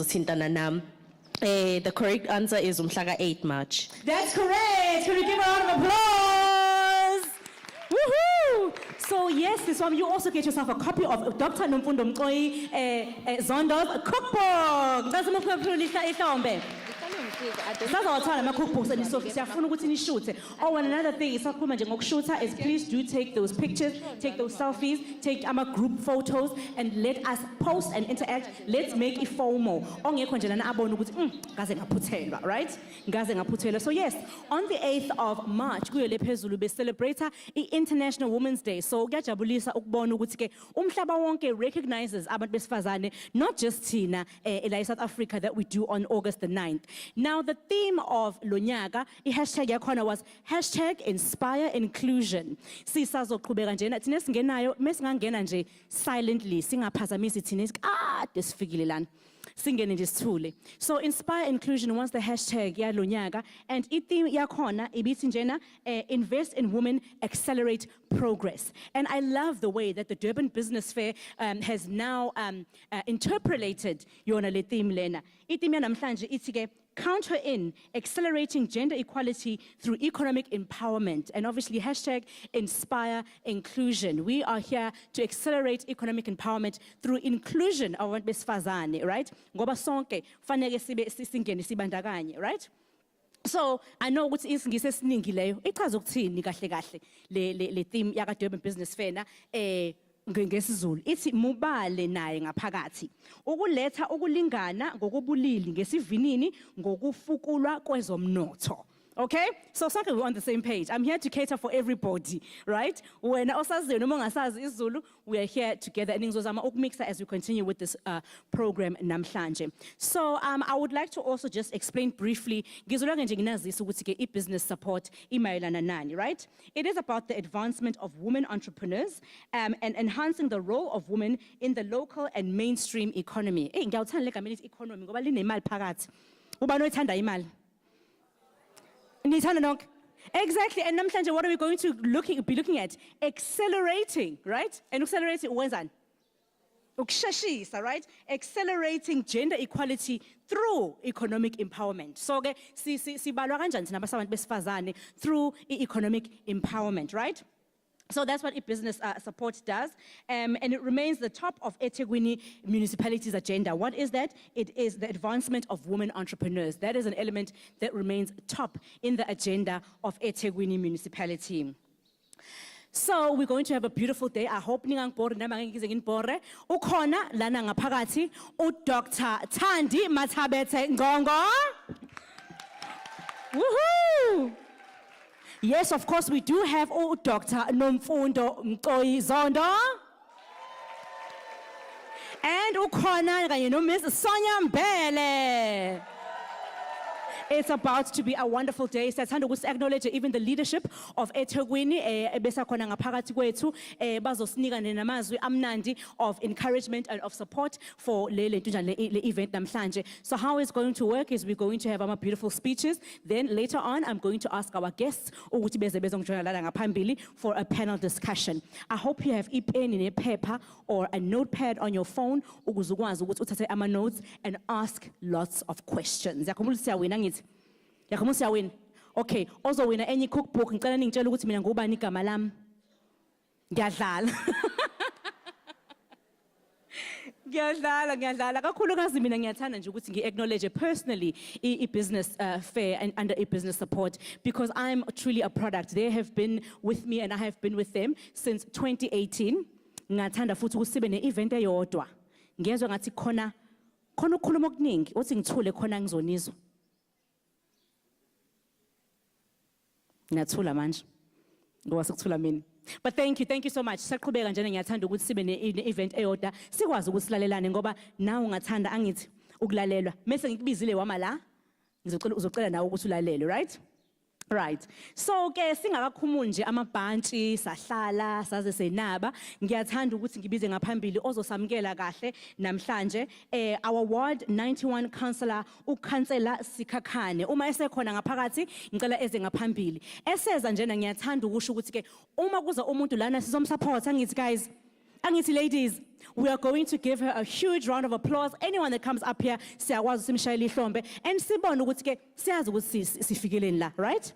Sintana nam. The correct answer is umhlaka 8 March. That's correct. Can we give a round of applause? Woohoo! So yes, this one, you also get yourself a copy of Dr. Nomfundo Mqoyi Zondo's cookbook. That's the Sazawathala ama-cookbooks and siyafuna ukuthi nishuthe. Oh, and another thing isakhuluma nje ngokushutha is please do take those pictures, take those selfies, take group photos and let us post and interact. Let's make it FOMO. Ongekho nje lana abone ukuthi ngaze ngaphuthelwa, right? Ngaze ngaphuthelwa. So yes, on the 8th of March kuyo le phezulu be celebrate i-International Women's Day. So kuyajabulisa ukubona ukuthi ke umhlaba wonke recognizes abantu besifazane, not just thina la South Africa that we do on August the 9th. Now, the theme of Lonyaka, hashtag yakhona was hashtag inspire inclusion. Sisazoqhubeka njena thina singenayo mesingangena nje silently singaphazamisi thina desifikile lana. Singene nje sithule. So inspire inclusion wants the hashtag ya Lonyaka and i-theme yakhona ibithi njena invest in women, accelerate progress. And I love the way that the Durban Business Fair has now interpolated yona le theme lena. I-theme yanamhlanje ithi ke count her in, accelerating gender equality through economic empowerment. And obviously, hashtag inspire inclusion. We are here to accelerate economic empowerment through inclusion of abantu besifazane, right? Ngoba sonke fanele sibe singene sibandakanye, right? So I know ukuthi isingisi esiningi leyo ichaza ukuthini kahle kahle le theme yaka Durban Business Fair na ngesizulu ithi mubale naye ngaphakathi ukuletha ukulingana ngokubulili ngesivinini ngokufukulwa kwezomnotho. Okay, so something we're on the same page. I'm here to cater for everybody, right? When osazi noma ungasazi isiZulu, we are here together and ngizozama ukmixa as we continue with this program namhlanje. So I would like to also just explain briefly ngizolake nje nginazisa ukuthi ke i-business support imayelana nani, right? It is about the advancement of women entrepreneurs and enhancing the role of women in the local and mainstream economy. Ngiyawuthanda le gama lithi economy ngoba linemali phakathi. Ubani oyithanda imali? Exactly, and namhlanje what are we going to be looking at? Accelerating, right? And accelerating wenzani? Ukusheshisa, right? Accelerating gender equality through economic empowerment. So ke sibalwa kanjani thina abasabantu besifazane through economic empowerment, right? So that's what business support does, and it remains the top of eThekwini municipality's agenda. What is that? It is the advancement of women entrepreneurs. That is an element that remains top in the agenda of eThekwini municipality. So we're going to have a beautiful day. I hope ningangibhori nami angeke nginibhore. Ukhona lana ngaphakathi uDr. Thandi Mathabethe Ngongo. Woohoo! Yes, of course, we do have Dr. Nomfundo Mqoyi Zondo. And ukhona kanye no Miss Sonia Mbele. It's about to be a wonderful day. Siyathanda ukuthi acknowledge even the leadership of eThekwini besakhona ngaphakathi kwethu bazosinika namazwi amnandi of encouragement and of support for le event namhlanje. So how it's going to work is we're going to have our beautiful speeches. Then later on, I'm going to ask our guests ukuthi beze bezongijoyina lana ngaphambili for a panel discussion. I hope you have a pen and a paper or a notepad on your phone ukuze ukwazi ukuthi uthathe ama notes and ask lots of questions. Yakhumbula siyawina ngithi yakhumbula siyawina. Okay, also wina enye cookbook ngicela ningitshela ukuthi mina ngubani igama lami. Ngiyadlala. Ngiyadlala kakhulukazi mina ngiyathanda nje ukuthi ngi-acknowledge personally i-business fair and under business support because I'm truly a product. They have been with me and I have been with them since 2018. Ngathanda futhi ukuthi sibe ne-event eyodwa. Ngiyezwa ngathi khona ukukhuluma okuningi uthi ngithule khona ngizonizwa. Ngiyathula manje. Ngoba sekuthula mina. But thank you so much. Saqhubeka njena ngiyathanda ukuthi sibe ne-event eyodwa sikwazi ukuthi silalelane ngoba nawe ungathanda angithi ukulalelwa. Mase ngikubizile wama la uzocela nawe ukuthi ulalele, right? Right. So ke singakakhumuli nje amabhantshi sahlala saze senaba ngiyathanda ukuthi ngibize ngaphambili ozosamkela kahle namhlanje our ward 91 councillor ukhansela Sikhakhane uma esekhona ngaphakathi ngicela eze ngaphambili eseza njena ngiyathanda ukusho ukuthi ke uma kuza umuntu lana sizomsupport angithi guys Angithi ladies, we are going to give her a huge round of applause. Anyone that comes up here, siyakwazi simshayele ihlombe and sibone ukuthi ke siyazi ukuthi sifikeleni la, right?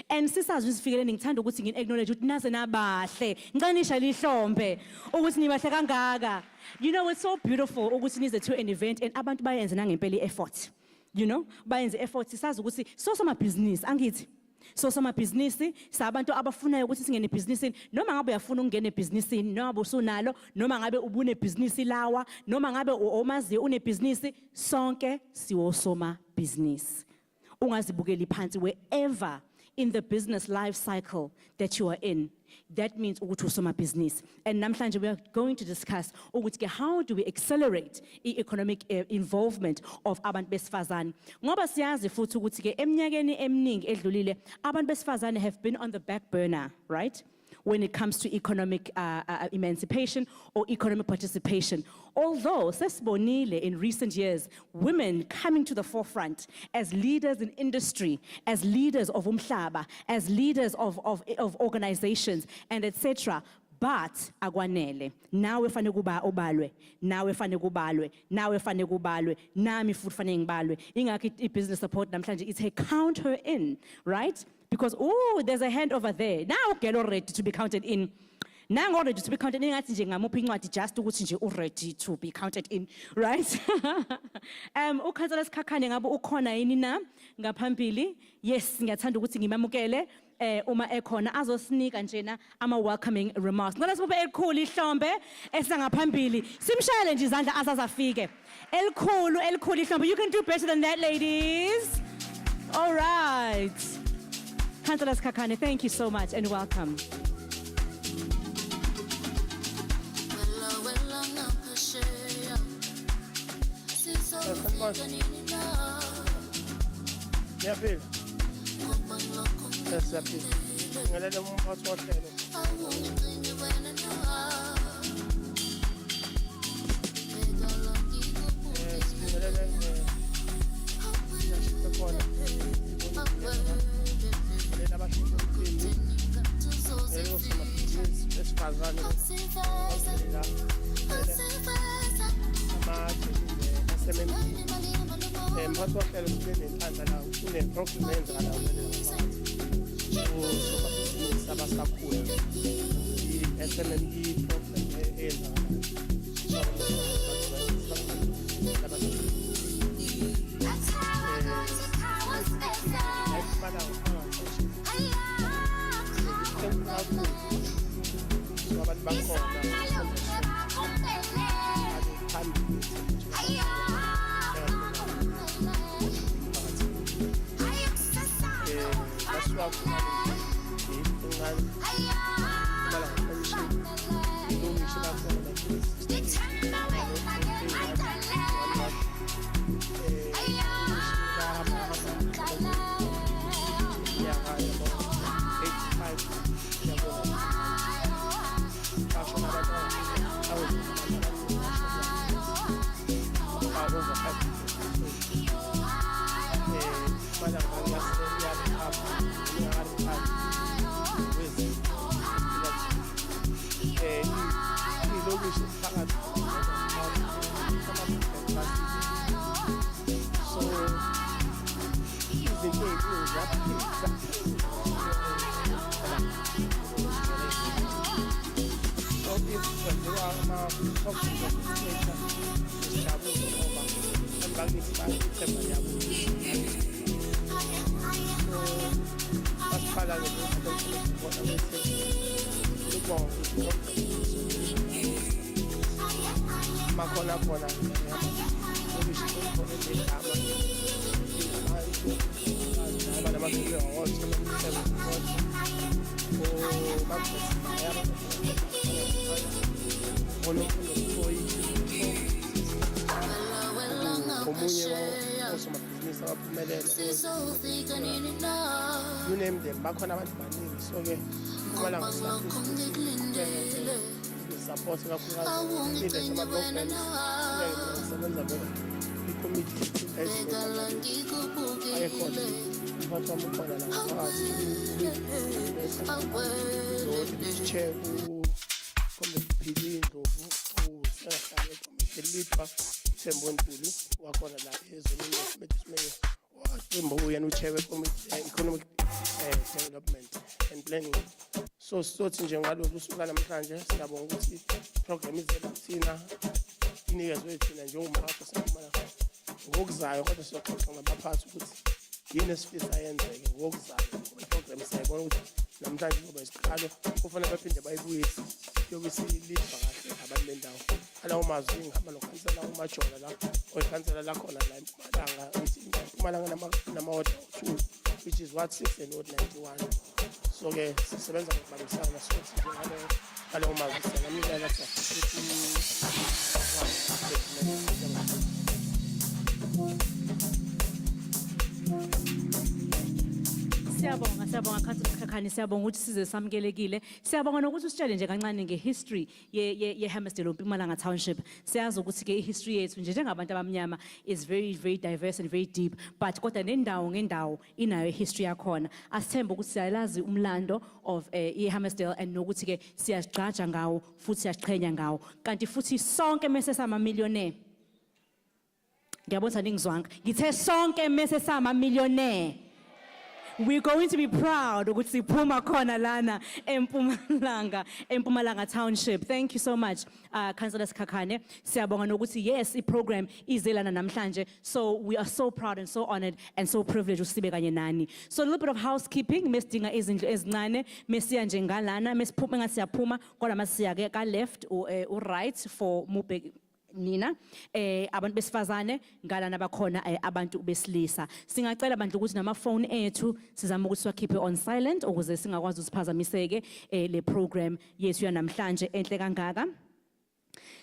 And sisazi ukuthi sifikeleni ngithanda ukuthi ngin-acknowledge ukuthi naze nabahle. Ngicela nishayele ihlombe ukuthi nibahle kangaka. You know, it's so beautiful ukuthi nize to an event and abantu bayenze nangempela i-effort. You know, bayenze effort sisazi ukuthi sosomabhizinisi angithi. Sosomabhizinisi sabantu abafunayo ukuthi singene ebhizinisini noma ngabe uyafuna ukungena ebhizinisini noma ngabe usunalo noma ngabe ubunebhizinisi lawa noma ngabe omazi unebhizinisi sonke siwosomabhizinisi. Ungazibukeli phansi wherever in the business life cycle that you are in. That means ukuthi usomabhizinisi. And namhlanje we are going to discuss ukuthi how do we accelerate economic involvement of abantu besifazane. Ngoba siyazi futhi ukuthi ke eminyakeni eminingi edlulile abantu besifazane have been on the back burner, right? When it comes to economic emancipation or economic participation. Although, sesibonile in recent years, women coming to the forefront as leaders in industry, as leaders of umhlaba, as leaders of organizations, and etc. But akwanele nawe fane kuba obalwe nawe fane kubalwe nawe fane kubalwe nami futhi fane ngibalwe ingakho i-business support namhlanje ithe count her in, right? Because there's a hand over there. Now get ready to be counted in. Now ready to be counted in ngathi nje ngamuphi incwadi just ukuthi nje ready to be counted in, right? Ukhansela Sikhakhane ngabe ukhona yini na ngaphambili? Yes, ngiyathanda ukuthi ngimamukele uma ekhona azosinika njena ama welcoming remarks. Ngicela sibophe elikhulu ihlombe esangaphambili. Simshayele nje izandla asazafike. Elikhulu ihlombe. You can do better than that, ladies. All right. Councillor Sikhakhane, thank you so much and welcome. Yaphila. Yaphila. Ngilalela umphathi wohlelo. Ngilalela khona. Ngilalela abashilo ukuthi ngeke usomabhizinisi esifazane la. Mphathi wohlelo sibe nenhlanhla la une-program eyenzeka la usomabhizinisi abasakhula i-SMME program eyenzeka You name them, bakhona abantu baningi so ke kumala support kakhulu leaders ama-government sebenza bona i-committee ayekhona umphathi wami ukhona la phakathi chair ukombe philindlu leadwa Thembo Ntuli wakhona la ezweni leSmiths waqembu uyena uchair economic development and planning. So sothi nje ngalolu suku namhlanje siyabonga ukuthi program izela kuthina inikezwe thina njengomhasha sakhumana ngokuzayo kodwa siyoxoxa nabaphathi ukuthi yini esifisa yenzeke ngokuzayo iprogram siyabona ukuthi namhlanje ngoba isiqalo kufanele baphinde bayibuyise yokusilipa kahle abantu bendawo alawo mazwi ngihamba nokhansela uMajola la oyikhansela la khona la eMpumalanga nama-ward 2 which is Ward 6 and Ward 91. So ke sisebenza ngokubambisana sothi ngalo mazwi siyangamnikela Siyabonga Councillor Kakhani, siyabonga ukuthi size samukelekile. Siyabonga nokuthi usitshele nje kancane ngehistory ye-Hammersdale Mpumalanga Township. Siyazi ukuthi ke ihistory yethu nje njengabantu abamnyama is very very diverse and very deep, but kodwa nendawo ngendawo inayo ihistory yakhona. Asithemba ukuthi siyalazi umlando of i-Hammersdale and nokuthi ke siyazigqaja ngawo futhi siyaziqhenya ngawo. Kanti futhi sonke mase sama millionaire. Ngiyabona ningizwanga. Ngithe sonke mase sama millionaire. We're going to be proud ukuthi siphuma khona lana eMpumalanga Township. Thank you so much, Councillor Kakhane. Siyabonga nokuthi yes, i-program izelana namhlanje. So we are so proud and so honored and so privileged usibe kanye nani. So a little bit of housekeeping. Mesidinga izindlu ezincane, mesiya nje ngalana, mesiphuma ngathi siyaphuma, kodwa masiya ke ka left or right for mube nina abantu besifazane ngalana bakhona abantu besilisa. Singacela abantu ukuthi nama phone ethu sizama ukuthi siwakhiphe on silent ukuze singakwazi ukusiphazamiseke le program yethu yanamhlanje enhle kangaka.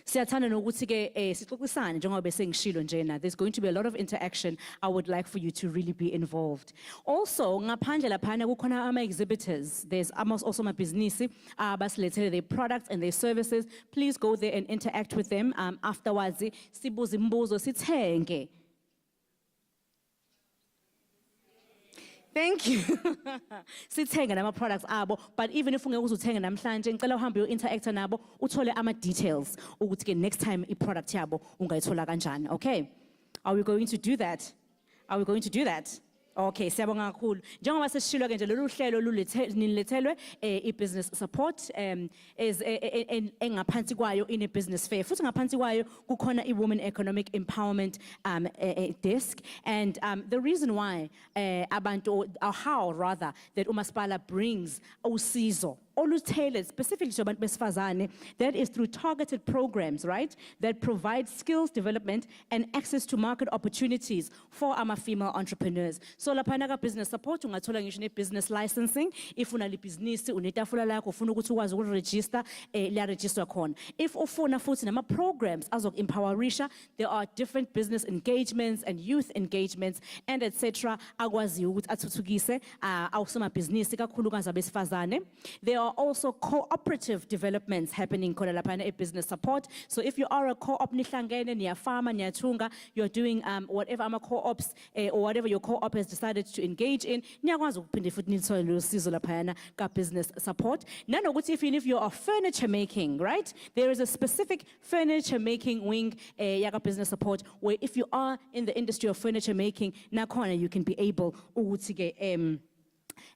Siyathanda nokuthi ke sixoxisane njengoba bese ngishilo njena. There's going to be a lot of interaction. I would like for you to really be involved. Also ngaphandle laphana kukhona ama exhibitors. There's also amabhizinisi abasilethele their products and their services. Please go there and interact with them afterwards. Sibuze imbuzo sithenge. Thank you. Sithenga nama products abo, but even if ungeke uzuthenga namhlanje ngicela uhambe yo interact nabo uthole ama details ukuthi ke next time I product yabo ungayithola kanjani. Okay? Are we going to do that? Are we going to do that? Okay, siyabonga kakhulu. Njengoba sesishilo ke nje lolu hlelo nilethelwe i-business support engaphansi kwayo ine business fair. Futhi ngaphansi kwayo kukhona i-women economic empowerment desk, and the reason why abantu or how rather that uMasipala brings usizo tailored specifically to abantu besifazane, that is through targeted programs, right, that provide skills development and access to market opportunities for our female entrepreneurs. So laphana ka business support ungathola ngisho ne business licensing. If una libhizinisi unetafula lakho ufuna ukuthi ukwazi ukuregister liya register khona. If ufuna futhi nama programs azok empowerisha, there are different business engagements and youth engagements and etc. akwazi ukuthi athuthukise awusoma business kakhulukazi abesifazane. There are also cooperative developments happening khona laphana business support. So if you are a co-op nihlangene niyafama niyathunga, you're doing whatever ama co-ops or whatever your co-op has decided to engage in, niyakwazi ukuphinde futhi nithole lo sizo laphana ka business support. Nanokuthi even if you are furniture making, right, there is a specific furniture making wing yaka business support where if you are in the industry of furniture making nakhona you can be able ukuthi ke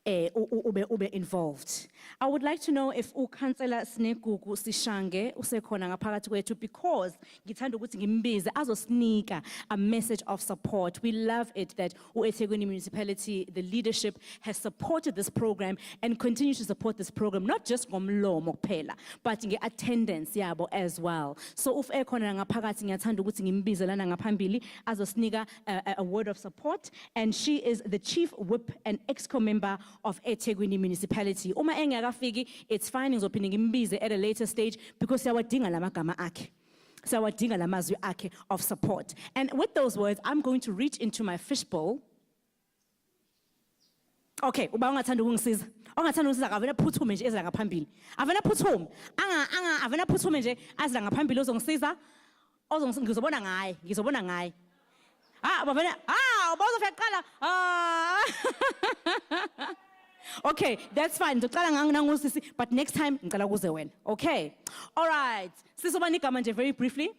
ube involved. I would like to know if uKhansela Snegugu Sishange usekhona ngaphakathi kwethu, because ngithanda ukuthi ngimbize azosinika a message of support. We love it that eThekwini municipality, the leadership has supported this program and continues to support this program, not just ngomlomo kuphela but nge-attendance yabo as well. So if ekhona ngaphakathi ngiyathanda ukuthi ngimbize lana ngaphambili azosinika a word of support, and she is the chief whip and exco member of eThekwini municipality. Uma engakafiki, it's fine, ngizophinde ngimbize at a later stage because siyawadinga lamagama akhe. Siyawadinga lamazwi akhe of support. And with those words, I'm going to reach into my fishbowl. Okay, uba ungathanda ukungisiza. Ongathanda ukungisiza avela phuthume nje ezela ngaphambili. Avela phuthume. Avela phuthume nje azela ngaphambili ozongisiza. Ngizobona ngaye, ngizobona ngaye. Okay, that's fine. But next time, okay? All right. Sisobani Kamanje, very briefly.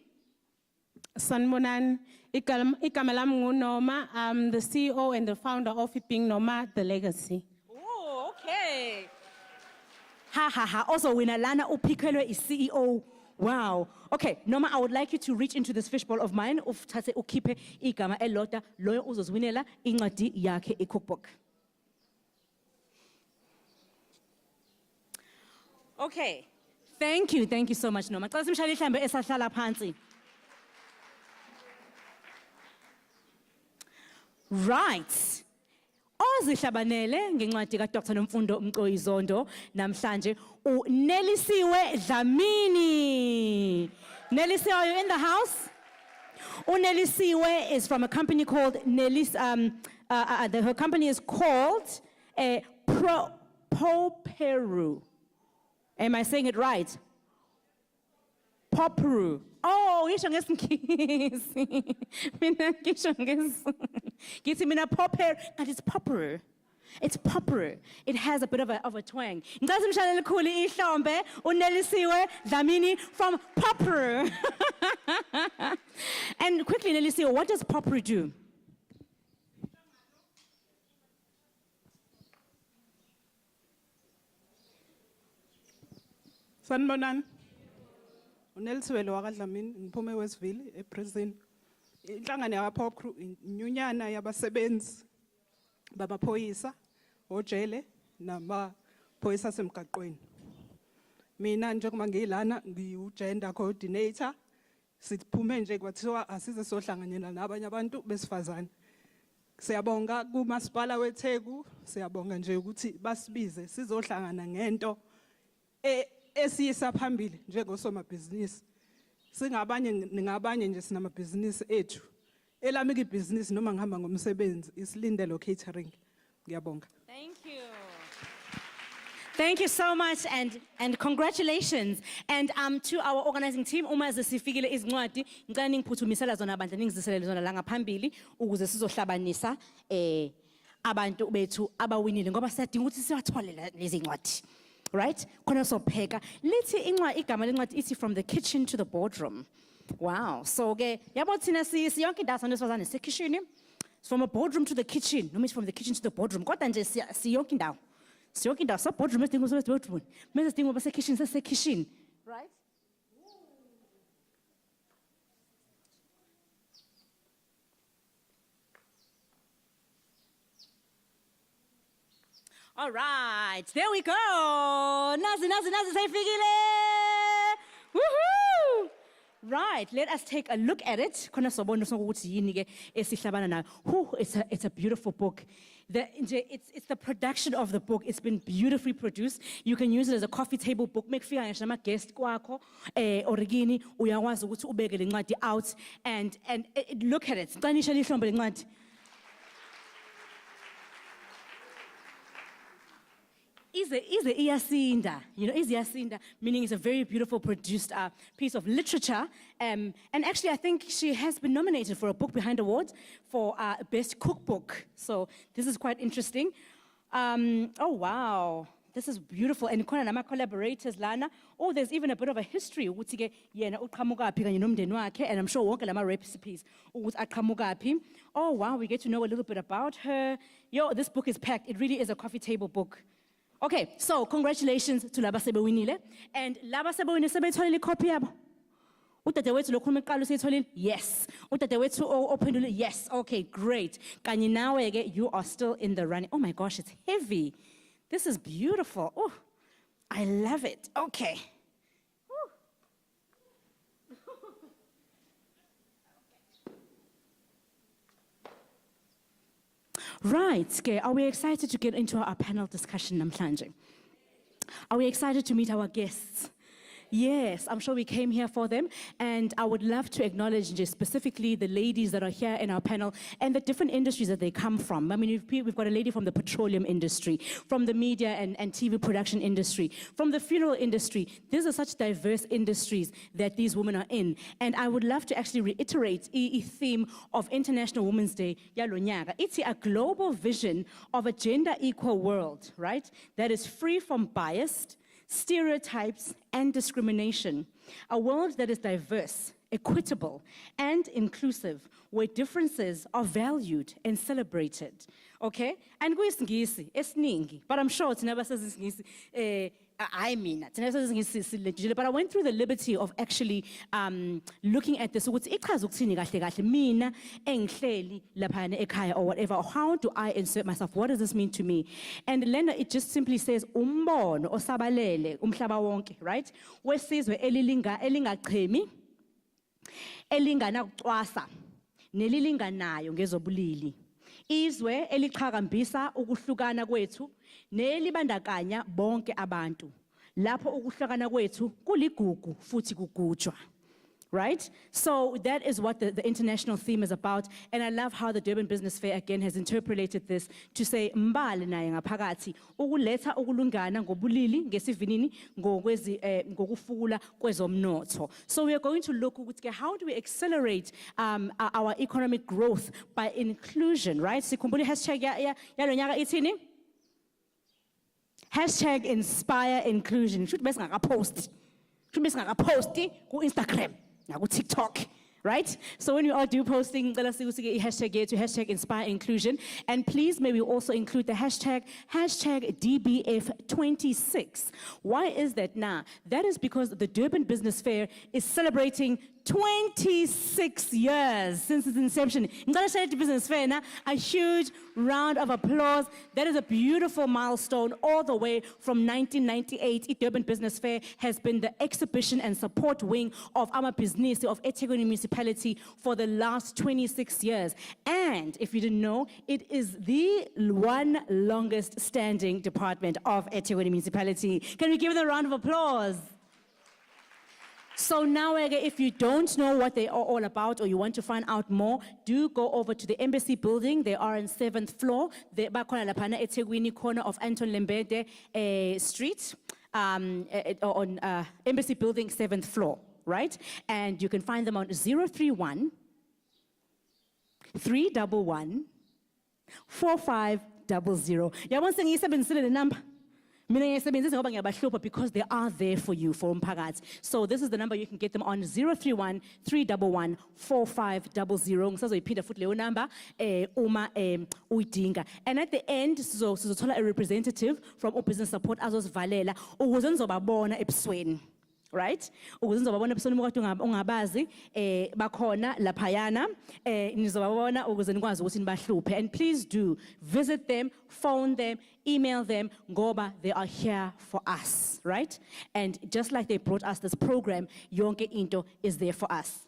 Sanibonani, igama lami nguNoma. I'm the CEO and the founder of Iping Noma, The Legacy. Oh, okay. Ha. Also, winalana upikelo is CEO. Wow. Okay, Noma, I would like you to reach into this fishbowl of mine. Uthathe ukhiphe igama elota loyo uzozwinela incwadi yakhe e-cookbook. Okay. Thank you so much, Noma. Xa simshayele ihlambe esahlala phansi. Right. Ozihlabanele ngencwadi kaDr Nomfundo Mqoyi Zondo namhlanje uNelisiwe Dlamini. Nelisiwe, are you in the house? uNelisiwe is from a company called her company is called Poperu. Am I saying it right? Poperu. Oh, yisho ngesingisi. Mina ngisho ngithi mina Poperu, but it's Poperu. It's Poperu. It has a bit of a twang. Ngicela simshalele khulu ihlombe uNelisiwe Dlamini from Poperu. And quickly, Nelisiwe, what does Poperu do? Sanibonani. uNelisiwe wakwaDlamini, ngiphume Westville ePrison. Inhlangano yakwaPopCrew inyunyana yabasebenzi bamaphoyisa, ojele namaphoyisa asemgaqweni. Mina njengoba ngilana ngiu-gender coordinator. Siphume nje kwathiwa asize sohlanganyela nabanye abantu besifazane. Siyabonga kumasipala weTheku, siyabonga nje ukuthi basibize sizohlangana ngento esiyisa phambili njengosomabhizinisi. Ningabanye nje sinamabhizinisi ethu. Elami ibhizinisi noma ngihamba ngomsebenzi isilindelo catering. Ngiyabonga. Thank you so much and congratulations. And to our organizing team, uma zesifikile izincwadi, ngicela ningiphuthumisela zona bandla ningiziselele zona la ngaphambili ukuze sizohlabanisa abantu bethu abawinile ngoba siyadinga ukuthi siwathole lezi ncwadi. Right? Khona sopheka. Lithi igama lencwadi ithi from the kitchen to the boardroom. Wow. So ke yabo thina siyonke indawo sanesifazane sekitchen. From a boardroom to the kitchen, no means from the kitchen to the boardroom. Kodwa nje siyonke indawo. Siyonke indawo so boardroom esidinga usebenza boardroom. Mase sidinga base kitchen. Right? All right, there we go. Nazi sayfikile. Woohoo! Right, let us take a look at it. Khona sobona ukuthi yini ke esihlabana nayo. It's a beautiful book. It's the production of the book. It's been beautifully produced. You can use it as a coffee table book. Make fika ngisho nama guest kwakho origini uyakwazi ukuthi ubeke le ncwadi out and look at it. Qanisha lihlombe le ncwadi. Is iyasinda, is iyasinda, meaning it's a very beautiful produced piece of literature. And actually, I think she has been nominated for a Book Behind Award for Best Cookbook. So this is quite interesting. Oh, wow. This is beautiful. And khona nama collaborators lana. Oh, there's even a bit of a history. Ukuthi ke yena uqhamuka phi kanye nomndeni wakhe, and I'm sure wonke lama recipes ukuthi aqhamuka phi. Oh, wow, we get to know a little bit about her. Yo, this book is packed. It really is a coffee table book. Okay, so congratulations to laba sebewinile. And laba sebewinile sebeyitholile copy yabo. Udadewethu lokhuluma eqala useyitholile? Yes. Udadewethu ophendule? Yes. Okay, great. Kanye nawe ke you are still in the running. Oh my gosh, it's heavy. This is beautiful. Oh, I love it. Okay. Right, are we excited to get into our panel discussion namhlanje? Are we excited to meet our guests? Yes, I'm sure we came here for them, and I would love to acknowledge just specifically the ladies that are here in our panel and the different industries that they come from. I mean, we've got a lady from the petroleum industry, from the media and TV production industry, from the funeral industry. These are such diverse industries that these women are in. And I would love to actually reiterate the theme of International Women's Day, yalo nyaka. It's a global vision of a gender-equal world, right? That is free from bias, stereotypes, and discrimination. A world that is diverse equitable, and inclusive, where differences are valued and celebrated. Okay? And kuyisingisi esiningi, but I'm sure thina basezingisi I mean, but I went through the liberty of actually looking at this. Ukuthi ichaza ukuthini kahle kahle mina engihleli laphana ekhaya or whatever. How do I insert myself? What does this mean to me? And Lena, it just simply says umbono osabalele umhlaba wonke, right? Wesizwe elingachemi, elingana kucwasa, nelilinganayo ngezobulili. Izwe eliqhakambisa ukuhlukana kwethu nelibandakanya bonke abantu. Lapho ukuhlukana kwethu kuligugu futhi kugujwa. Right? So that is what the international theme is about. And I love how the Durban Business Fair again has interpreted this to say, mbali naye ngaphakathi, ukuletha ukulungana ngobulili, ngesivinini, ngokufula kwezomnotho. So we are going to look at how do we accelerate our economic growth by inclusion, right? Sikhumbule hashtag yalo nyaka ithini? Hashtag inspire inclusion. Should be post. Should be post ku Instagram. Now, TikTok, right? So when you are do posting, hashtag inspire inclusion. And please, may we also include the hashtag DBF26. Why is that now? That is because the Durban Business Fair is celebrating 26 years since its inception. Ngicela Business Fair now, a huge round of applause. That is a beautiful milestone all the way from 1998. The Durban Business Fair has been the exhibition and support wing of Amabhizinisi of eThekwini Municipality for the last 26 years. And if you didn't know, it is the one longest standing department of eThekwini Municipality. Can we give them a round of applause? So now, if you don't know what they are all about or you want to find out more, do go over to the Embassy building. They are on 7th floor. They bakhona laphana eThekwini, corner of Anton Lembede Street, on Embassy building, 7th floor, right? And you can find them on 031 311 4500. Yabona sengiyisebenzisile le number. Because they are there for you, for umphakathi. So this is the number you can get them on, 031 311 4500. Ngisazoyiphinda futhi leyo number uma uyidinga. And at the end sizothola a representative from business support azosivalela ukuze nizobabona ebusweni. Right? Ukuze nizobabona ebusweni mukade ungabazi bakhona laphayana nizobabona ukuze nikwazi ukuthi nibahluphe. And please do visit them, phone them, email them, ngoba they are here for us, right? And just like they brought us this program, Yonke Into is there for us.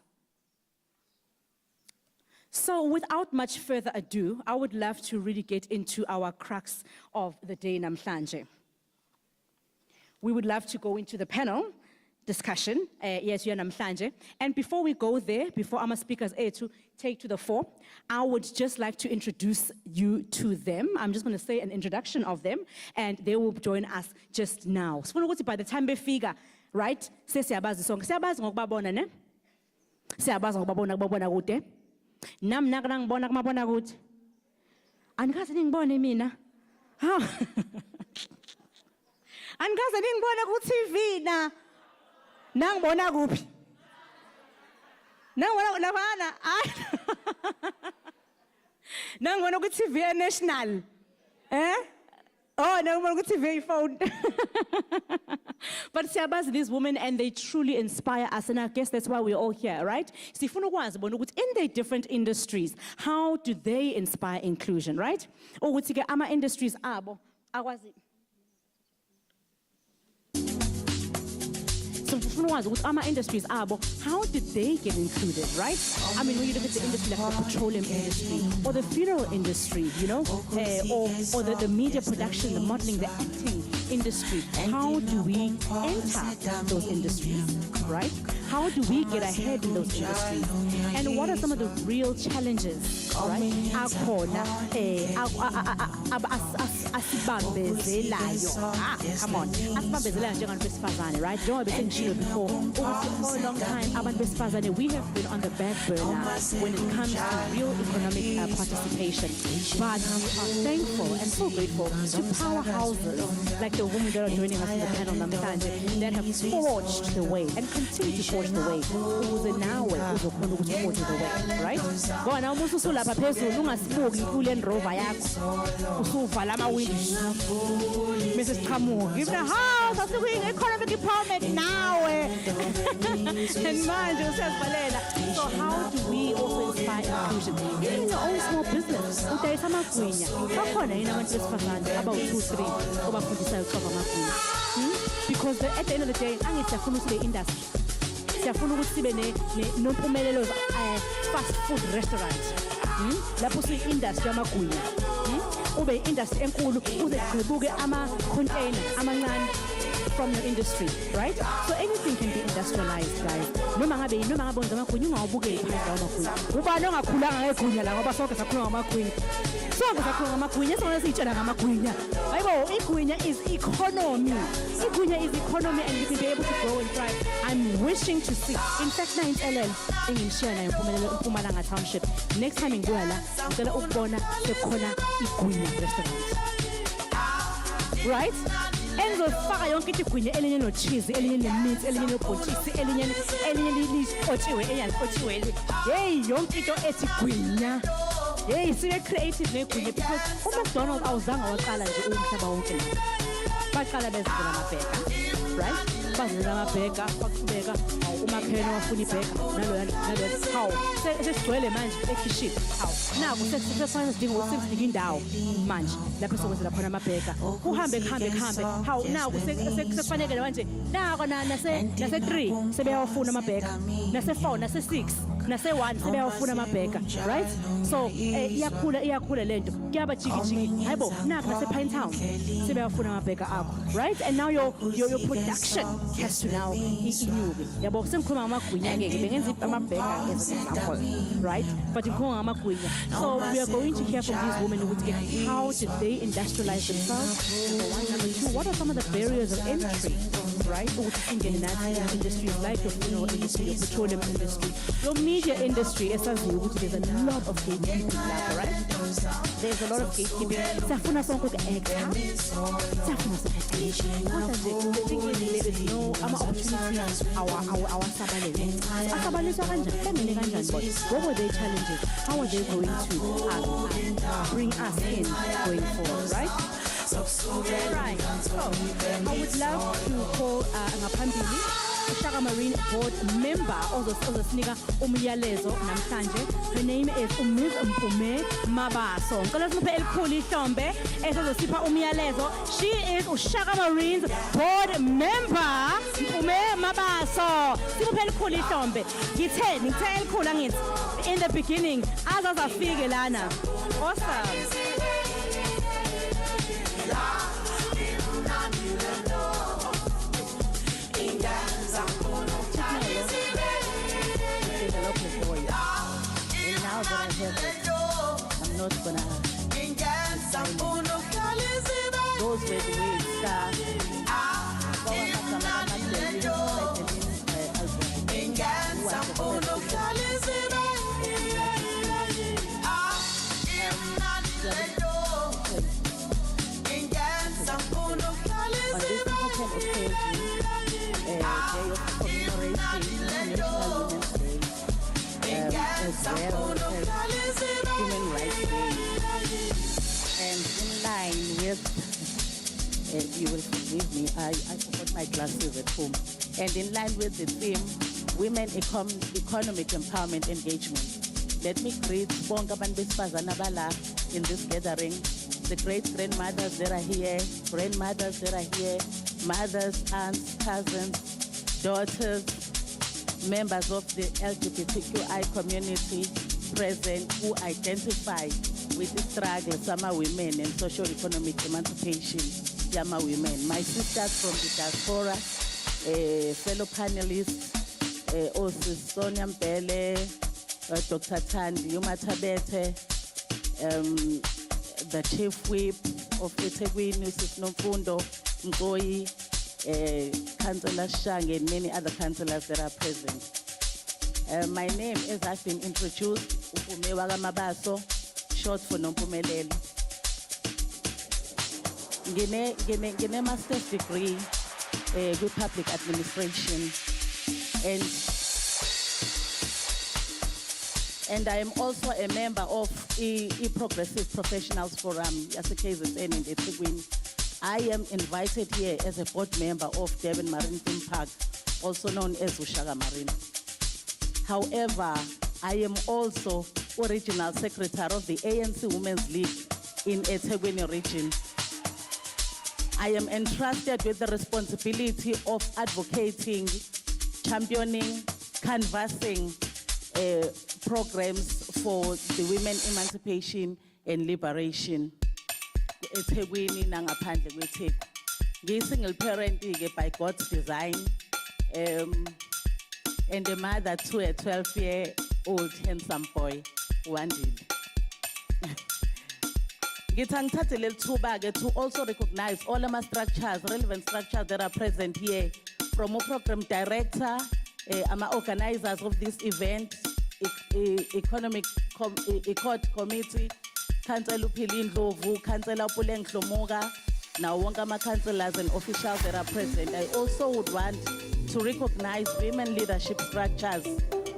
So without much further ado, I would love to really get into our crux of the day namhlanje. We would love to go into the panel discussion, yes, namhlanje. And before we go there, before our speakers to take to the fore, I would just like to introduce you to them. I'm just going to say an introduction of them, and they will join us just now. So by the time they figure, right? Siyabazi song. Siyabazi ngokubabona ne? Siyabazi ngokubabona kude. Nam ngibona kumabona kude. Anikaze ningibone mina. Ha. Anikaze ningibona ku TV na. Nangibona kuphi? Nangibona laphana. Nangibona ku TV national. Oh, nangibona ku TV phone. But siyabazi these women, and they truly inspire us, and I guess that's why we're all here, right? Sifuna ukwazi bona ukuthi in their different industries, how do they inspire inclusion, right? Ukuthi ke ama industries abo akwazi. So ama industries abo, how did they get included, right? I mean, when you look at the industry like the petroleum industry or the funeral industry, you know, or the media production, the modeling, the acting industry, how do we enter those industries, right? How do we get ahead in those industries? And what are some of the real challenges, right? Come on. Right? Before, for a long time, we have been on the back burner when it comes to real economic participation. But we are thankful and so grateful to powerhouses like the women that are joining us in the panel that have forged the way and continue to forge forge the way ukuze nawe uzokhona ukuthi forge the way, right? Ngoba nawe uma usulapha phezulu ungasibuki i-Land Rover yakho usuvala ama-windows bese siqhamuka give the house asikuyi economic empowerment nawe and manje usiyazivalela. So how do we also inspire inclusion even in your own small business? Udayisa amagwinya bakhona yini abantu besifazane abawu-2-3 obafundisayo ukuxova amagwinya? Because at the end of the day angithi siyafuna ukuthi le industry siyafuna ukuthi sibe nompumelelo fast food restaurant lapho siyi-industry yamagwinya ube i-industry enkulu uze gqibuke ama-container amancane from your industry, right? So anything can be industrialized, guys. Noma ngabe wenza amagwinya ungawabukeli phansi lawo magwinya. Ubani ongakhulanga ngegwinya la ngoba sonke sakhuluma ngamagwinya. Sonke sakhuluma ngamagwinya, sonke siyitshela ngamagwinya. Hayibo, igwinya is economy. Igwinya is economy and you can be able to grow and thrive. I'm wishing to see. In fact, na inhlelo engishare nayo Mpumalanga Township. Next time ngibuya la, ngicela ukubona sekhona igwinya restaurant. Right? Engizofaka yonke igwinya elinye no-cheese, elinye ne-meat, elinye nobhontshisi, elinye likotshiwe, eyalikotshiwe. Hey, yonke into ethi gwinya. Hey, sibe creative negwinya because uMcDonald's awuzange waqala nje umhlaba wonke la. Baqala bezenzela amabheka, right? Bazenzela amabheka, baqhubeka, uMakheno wafuna ibheka, naloya. Hawu, sesigcwele manje ekhishini. Hawu, naku sesifana sidinga ukuthi indawo manje lapho sokwenzela khona amabheka. Uhambe. Hawu, naku sekufanele manje. Nako nase-3 sebeyawafuna amabheka. Nase-4, nase-6, nase-1 sebeyawafuna amabheka, right? So iyakhula lento. Kuyaba jiki. Hayibo, naku nase-Pinetown sebeyawafuna amabheka akho, right? And now your production has to now inyuke. Yabo sengikhuluma ngamagwinya ke bengenza amabheka as an example, right? But ngikhuluma ngamagwinya. So we are going to hear from these women ukuthi how did they industrialize themselves? Number one, number two, what are some of the barriers of entry, right? Ukuthi singene nathi industries like your funeral industry, your petroleum industry, your media industry. Esaziyo ukuthi there's a lot of gatekeeping lapho, right? There's a lot of gatekeeping. Siyafuna sonke uku-actor. Siyafuna sonke kodwa nje the thing is there is no ama-opportunities awasabalele. Asabaliswa kanjani? Bengene kanjani bona? What were their challenges? How are they going to bring us in going forward, right? Right. So I would love to call ngaphambili Shaka Marine board member ozosinika umyalezo namhlanje. Her name is Ms. Mpumi Mabaso. Ngicela simuphe elikhulu ihlombe esizosipha umyalezo. She is uShaka Marine's board member Mpumi Mabaso. Simuphe elikhulu ihlombe. Ngithe elikhulu angithi in the beginning azazafike lana. Awesome. Now that I have it, I'm not gonna. Those were the way it started. On this important occasion, Day of Commemoration, National Women's Day, as well as Human Rights Day. And in line with, you will forgive me, I forgot my glasses at home. And in line with the theme, Women Economic Empowerment Engagement, let me greet bonke abantu besifazana abala in this gathering, the great-grandmothers that are here, grandmothers that are here, mothers, aunts, cousins, daughters, members of the LGBTQI community present who identify with the struggle of women and socio-economic emancipation of women. My sisters from the diaspora, fellow panelists, also Sonia Mbele, Dr. Thandi Umatabete, the chief whip of eThekwini, Mrs. Nomfundo Mgoyi, Councillor Shang, and many other councillors that are present. My name, as I've been introduced, Mpumi Mabaso, short for Nompumelelo. Ngine master's degree with public administration, and And I am also a member of Progressive Professionals Forum, KZN in eThekwini. I am invited here as a board member of Durban Marine Theme Park, also known as Ushaka Marine. However, I am also original secretary of the ANC Women's League in eThekwini region. I am entrusted with the responsibility of advocating, championing, canvassing programs for the women emancipation and liberation. eThekwini nangaphandle kweTheku. Ngiyi-single parent by God's design, and a mother to a 12-year-old handsome boy, Wandile. Ngithathe leli thuba-ke to also recognize all our structures, relevant structures that are present here, from a program director, organizers of this event, economic court committee, Councillor Upilin Ndlovu, Councillor Puleng Hlomoga, now wonke councillors and officials that are present. I also would want to recognize women leadership structures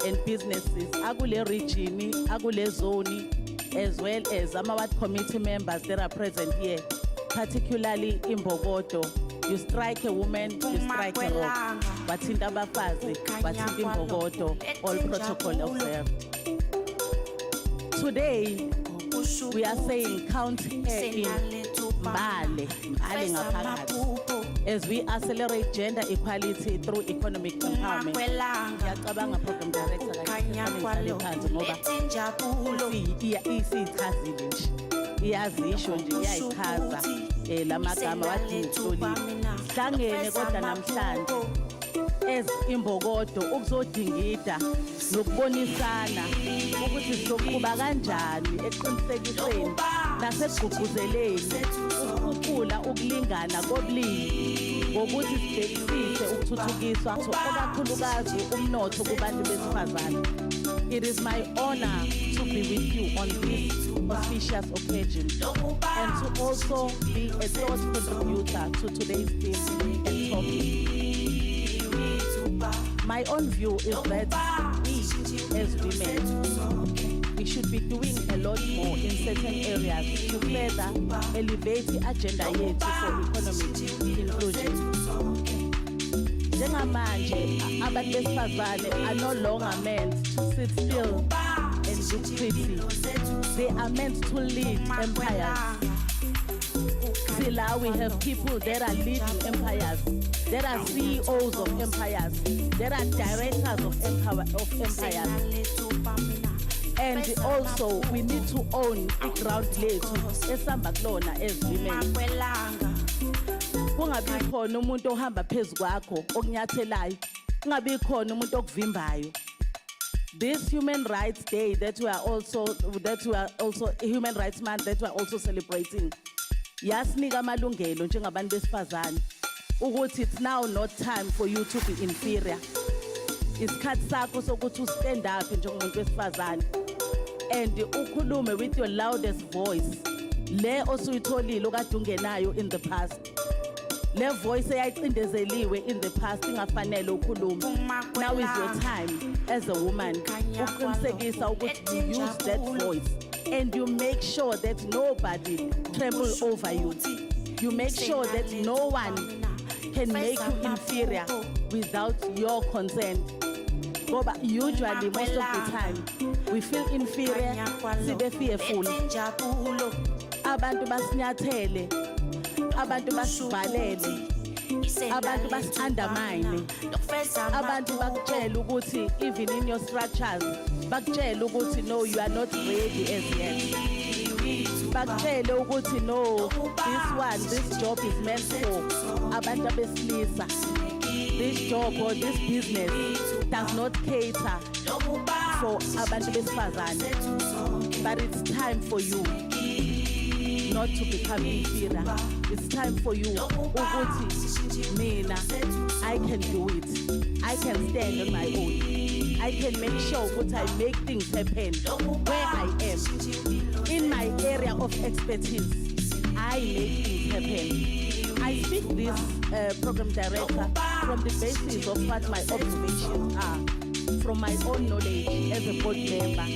and businesses, Agule region, Agule zone, as well as ward committee members that are present here, particularly in Bogoto. You strike a woman, you strike a rock. Wathinta abafazi, wathinta imbokodo, all protocol observed. Today, we are saying count in Mbale ngaphakathi, as we accelerate gender equality through economic empowerment. Ngiyacabanga program director ngoba isichazile nje, iyazisho nje, iyayichaza lamagama wadinga sihlangene kodwa namhlanje as imbokodo ukuzodingida nokubonisana ukuthi sizokuba kanjani eqinisekiseni nasekugqugquzeleni ukukhula ukulingana kobulili ngokuthi sibhekisise ukuthuthukiswa okakhulukazi umnotho kubantu besifazane. It is my honor to be with you on this auspicious occasion and to also be a thought contributor to today's theme and topic. My own view is that we as women, we should be doing a lot more in certain areas to further elevate the agenda yethu for economic inclusion. Njengamanje abantu besifazane are no longer meant to sit still and look pretty. They are meant to lead empires. Sila, we have people that are leading empires, that are CEOs of empires, that are directors of empires. And also, we need to own the ground lethu esihamba kulona as women. Kungabi khona umuntu ohamba phezu kwakho okunyathelayo, kungabi khona umuntu okuvimbayo. This Human Rights Day that we are also Human Rights Month that we are also celebrating, yasinika amalungelo njengabantu besifazane ukuthi it's now not time for you to be inferior. Isikhathi sakho sokuthi stand up njengomuntu wesifazane and ukhulume with your loudest voice, le osuyitholile okade ungenayo in the past. Le voice eyayicindezeliwe in the past ingafanele ukhuluma. Now is your time as a woman uqinisekisa ukuthi you use that voice and you make sure that nobody trample over you. You make sure that no one can make you inferior without your consent. But usually, most of the time, we feel inferior, sibe fearful. Abantu basinyathele, abantu basivalele, abantu basi-undermine, abantu bakutshela ukuthi even in your structures, bakutshela ukuthi no, you are not ready as yet. Bakutshele ukuthi no, this job is meant for abantu abesilisa. This job or this business does not cater for abantu besifazane. But it's time for you not to become inferior. It's time for you ukuthi mina, I can do it. I can stand on my own. I can make sure that I make things happen where I am. In my area of expertise, I make things happen. I speak this program director from the basis of what my observations are. from my own knowledge as a board member,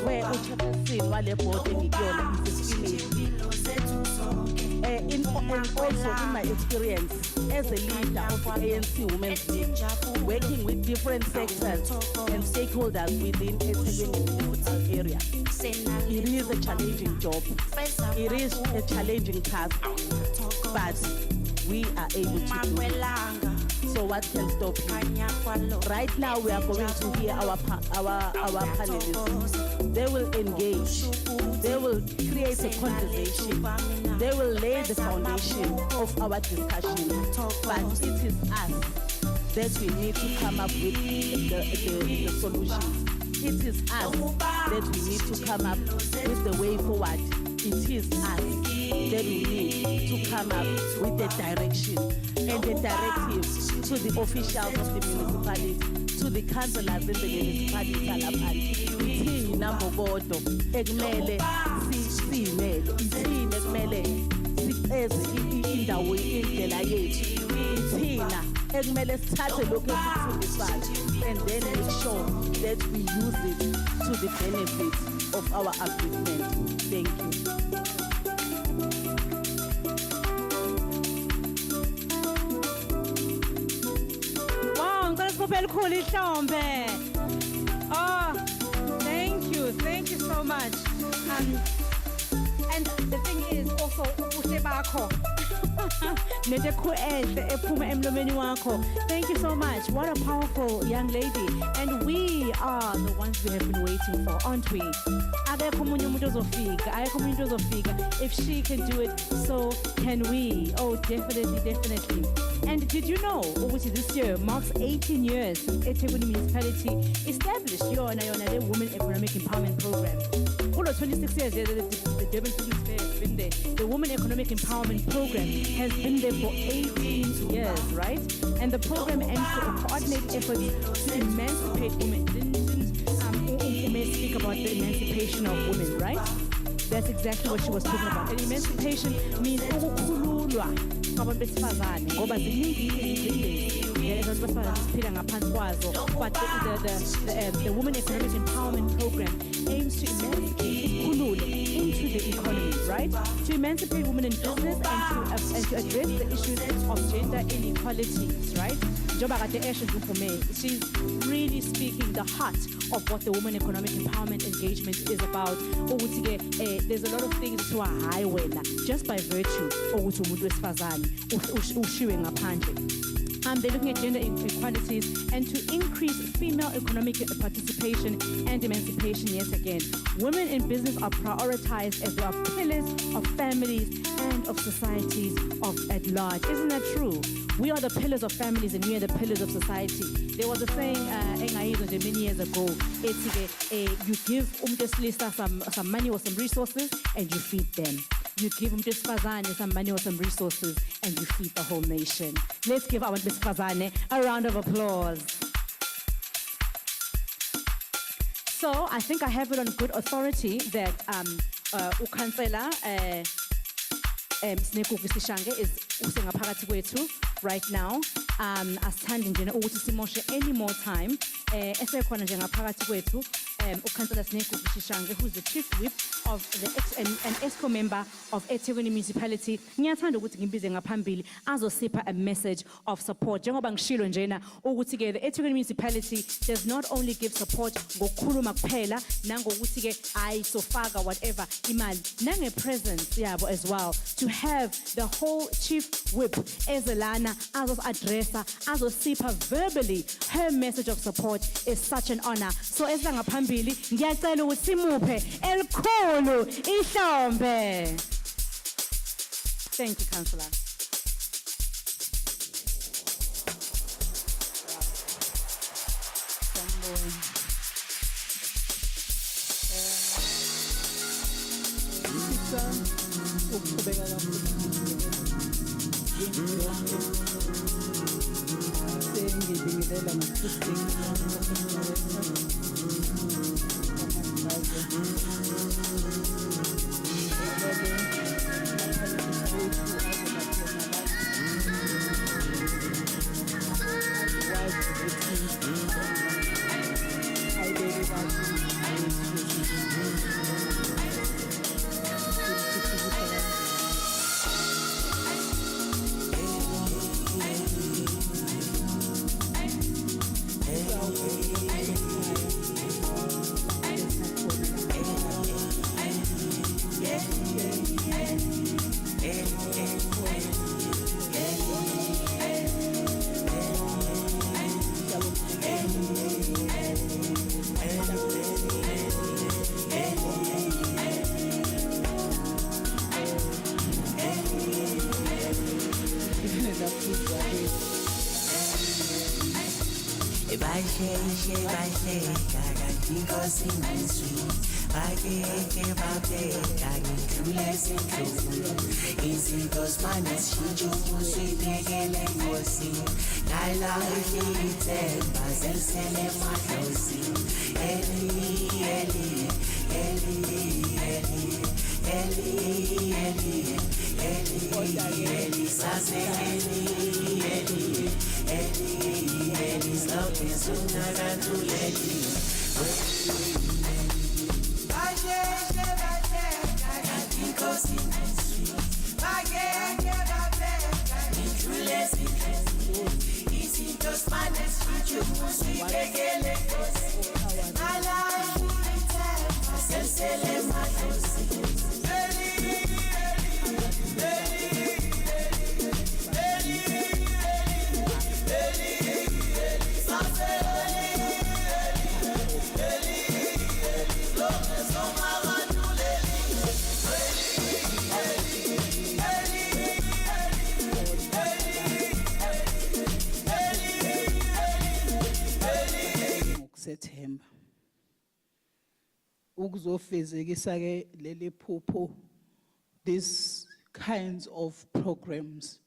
where uchairperson wale board engikuyona is a female. And also in my experience as a leader of the ANC Women's League, working with different sectors and stakeholders within the area. It is a challenging job. It is a challenging task, but we are able to do it. So what can stop you? Right now we are going to hear our panelists. They will engage. They will create a conversation. They will lay the foundation of our discussion. But it is us that we need to come up with the solutions. It is us that we need to come up with the way forward. It is us that we need to come up with the direction and the directive to the officials of the municipality, to the councillors in the municipality. Ithini nambokodo ekumele siyimele, ithini ekumele siceze indawo indlela yethu, ithina ekumele sithathe lokho esifundiswayo and then make sure that we use it to the benefit of our upliftment. Thank you. Wow, ngicela sikhuphe elikhulu ihlombe. Oh, thank you so much. And the thing is also ubuhle bakho. Nento ehle ephuma emlomeni wakho. Thank you so much. What a powerful young lady. And we are the ones we have been waiting for, aren't we? Akekho omunye umuntu ozofika, akekho omunye umuntu ozofika. If she can do it, so can we. Oh, definitely. And did you know, ukuthi this year marks 18 years since eThekwini municipality established the Women Economic Empowerment Program. All of 26 years, the Durban Students Fair has been there. The Women Economic Empowerment Program has been there for 18 years, right? And the program aims to coordinate efforts to emancipate women. Didn't Ume speak about the emancipation of women, right? That's exactly what she was talking about. And emancipation means ukukhululwa kwabantu besifazane ngoba ziningi izingcindezi besifazane siphila ngaphansi kwazo. But the Women Economic Empowerment Program aims to emancipate ukukhulula into the economy, right? To emancipate women in business and to address the issues of gender inequalities, right? Njoba kade esho Dupume, she's really speaking the heart of what the Women Economic Empowerment Engagement is about. There's a lot of things to a high wena just by virtue ukuthi umuntu wesifazane ushiwe ngaphandle. They're looking at gender inequalities and to increase female economic participation and emancipation yet again. Women in business are prioritized as they are pillars of families and of societies at large. Isn't that true? We are the pillars of families and we are the pillars of society. There was a saying many years ago, you give some money or some resources and you feed them. You give Besfazane some money or some resources and you feed the whole nation. Let's give our Besfazane a round of applause. So I think I have it on good authority that uKhansela Snekuku Sishange is usengaphakathi kwethu right now. Asithandi nje ukuthi simoshe any more time. Esekhona nje ngaphakathi kwethu uKhansela Snekuku Sishange, who's the chief whip of an ESCO member of eThekwini municipality. Ngiyathanda ukuthi ngimbize ngaphambili azosipha a message of support. Njengoba ngishilo njena ukuthi ke the eThekwini municipality does not only give support ngokukhuluma kuphela nangokuthi ke ayisofaka whatever imali nange presence yabo as well, to have the whole chief whip ezelana addressa azosipha verbally her message of support is such an honor. So esla ngaphambili ngiyacela ukuthi simuphe elikhulu ihlombe. Thank you, Councillor. Bahleke bahleka kanti inkosi ngizwi Bakeke babheka ngidlule ezinhlungu Izinto simane sishintshe umuzi ibhekele inkosi Ngalahle ithemba zelisele emadlozi Eli, Eli, Eli, Eli, Eli, Eli, Eli, Eli, saze Eli, Eli, Eli, Eli, slope sunakantuleli Bahleke bahleka kanti inkosi ngizwi Bakeke babheka ngidlule ezinhlungu Izinto simane sishintshe umuzi ibhekele inkosi Ngalahle ithemba zelisele emadlozi Ngokusethemba ukuzofezekisa ke leli phupho these kinds of programs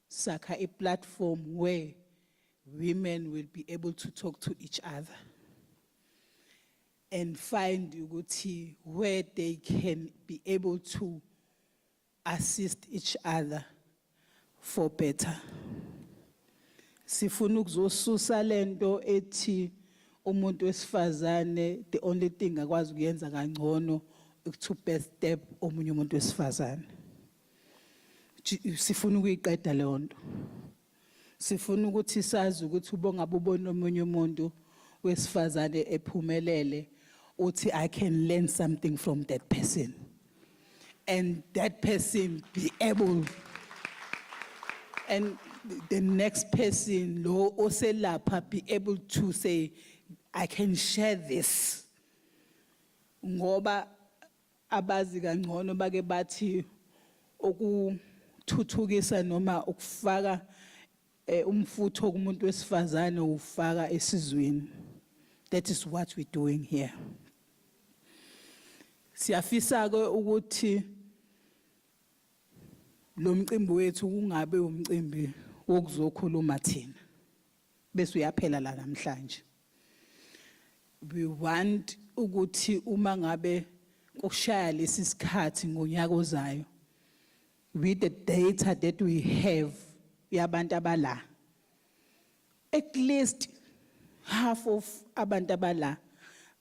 sakha a platform where women will be able to talk to each other and find ukuthi where they can be able to assist each other for better. Sifuna ukuzosusa lento ethi umuntu wesifazane the only thing akwazi ukuyenza kangcono to best step omunye umuntu wesifazane. Sifuna ukuyiqeda le nto. Sifuna ukuthi sazi ukuthi ubongabe ubona omunye umuntu wesifazane ephumelele uthi I can learn something from that person and that person be able and the next person lo oselapha be able to say I can share this ngoba abazi kangcono bake bathi ukuthuthukisa noma ukufaka umfutho kumuntu wesifazane ufaka esizweni. That is what we're doing here. Siyafisa ke ukuthi lo mcimbi wethu kungabe umcimbi wokuzokhuluma thina bese uyaphela la namhlanje. We want ukuthi uma ngabe kushaya lesi sikhathi ngonyaka ozayo with the data that we have yabantu abala at least half of abantu abala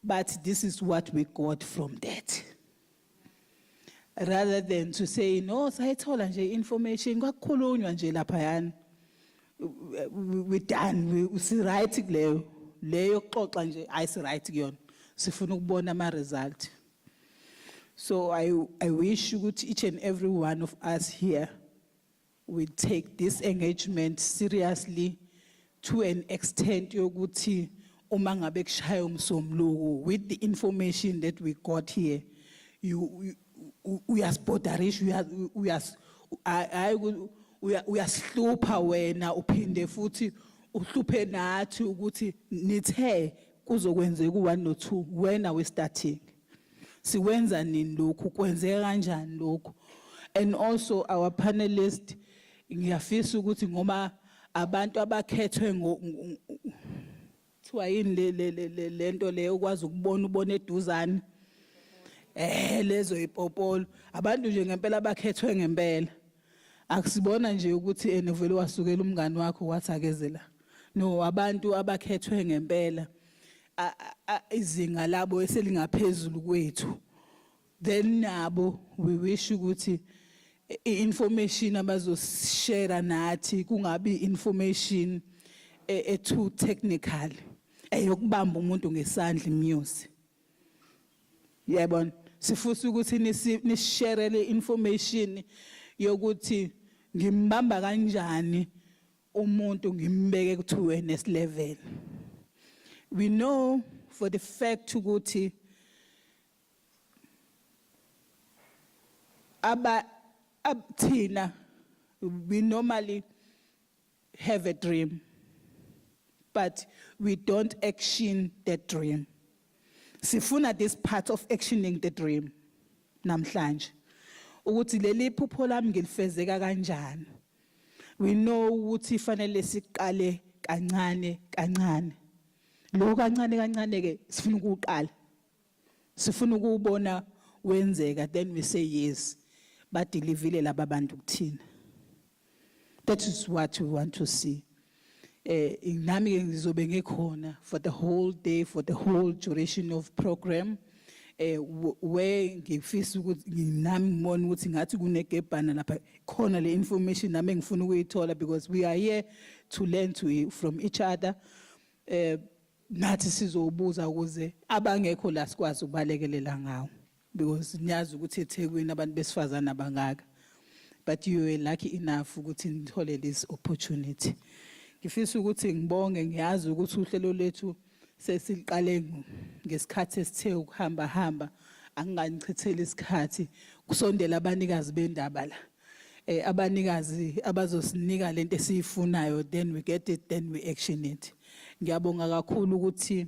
but this is what we got from that rather than to say no sayithola nje information kwakukhulunywa nje lapha yana we done we si right kuleyo leyo xoxa nje ayisi right kuyona sifuna ukubona ama result. So I wish ukuthi each and every one of us here will take this engagement seriously to an extent yokuthi uma ngabe kushaya umsombuluko with the information that we got here uyasibhodarish uyasihlupha wena uphinde futhi uhluphe nathi ukuthi nithe kuzokwenzeka u1 no 2 when are we starting siwenza nini lokhu kwenzeka kanjani lokhu and also our panelists ngiyafisa ukuthi ngoba abantu abakhethwe thiwa yini lento leyo ukwazi ukubona ubone eduzane lezo ipopolo abantu nje ngempela abakhethwe ngempela akusibona nje ukuthi enevele wasukela umngani wakho wathi akezela no abantu abakhethwe ngempela izinga labo eselingaphezulu kwethu then nabo we wish ukuthi information abazoshare nathi kungabi information too technical eyokubamba umuntu ngesandla imuse yabona sifuthi ukuthi nishare le information yokuthi ngimbamba kanjani umuntu ngimbeke to awareness level. We know for the fact ukuthi thina we normally have a dream but we don't action the dream. Sifuna this part of actioning the dream. Namhlanje. Ukuthi leli phupho lami ngilifezeka kanjani. We know ukuthi fanele siqale kancane kancane. Lo kancane kancane ke sifuna ukuqala. Sifuna ukubona wenzeka, then we say yes. But delivile laba bantu kuthina. That is what we want to see. Nami ngizobe ngikhona for the whole day, for the whole duration of program. Where ngifisa ukuthi nami ngibona ukuthi ngathi kunegebhana lapha khona le information nami ngifuna ukuyithola, because we are here to learn from each other. Nathi sizobuza ukuze abangekho la sikwazi ukubalekelela ngawo, because niyazi ukuthi eThekwini abantu besifazana abangaka. But you were lucky enough ukuthi nithole this opportunity. Ngifisa ukuthi ngibonge, ngiyazi ukuthi uhlelo lethu sesiliqale ngesikhathi esithe ukuhamba hamba, angangichithela isikhathi kusondela abanikazi bendaba la. Abanikazi abazosinika lento esiyifunayo, then we get it, then we action it. Ngiyabonga kakhulu ukuthi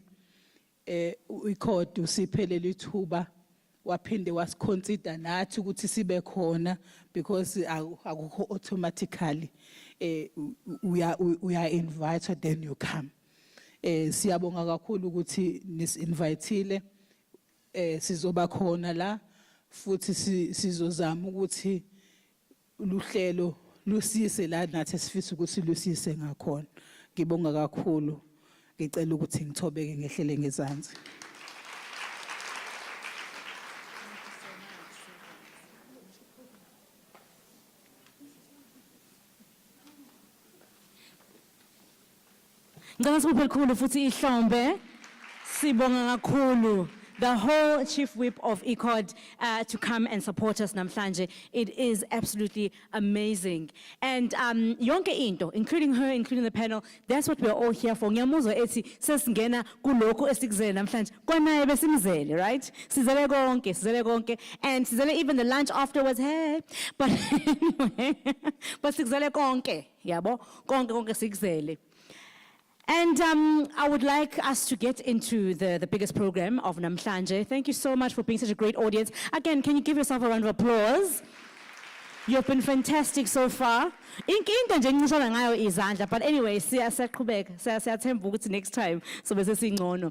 ikhodi usiphelele ithuba, waphinde wasiconsider nathi ukuthi sibe khona, because akukho automatically we are invited, then you come. Siyabonga kakhulu ukuthi nisinvitile, sizoba khona la futhi sizozama ukuthi luhlelo lusise la nathi sifisa ukuthi lusise ngakhona. Ngibonga kakhulu, ngicela ukuthi ngithobeke ngehlele ngezansi. Ngicela sibophe likhulu futhi ihlombe. Sibonga kakhulu the whole chief whip of ICOD to come and support us namhlanje. It is absolutely amazing. And yonke into, including her, including the panel, that's what we're all here for. Ngiyamuzwa ethi sesingena kuloko esikuzele namhlanje. Kwanaye besimzele, right? Sizele konke. And sizele even the lunch afterwards, hey. But anyway, but sikuzele konke, yabo? Konke sikuzele. And I would like us to get into the biggest program of Namhlanje. Thank you so much for being such a great audience. Again, can you give yourself a round of applause? You've been fantastic so far. Into nje ngicishola ngayo izandla, but anyway, siyaqhubeka. Siyathemba ukuthi next time so bese singcono.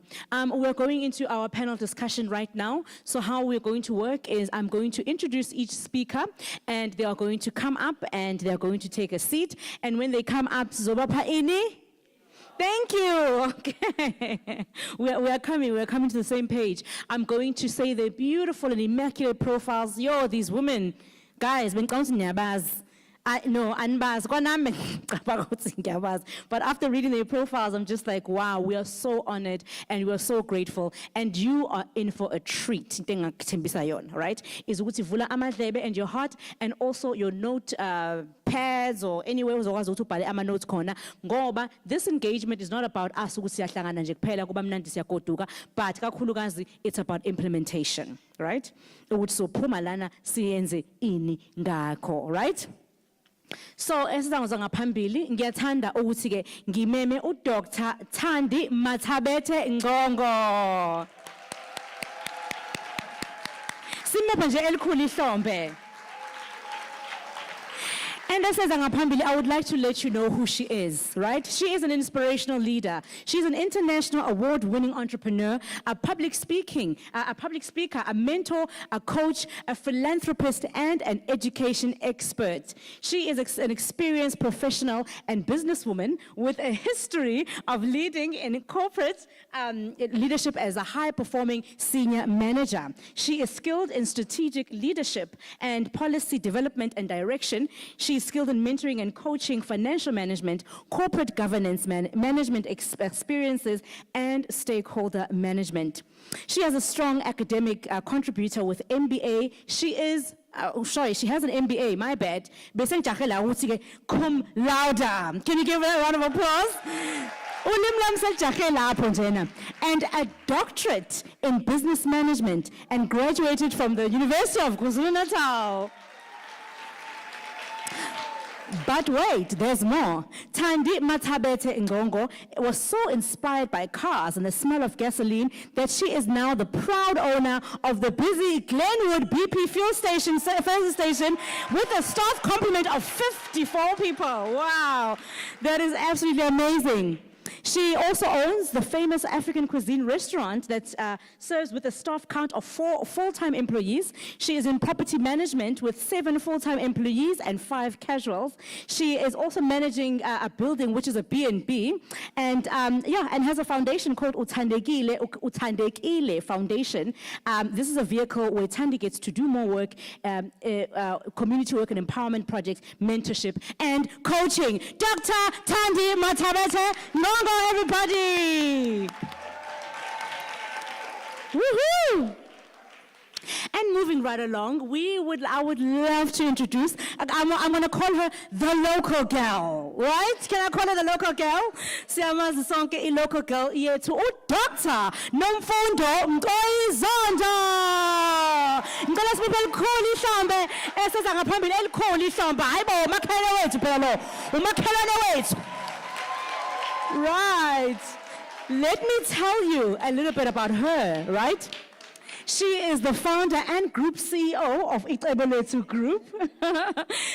We're going into our panel discussion right now. So how we're going to work is I'm going to introduce each speaker, and they are going to come up and they are going to take a seat. And when they come up, zobapha ini? Thank you. Okay. We're coming to the same page. I'm going to say the beautiful and immaculate profiles. Yo, these women, guys, when comes to no, but after reading their profiles, I'm just like, wow, we are so honored and we are so grateful. And you are in for a treat, right? Is ukuthi vula amadlebe and your heart, and also your note pads or anywhere uzokwazi ukuthi ubhale ama notes khona, ngoba this engagement is not about us ukuthi siyahlangana nje kuphela kuba mnandi siyagoduka, but kakhulukazi it's about implementation, right? Ukuthi sophuma lana siyenze ini ngakho, right? So esizangoza ngaphambili ngiyathanda ukuthi ke ngimeme uDr. Thandi Mathabethe Ngcongo. Simepha nje elikhulu ihlombe. And as I would like to let you know who she is, right? She is an inspirational leader. She's an international award-winning entrepreneur, a public speaker, a mentor, a coach, a philanthropist, and an education expert. She is an experienced professional and businesswoman with a history of leading in corporate leadership as a high-performing senior manager. She is skilled in strategic leadership and policy development and direction. She is skilled in mentoring and coaching, financial management, corporate governance, management experiences, and stakeholder management. She has a strong academic contributor with MBA. She has an MBA, my bad. Cum laude. Can you give her a round of applause? And a doctorate in business management, and graduated from the University of KwaZulu-Natal. But wait, there's more. Thandi Mathabete Ngongo was so inspired by cars and the smell of gasoline that she is now the proud owner of the busy Glenwood BP fuel station with a staff complement of 54 people. Wow, that is absolutely amazing. She also owns the famous African cuisine restaurant that serves with a staff count of 4 full-time employees. She is in property management with 7 full-time employees and 5 casuals. She is also managing a building which is a B&B, and and has a foundation called Uthandekile Foundation. This is a vehicle where Thandi gets to do more work, community work and empowerment projects, mentorship, and coaching. Dr. Thandi Mathabete Ngongo, everybody! Woohoo! And moving right along, I would love to introduce, I'm going to call her the local girl, right? Can I call her the local girl? Siyamazi sonke i-local girl yethu uDr. Nomfundo Mqoyi-Zondo. Ngicela sibophe elikhulu ihlombe eseza ngaphambili elikhulu ihlombe. Hayibo umakhelwane wethu phela lo. Umakhelwane wethu. Right. Let me tell you a little bit about her, right? She is the founder and group CEO of Icebo Group.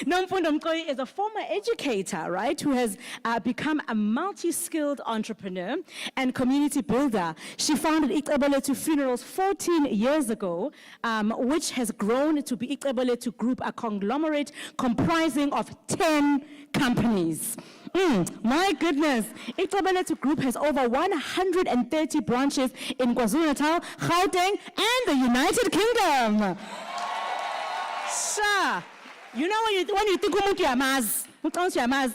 Nomfundo Mqoyi is a former educator, right, who has become a multi-skilled entrepreneur and community builder. She founded Icebo Funerals 14 years ago, which has grown to be Icebo Group, a conglomerate comprising of 10 companies. My goodness, Icebo Group has over 130 branches in KwaZulu-Natal, Gauteng, and the United Kingdom. Sure. You know when you think umuntu uyamazi,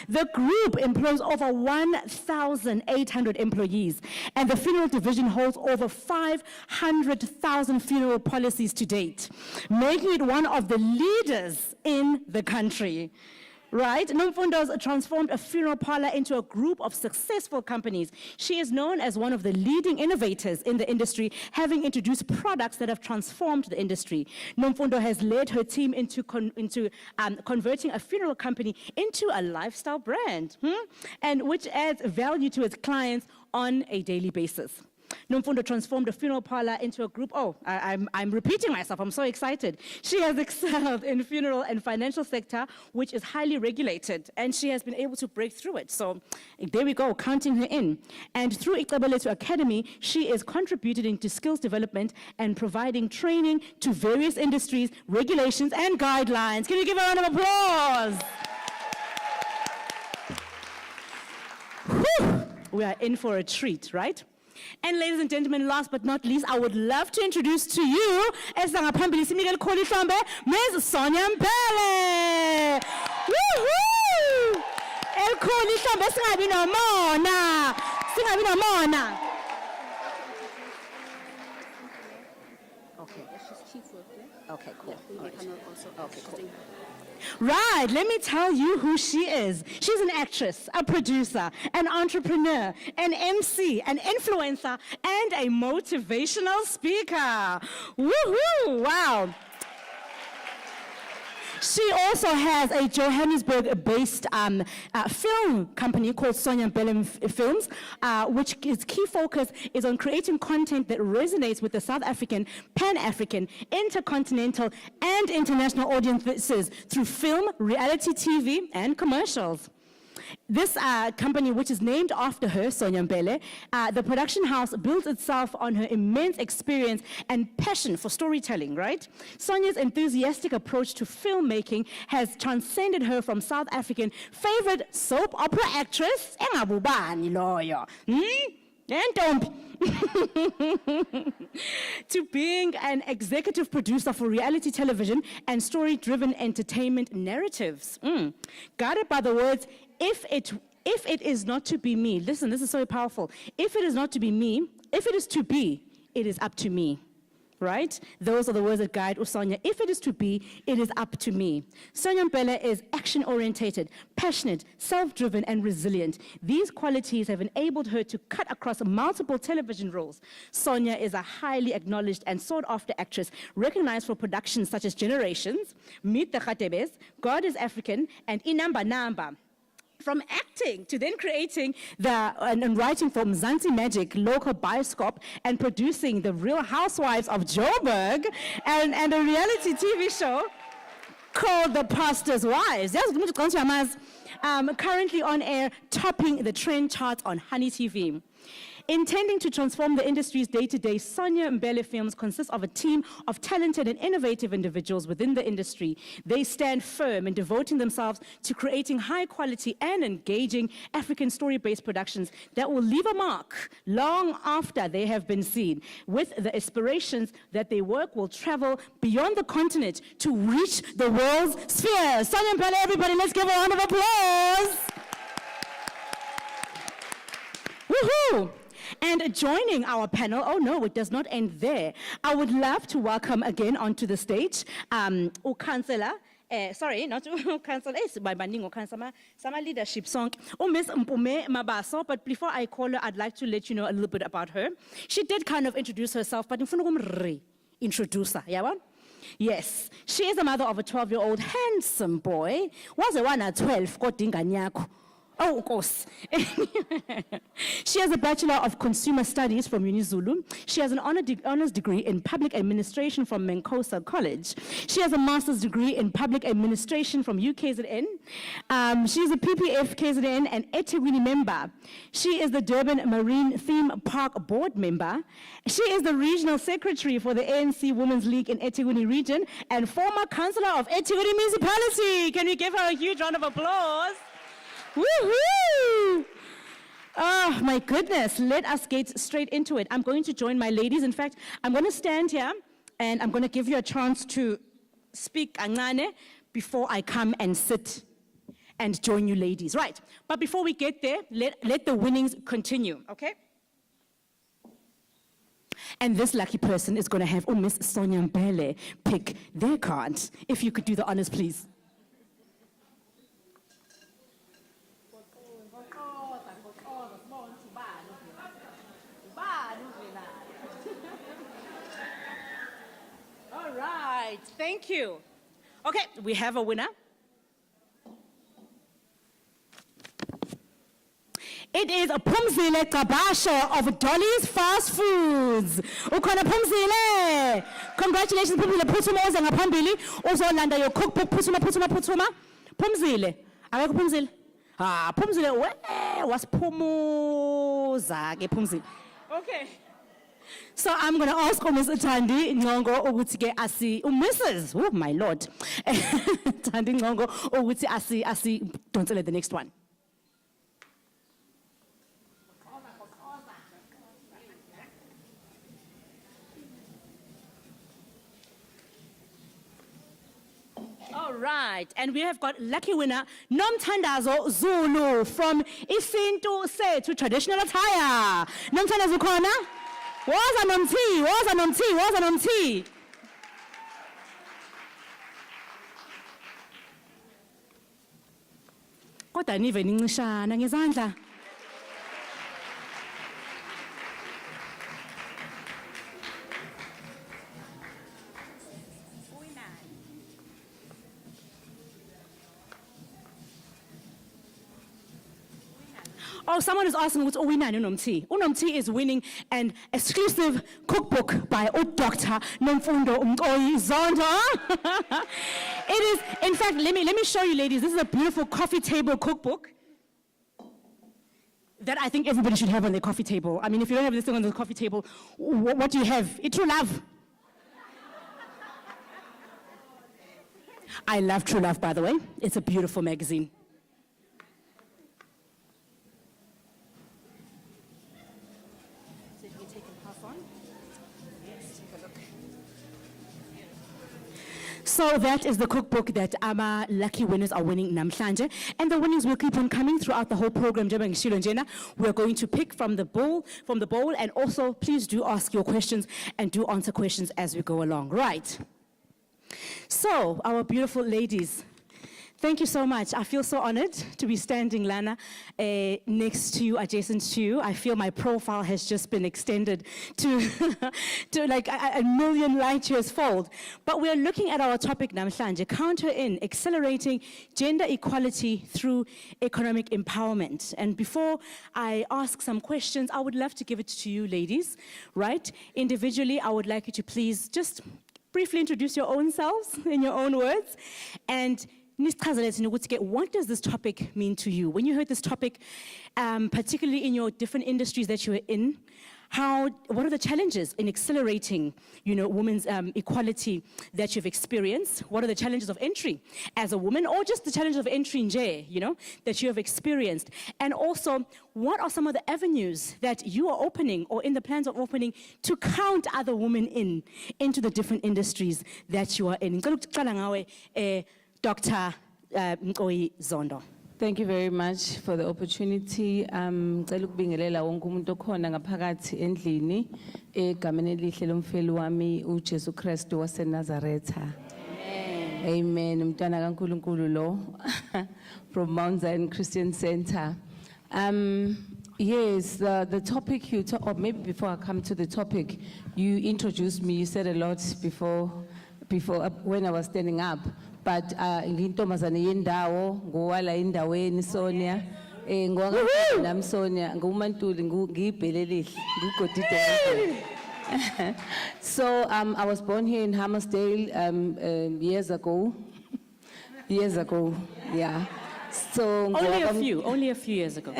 the group employs over 1,800 employees, and the funeral division holds over 500,000 funeral policies to date, making it one of the leaders in the country. Right? Nomfundo's transformed a funeral parlor into a group of successful companies. She is known as one of the leading innovators in the industry, having introduced products that have transformed the industry. Nomfundo has led her team into converting a funeral company into a lifestyle brand, and which adds value to its clients on a daily basis. Nomfundo transformed a funeral parlor into a group. I'm repeating myself. I'm so excited. She has excelled in funeral and financial sector, which is highly regulated, and she has been able to break through it. So there we go, counting her in. And through Icebo Academy, she is contributing to skills development and providing training to various industries, regulations, and guidelines. Can you give a round of applause? Whew. We are in for a treat, right? And ladies and gentlemen, last but not least, I would love to introduce to you Ms. Sonia Mbele. Woohoo! Elikhulu ihlambe singabi nomona. Okay, cool. Okay, cool. Right, let me tell you who she is. She's an actress, a producer, an entrepreneur, an MC, an influencer, and a motivational speaker. Woohoo! Wow. She also has a Johannesburg-based film company called Sonia Mbele Films, which its key focus is on creating content that resonates with the South African, Pan-African, intercontinental, and international audiences through film, reality TV, and commercials. This company, which is named after her, Sonia Mbele, the production house builds itself on her immense experience and passion for storytelling, right? Sonia's enthusiastic approach to filmmaking has transcended her from South African favorite soap opera actress, engabubani loyo, to being an executive producer for reality television and story-driven entertainment narratives. Guided by the words, if it is not to be me, listen, this is so powerful. If it is not to be me, if it is to be, it is up to me. right? Those are the words that guide Usonia. If it is to be, it is up to me. Sonia Mbele is action-orientated, passionate, self-driven, and resilient. These qualities have enabled her to cut across multiple television roles. Sonia is a highly acknowledged and sought-after actress, recognized for productions such as Generations, Meet the Khatebes, God is African, and Inamba Namba. From acting to then creating and writing for Mzansi Magic, local bioscope, and producing The Real Housewives of Joburg, and a reality TV show called The Pastor's Wives. Currently on air, topping the trend charts on Honey TV. Intending to transform the industry's day-to-day, Sonia Mbele Films consists of a team of talented and innovative individuals within the industry. They stand firm in devoting themselves to creating high-quality and engaging African story-based productions that will leave a mark long after they have been seen, with the aspirations that their work will travel beyond the continent to reach the world's sphere. Sonia Mbele, everybody, let's give a round of applause. Woohoo! And joining our panel, oh no, it does not end there. I would love to welcome again onto the stage, Councillor, sorry, not Councillor, some leadership song, Miss Mpume Mabaso, but before I call her, I'd like to let you know a little bit about her. She did kind of introduce herself, but introduce her, yeah? Yes, she is the mother of a 12-year-old handsome boy. Was the one at 12, kodinga nyako. Oh, of course. She has a Bachelor of Consumer Studies from UniZulu. She has an honors degree in Public Administration from Menkosa College. She has a Master's degree in Public Administration from UKZN. She is a PPF KZN and eThekwini member. She is the Durban Marine Theme Park Board member. She is the Regional Secretary for the ANC Women's League in eThekwini region and former Councillor of eThekwini Municipality. Can we give her a huge round of applause? Woohoo! Oh my goodness, let us get straight into it. I'm going to join my ladies. In fact, I'm going to stand here and I'm going to give you a chance to speak kancane before I come and sit and join you ladies. Right, but before we get there, let the winnings continue, okay? And this lucky person is going to have Miss Sonia Mbele pick their card. If you could do the honors, please. All right, thank you. Okay, we have a winner. It is Phumzile Gcabashe of Dolly's Fast Foods. Ukhona Phumzile. Congratulations, Phumzile. Phuthuma uze ngaphambili uzolanda your cookbook. Phuthuma. Phumzile. Akekho Phumzile? Ah, Phumzile wasiphumuza ke Phumzile. Okay. So I'm going to ask Ms. Thandi Ngongo ukuthi ke Mrs. Oh my Lord. Thandi Ngongo ukuthi donsele the next one. All right, and we have got lucky winner Nomthandazo Zulu from Isintu Sethu Traditional Attire. Nomthandazo khona? Woza nomthi. Kodwa nive nincishana ngezandla. Oh, someone is asking what's Uwinani Unomthi. Unomthi is winning an exclusive cookbook by Dr. Nomfundo Mqoyi Zondo. It is, in fact, let me show you ladies. This is a beautiful coffee table cookbook that I think everybody should have on their coffee table. I mean, if you don't have this thing on the coffee table, what do you have? It's True Love. I love True Love, by the way. It's a beautiful magazine. So So that is the cookbook that our lucky winners are winning namhlanje. And the winnings will keep on coming throughout the whole program. Njengoba ngishilo njena, we're going to pick from the bowl, and also please do ask your questions and do answer questions as we go along. Right. So, our beautiful ladies, thank you so much. I feel so honored to be standing, Lana, next to you, adjacent to you. I feel my profile has just been extended to, to like a million light years fold. But we're looking at our topic, namhlanje, counter in, accelerating gender equality through economic empowerment. And before I ask some questions, I would love to give it to you, ladies, right? Individually, I would like you to please just briefly introduce your own selves in your own words. And what does this topic mean to you? When you heard this topic, particularly in your different industries that you are in, what are the challenges in accelerating, women's equality that you've experienced? What are the challenges of entry as a woman, or just the challenges of entry in J, that you have experienced? And also, what are some of the avenues that you are opening or in the plans of opening to count other women into the different industries that you are in? Dr. Mqoyi Zondo. Thank you very much for the opportunity. Ngicela ukubingelela wonke umuntu okhona ngaphakathi endlini egameni elihle lomfeli wami uJesu Kristu waseNazaretha. Amen. Umntwana kaNkulunkulu lo from Mount Zion Christian Center. Yes, the topic or maybe before I come to the topic, you introduced me. You said a lot before when I was standing up. But ngintombazane yendawo ngowala endaweni Sonia ngowangami Sonia ngumantuli ngiyibhelelihle ngugodide. So I was born here in Hammersdale years ago, yeah. So only a few years ago.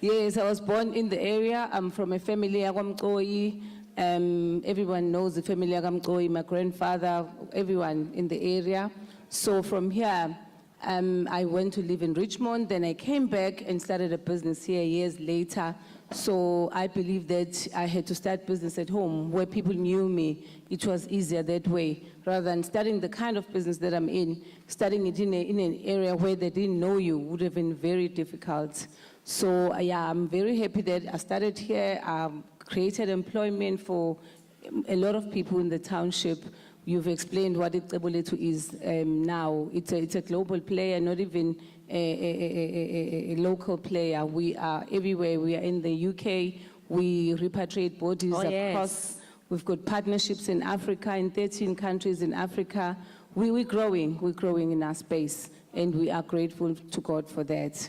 Yes, I was born in the area. I'm from a family yakwaMqoyi. Everyone knows the family yakwaMqoyi, my grandfather, everyone in the area. So from here, I went to live in Richmond, then I came back and started a business here years later. So I believe that I had to start business at home where people knew me. It was easier that way, rather than starting the kind of business that I'm in. Starting it in an area where they didn't know you would have been very difficult. So yeah, I'm very happy that I started here. Created employment for a lot of people in the township. You've explained what Icebo is now. It's a global player, not even a local player. We are everywhere. We are in the UK. We repatriate bodies across. Yes. We've got partnerships in Africa, in 13 countries in Africa. We're growing in our space, and we are grateful to God for that.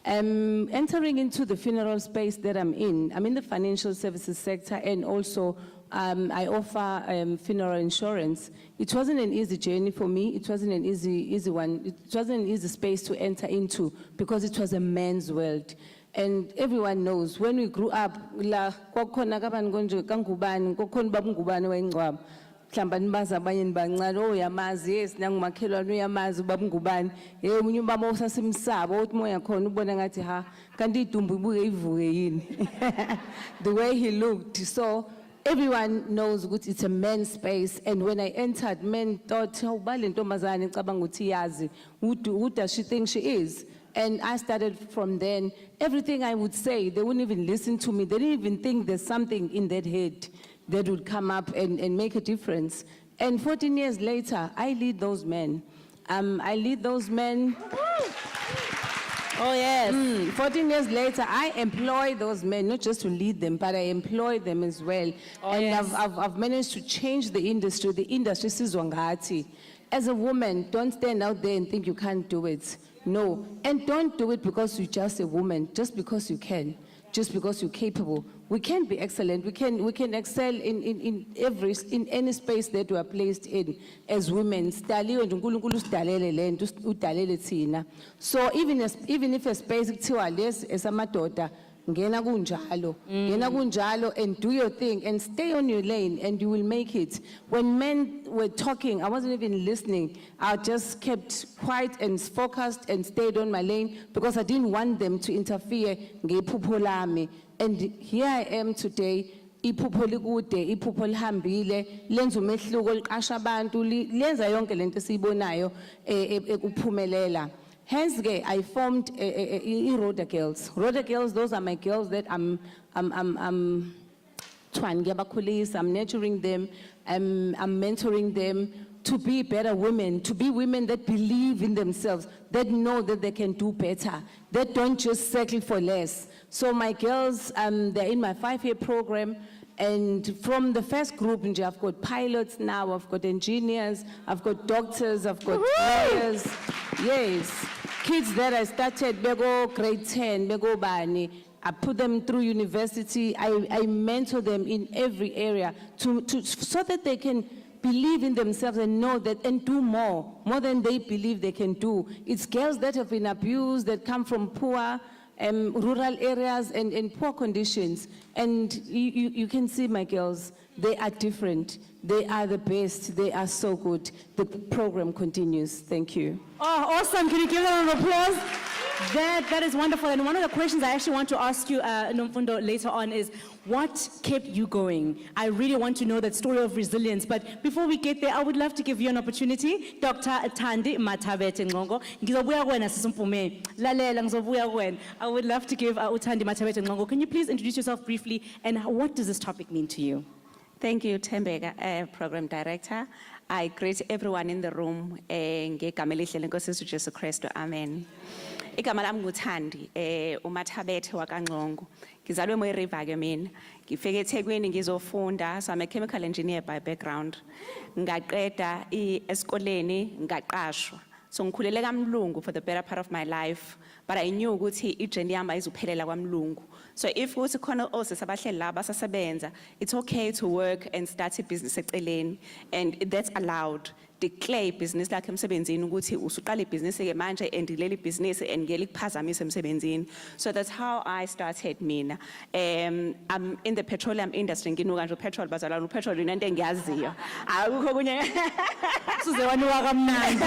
Entering into the funeral space that I'm in the financial services sector, and also I offer funeral insurance. It wasn't an easy journey for me. It wasn't an easy one. It wasn't an easy space to enter into because it was a man's world. And everyone knows when we grew up, kwakukhona kabani konje kangubani, kukhona babungubani wayengcwaba. Mhlamba nibaza abanye nibancane uyamazi yes nangumakhelwane uyamazi babungubani umunye ubaba osasimsaba uthi moya khona ubona ngathi ha kanti idumbu ibuke ivuke yini. The way he looked. So everyone knows ukuthi it's a men's space, and when I entered, men thought ubale ntombazane icabanga ukuthi yazi who does she think she is. And I started from then. Everything I would say, they wouldn't even listen to me. They didn't even think there's something in that head that would come up and make a difference. And 14 years later, I lead those men. I lead those men. Oh, yes. 14 years later, I employ those men, not just to lead them, but I employ them as well. Oh, and yes. I've managed to change the industry. The industry sizwa ngathi. As a woman, don't stand out there and think you can't do it. No. And don't do it because you're just a woman, just because you can, just because you're capable. We can be excellent. We can excel in any space that we are placed in as women. So even if a space is a madoda, ngena kunjalo and do your thing and stay on your lane and you will make it. When men were talking, I wasn't even listening. I just kept quiet and focused and stayed on my lane because I didn't want them to interfere ngephupho lami. And here I am today iphupho likude, iphupho lihambile, lenza umehluko, liqasha abantu, lenza yonke lento esiyibonayo ekuphumelela. Hence, I formed Rhoda Girls. Rhoda Girls, those are my girls that I'm nurturing them, I'm mentoring them to be better women, to be women that believe in themselves, that know that they can do better, that don't just settle for less. So my girls, they're in my 5-year program, and from the first group, I've got pilots now, I've got engineers, I've got doctors, I've got lawyers. Yes, kids that I started, they go grade 10, they go bani. I put them through university. I mentor them in every area so that they can believe in themselves and know that and do more than they believe they can do. It's girls that have been abused, that come from poor, rural areas and poor conditions. And you can see my girls, they are different. They are the best. They are so good. The program continues. Thank you. Oh, awesome. Can you give them an applause? That is wonderful. And one of the questions I actually want to ask you, Nomfundo, later on is, what kept you going? I really want to know that story of resilience. But before we get there, I would love to give you an opportunity. Dr. Thandi Mathabete Ngongo. Ngizobuya kuwena sisumpume. Lalela ngizobuya kuwena. I would love to give Thandi Mathabete Ngongo. Can you please introduce yourself briefly, and what does this topic mean to you? Thank you, Tembeka, Program Director. I greet everyone in the room. Ngegama elihle leNkosi yethu Jesu Kristu. Amen. Igama lami nguThandi, uMathabethe waKaNgqongo. Ngizalwe eRiver ke mina. Ngifike eThekwini ngizofunda, so I'm a chemical engineer by background. Ngaqeda esikoleni ngaqashwa. So ngikhulele kaMlungu for the better part of my life, but I knew ukuthi ijourney yami ayizuphelela kwaMlungu. So if kuthi khona osisi abahleli la basasebenza, it's okay to work and start a business eceleni, and that's allowed. Declare business lakhe emsebenzini ukuthi usuqala ibhizinisi ke manje and leli business and ngeke likuphazamise emsebenzini. So that's how I started mina. I'm in the petroleum industry, nginuka nje petrol bazalwana petrol into engiyaziyo. Akukho kunye Suze wanuka kamnandi.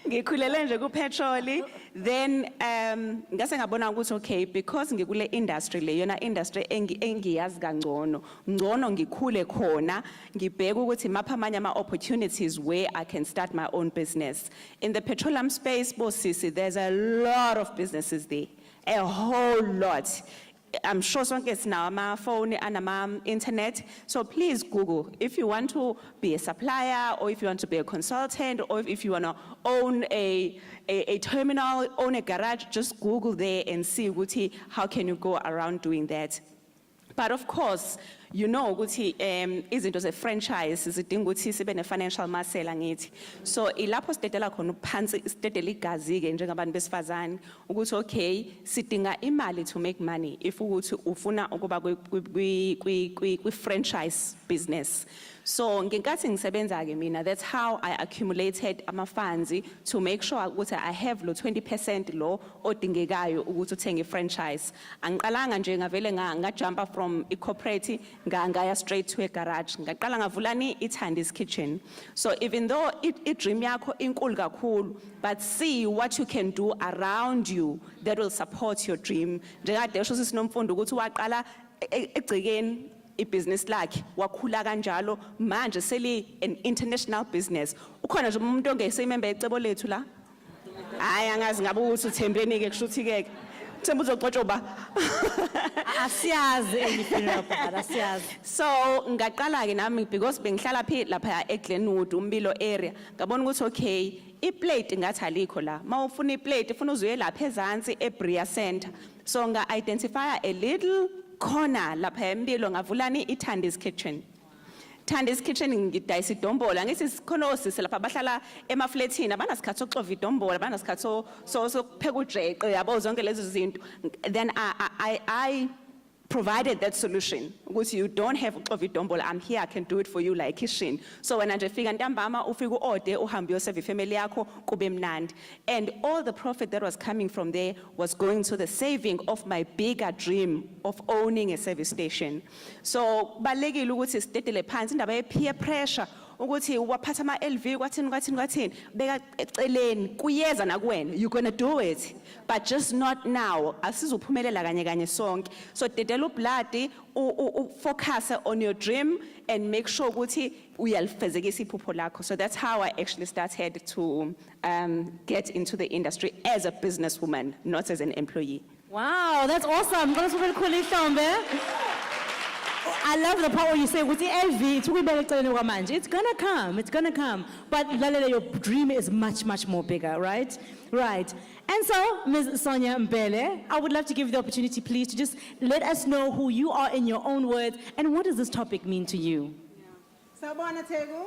Ngikhulele nje ku petrol, then ngase ngabona ukuthi okay, because ngikule industry le yona industry engiyazi kangcono ngikhule khona, ngibheka ukuthi mapha amanye ama opportunities where I can start my own business. In the petroleum space, Bosisi, there's a lot of businesses there, a whole lot. I'm sure sonke sinawo ama-phone and ama-internet, so please Google. If you want to be a supplier, or if you want to be a consultant, or if you want to own a terminal, own a garage, just Google there and see ukuthi how can you go around doing that. But of course, you know ukuthi izinto ze-franchise zidinga ukuthi sibe ne-financial muscle angithi. So ilapho sidedela khona uphansi, sidedela igazi-ke njengabantu besifazane ukuthi okay, sidinga imali to make money if ukuthi ufuna ukuba kwi-franchise business. So ngenkathi ngisebenza-ke mina, that's how I accumulated ama-funds to make sure ukuthi I have lo 20% lo odingekayo ukuthi uthenge i-franchise. Angiqalanga nje ngavele ngajumpa from i-corporate ngaya straight to a garage. Ngaqala ngavulani iThandi's Kitchen. So even though i-dream yakho inkulu kakhulu, but see what you can do around you that will support your dream. Njengade usho sisi Nomfundo ukuthi waqala egcikeni ibusiness lakhe wakhula kanjalo manje seli an international business. Ukhona nje umuntu ongeseyimember ecebo lethu la? Hayi angazi ngabe uthi uthembeni ke kushuthi ke Themba uzoxotshoba. Asiyazi elifuneral but asiyazi. So ngaqala ke nami because bengihlala phi lapha eGlenwood umbilo area. Ngabona ukuthi okay, iplate ngathi alikho la. Mawufuna iplate ufuna uzuye lapha ezantsi eBria Center. So nga identify a little corner lapha embilo ngavulani iThandi's Kitchen. Thandi's Kitchen ngidayisa idombola ngithi sikhona osisi lapha bahlala emafletini abanasikhathi sokuxova idombola abanasikhathi so kupheka ujeqe yabo zonke lezi zinto. Then I provided that solution ukuthi you don't have uxova idombola, I'm here, I can do it for you like kitchen. So when nje fika ntambama ufika uorder uhambe uyoseva ifamily yakho kube mnandi. And all the profit that was coming from there was going to the saving of my bigger dream of owning a service station. So balekile ukuthi sidedele phansi indaba ye peer pressure ukuthi waphatha ama LV kwathini beka eceleni kuyeza nakuwena you're going to do it but just not now asizuphumelela kanye sonke so dedela ublood focus on your dream and make sure ukuthi uyalifezekisa iphupho lakho so that's how I actually started to get into the industry as a businesswoman not as an employee. Wow, that's awesome. I love the part where you say, "Ukuthi LV, tukubeka eceleni kwamanje." It's gonna come. But lalela, your dream is much more bigger, right? Right. And so, Ms. Sonia Mbele, I would love to give you the opportunity, please, to just let us know who you are in your own words and what does this topic mean to you? Sabona Tegu?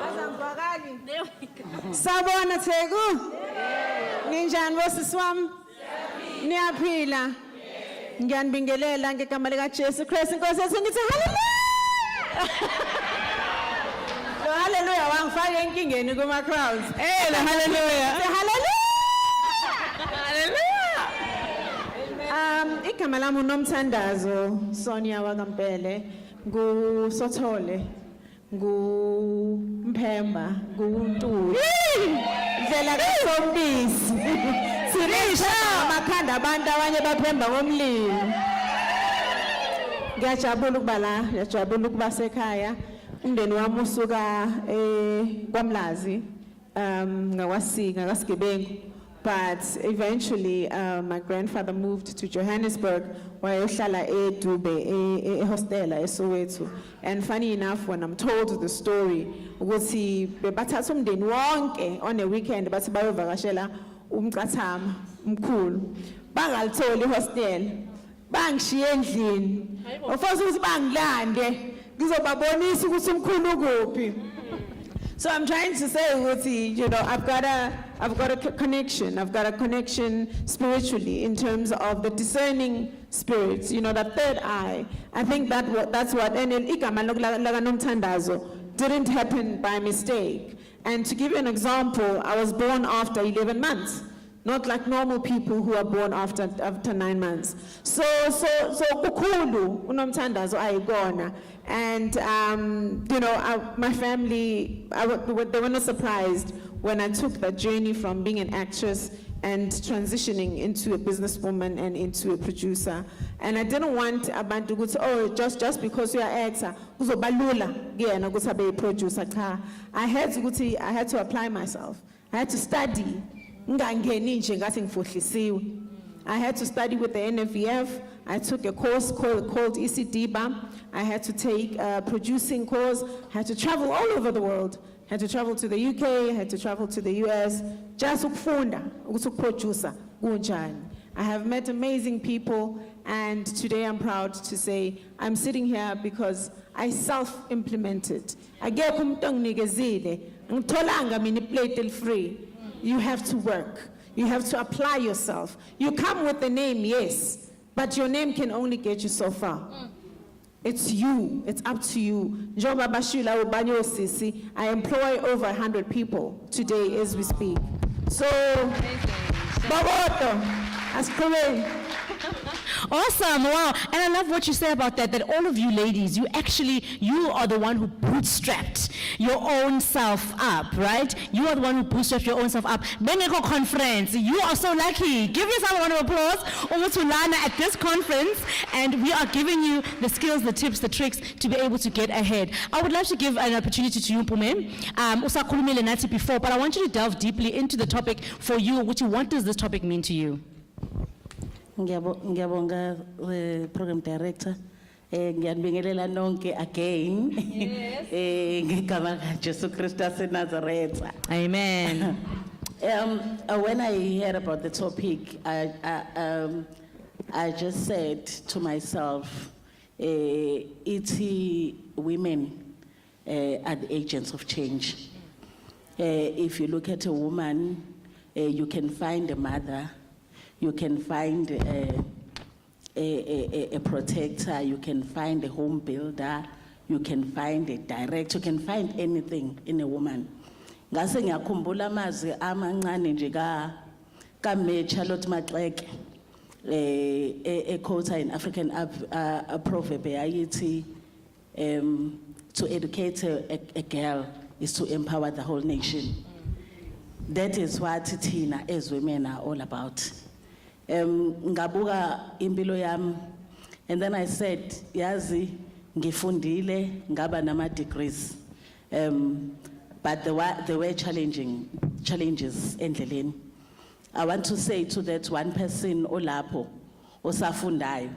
Azamvakali? Sabona Tegu? Ninjani bosisi wami? Niyaphila? Ngiyanibingelela ngegama lika Jesu Christ Inkosi yethu ngithi hallelujah. Lo hallelujah wangifaka enkingeni kuma crowds. Lo hallelujah. Hallelujah. Igama lami uNomthandazo Sonia waKampele nguSothole nguMphemba nguNtuli. Ndlela kaSombisi. Sirisha amakhanda abantu abanye baphemba ngomlilo. Ngiyajabula ukuba la, ngiyajabula ukuba sekhaya. Umndeni wami usuka kwaMlazi, ngakaSigebengu. But eventually my grandfather moved to Johannesburg wayehlala eDube ehostela eSoweto. And funny enough when I'm told the story ukuthi bebathatha umndeni wonke on a weekend bathi bayovakashela umqathama umkhulu bangalitholi ihostel bangishiye endlini ofuthi ukuthi bangilande ngizobabonisa ukuthi umkhulu ukuphi. So I'm trying to say ukuthi you know I've got a connection. I've got a connection spiritually in terms of the discerning spirits, you know, that third eye. I think that's what and igama lakaNomthandazo didn't happen by mistake. And to give you an example, I was born after 11 months, not like normal people who are born after 9 months. So kukhulu uNomthandazo ayigona. And you know, my family, they were not surprised when I took that journey from being an actress and transitioning into a businesswoman and into a producer. And I didn't want abantu ukuthi oh just because you are actor uzobalula kuyena ukuthi abe producer cha. I had to apply myself. I had to study. Ngangeni nje ngathi ngifohlisiwe. I had to study with the NFVF. I took a course called ECDBA. I had to take a producing course. I had to travel all over the world. I had to travel to the UK, I had to travel to the US, just ukufunda, ukuproducer, kunjani. I have met amazing people, and today I'm proud to say I'm sitting here because I self-implemented. Akekho umuntu onginikezile, ngitholanga mina iplate free. You have to work. You have to apply yourself. You come with the name, yes, but your name can only get you so far. It's you. It's up to you. Njoba bashila ubanyo sisi. I employ over 100 people today as we speak. So, Baboto, Askore. Awesome, wow. And I love what you say about that all of you ladies, you are the one who bootstrapped your own self up, right? You are the one who bootstrapped your own self up. Bengeko conference, you are so lucky. Give yourself a round of applause. Umutulana at this conference, and we are giving you the skills, the tips, the tricks to be able to get ahead. I would love to give an opportunity to you, Pume. Usakhulumile nathi before, but I want you to delve deeply into the topic for you. What does this topic mean to you? Ngiyabonga program director ngiyanibingelela nonke again ngegama kaJesu Kristu waseNazaretha. Amen. When I heard about the topic I just said to myself women are the agents of change. If you look at a woman, you can find a mother, you can find a protector, you can find a home builder, you can find a director, you can find anything in a woman. Ngase ngiyakhumbula amazwi amancane nje kaMe Charlotte Maxeke quote in African proverb ayithi to educate a girl is to empower the whole nation. That is what Tina as women are all about. Ngabuka impilo yami, and then I said, yazi, ngifundile, ngaba nama degrees. But there were challenges endleleni. I want to say to that one person olapo, osafundayo,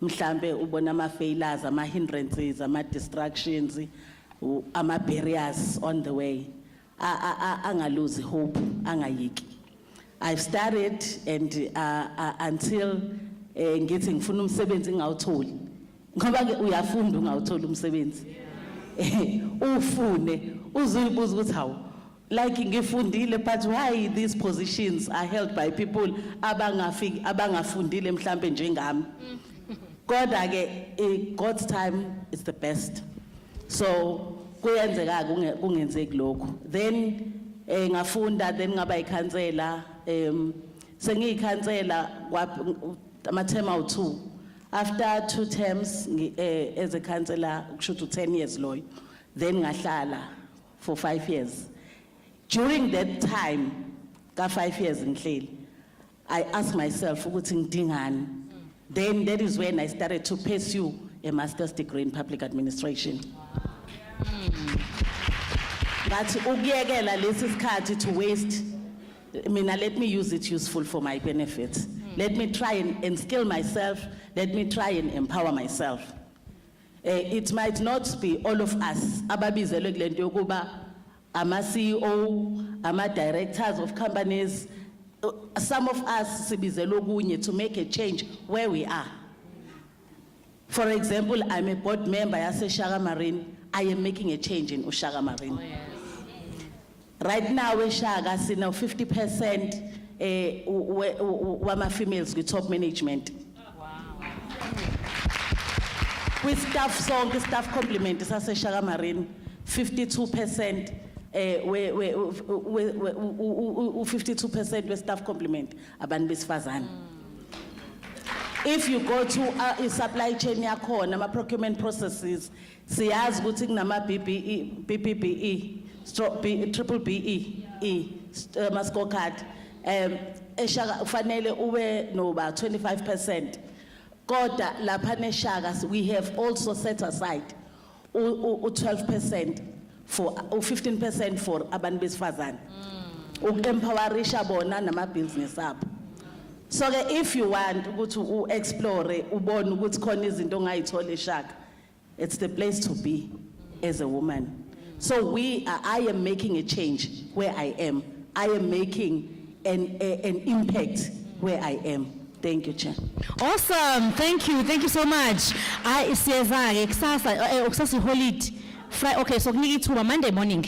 mhlambe ubona ama failures, ama hindrances, ama distractions, ama barriers on the way. Anga lose hope, angayiki. I've started and until ngithi ngifuna umsebenzi ngawutholi. Ngoba ke uyafunda ungawutholi umsebenzi. Ufune uzibuza ukuthi hawu like ngifundile, but why these positions are held by people abangafundile mhlambe njengami. Kodwa ke God's time is the best. So kuyenzeka kungenzeki lokho. Then ngafunda, then ngaba ikhansela, sengiyikhansela amathema awu2. After 2 terms as a counselor, kusho to 10 years loyo, then ngahlala for 5 years. During that time, ka 5 years ngihleli, I asked myself ukuthi ngidingani. Then that is when I started to pursue a master's degree in public administration. But ukuyekela lesi sikhathi to waste, let me use it useful for my benefit. Let me try and skill myself. Let me try and empower myself. It might not be all of us. Ababizelwe kule nto yokuba ama CEO, ama directors of companies. Some of us sibizelwe okunye to make a change where we are. For example, I'm a board member at Ushaga Marine. I am making a change in Ushaga Marine. Right now, Ushaga see now 50%. Wama females with top management. With staff complement, it's as a Shaga Marine, 52%, 52% with staff complement, aban besifazane. If you go to a supply chain yakho, nama procurement processes, siyazi ukuthi kunama BPBE, triple BE, ma scorecard. Eshaga ufanele ube no about 25%. Koda lapha neShaga we have also set aside 12% for 15% for abantu besifazane. Uempowerisha bona nama business abo. So if you want to explore ubone ukuthi khona izinto ongayithola eShaga, it's the place to be as a woman. So I am making a change where I am. I am making an impact where I am. Thank you, Chair. Awesome, thank you so much. I siyeza kusasa holiday. Okay, so kunika ithuba Monday morning.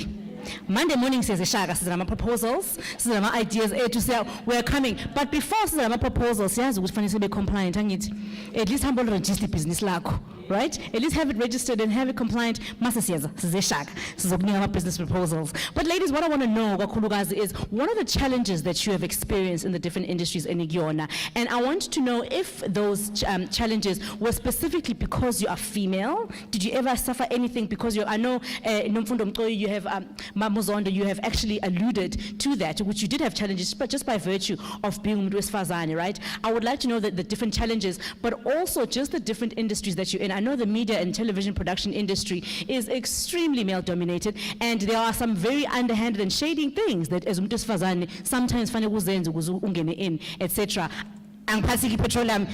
Monday morning says eShaga sizama proposals, sizama ideas to say we're coming. But before sizama proposals, siyazi ukuthi fanele sibe compliant angithi. At least humble register business lakho, right? At least have it registered and have it compliant. Masa siyaza sizeShaga sizokunika ama business proposals. But ladies, what I want to know kakhulukazi is what are the challenges that you have experienced in the different industries in Ikuyona? And I want to know if those challenges were specifically because you are female. Did you ever suffer anything because I know Nomfundo Mqoyi, you have Mamuzondo, you have actually alluded to that, which you did have challenges, but just by virtue of being umuntu wesifazane, right? I would like to know the different challenges, but also just the different industries that you're in. I know the media and television production industry is extremely male-dominated, and there are some very underhanded and shading things that as umuntu wesifazane sometimes fanele uzenze ukuze ungene in, etc. Angiphathi petroleum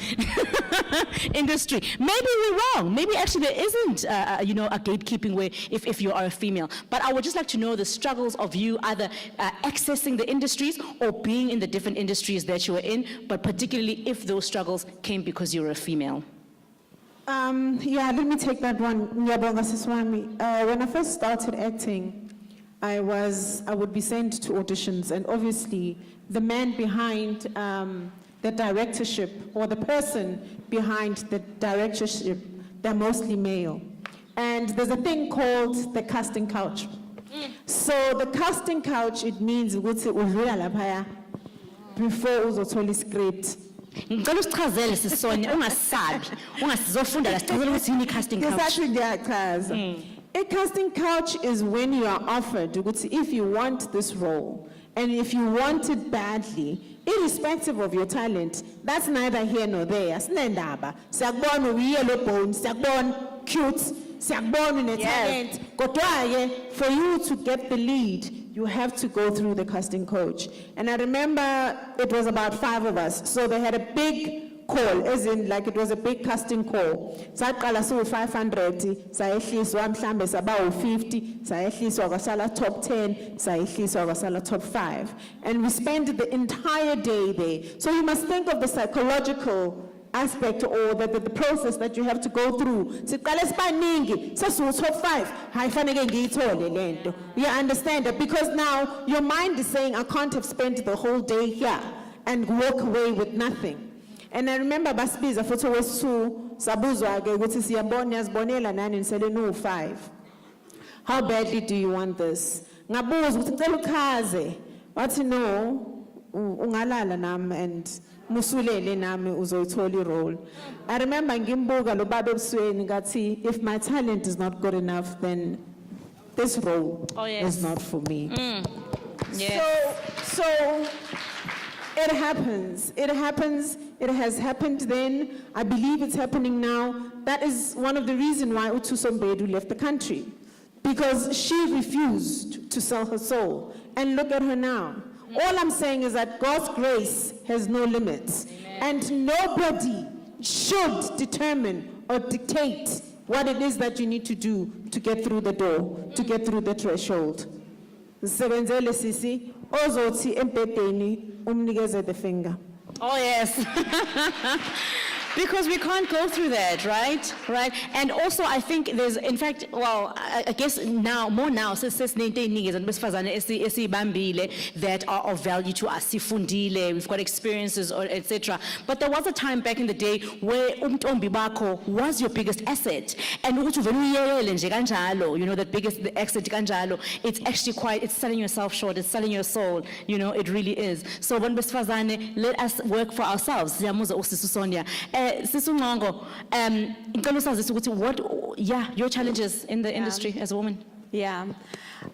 industry. Maybe we're wrong. Maybe actually there isn't, a gatekeeping where if you are a female. But I would just like to know the struggles of you either accessing the industries or being in the different industries that you are in, but particularly if those struggles came because you were a female. Yeah, let me take that one. Ngiyabonga Siswami. When I first started acting, I would be sent to auditions, and obviously the man behind the directorship or the person behind the directorship, they're mostly male. And there's a thing called the casting couch. So the casting couch, it means ukuthi udlula laphaya before uzothola script. Ngicela usichazele Sisonia ungasabi ungasizofunda la sichazele ukuthi yini casting couch. Ngisathi ngiyachaza. A casting couch is when you are offered, ukuthi if you want this role, and if you want it badly, irrespective of your talent, that's neither here nor there. Asinendaba. Siyakubona uyi-yellow bone, siyakubona cute, siyakubona une-talent. Kodwa-ke, for you to get the lead, you have to go through the casting coach. And I remember it was about 5 of us, so they had a big call, as in like it was a big casting call. Saqala siwu-500, sayehliswa mhlambe sabawu-50, sayehliswa kwasala top 10, sayehliswa kwasala top 5. And we spent the entire day there. So you must think of the psychological aspect or the process that you have to go through. Siqale sibaningi, sesiwu-top 5, hayi faneke ngiyithole lento. You understand that? Because now your mind is saying, I can't have spent the whole day here and walk away with nothing. And I remember basibiza futhi wesi-2 sabuzwa ke ukuthi siyazibonela nani nisele nu-5. How badly do you want this? Ngabuza ukuthi ngicela ukhaze. Wathi no, ungalala nami and musulele nami uzoyithola i-role. I remember ngimbuka lo baba ebusweni ngathi if my talent is not good enough then this role is not for me. So it happens. It has happened then. I believe it's happening now. That is one of the reasons why Utusombedu left the country. Because she refused to sell her soul. And look at her now. All I'm saying is that God's grace has no limits. And nobody should determine or dictate what it is that you need to do to get through the door, to get through the threshold. Sebenzele sisi, ozothi empedeni umnikeze the finger. Oh, yes. Because we can't go through that, right? Right. And also, I think there's, in fact, well, I guess now, more now, that are of value to us. We've got experiences, or etc. But there was a time back in the day where umtombi bakho was your biggest asset. And you know, that biggest asset kanjalo, it's actually quite, it's selling yourself short, it's selling your soul. You know, it really is. So when besifazane, let us work for ourselves. Sisungongo, what, your challenges in the industry as a woman? Yeah.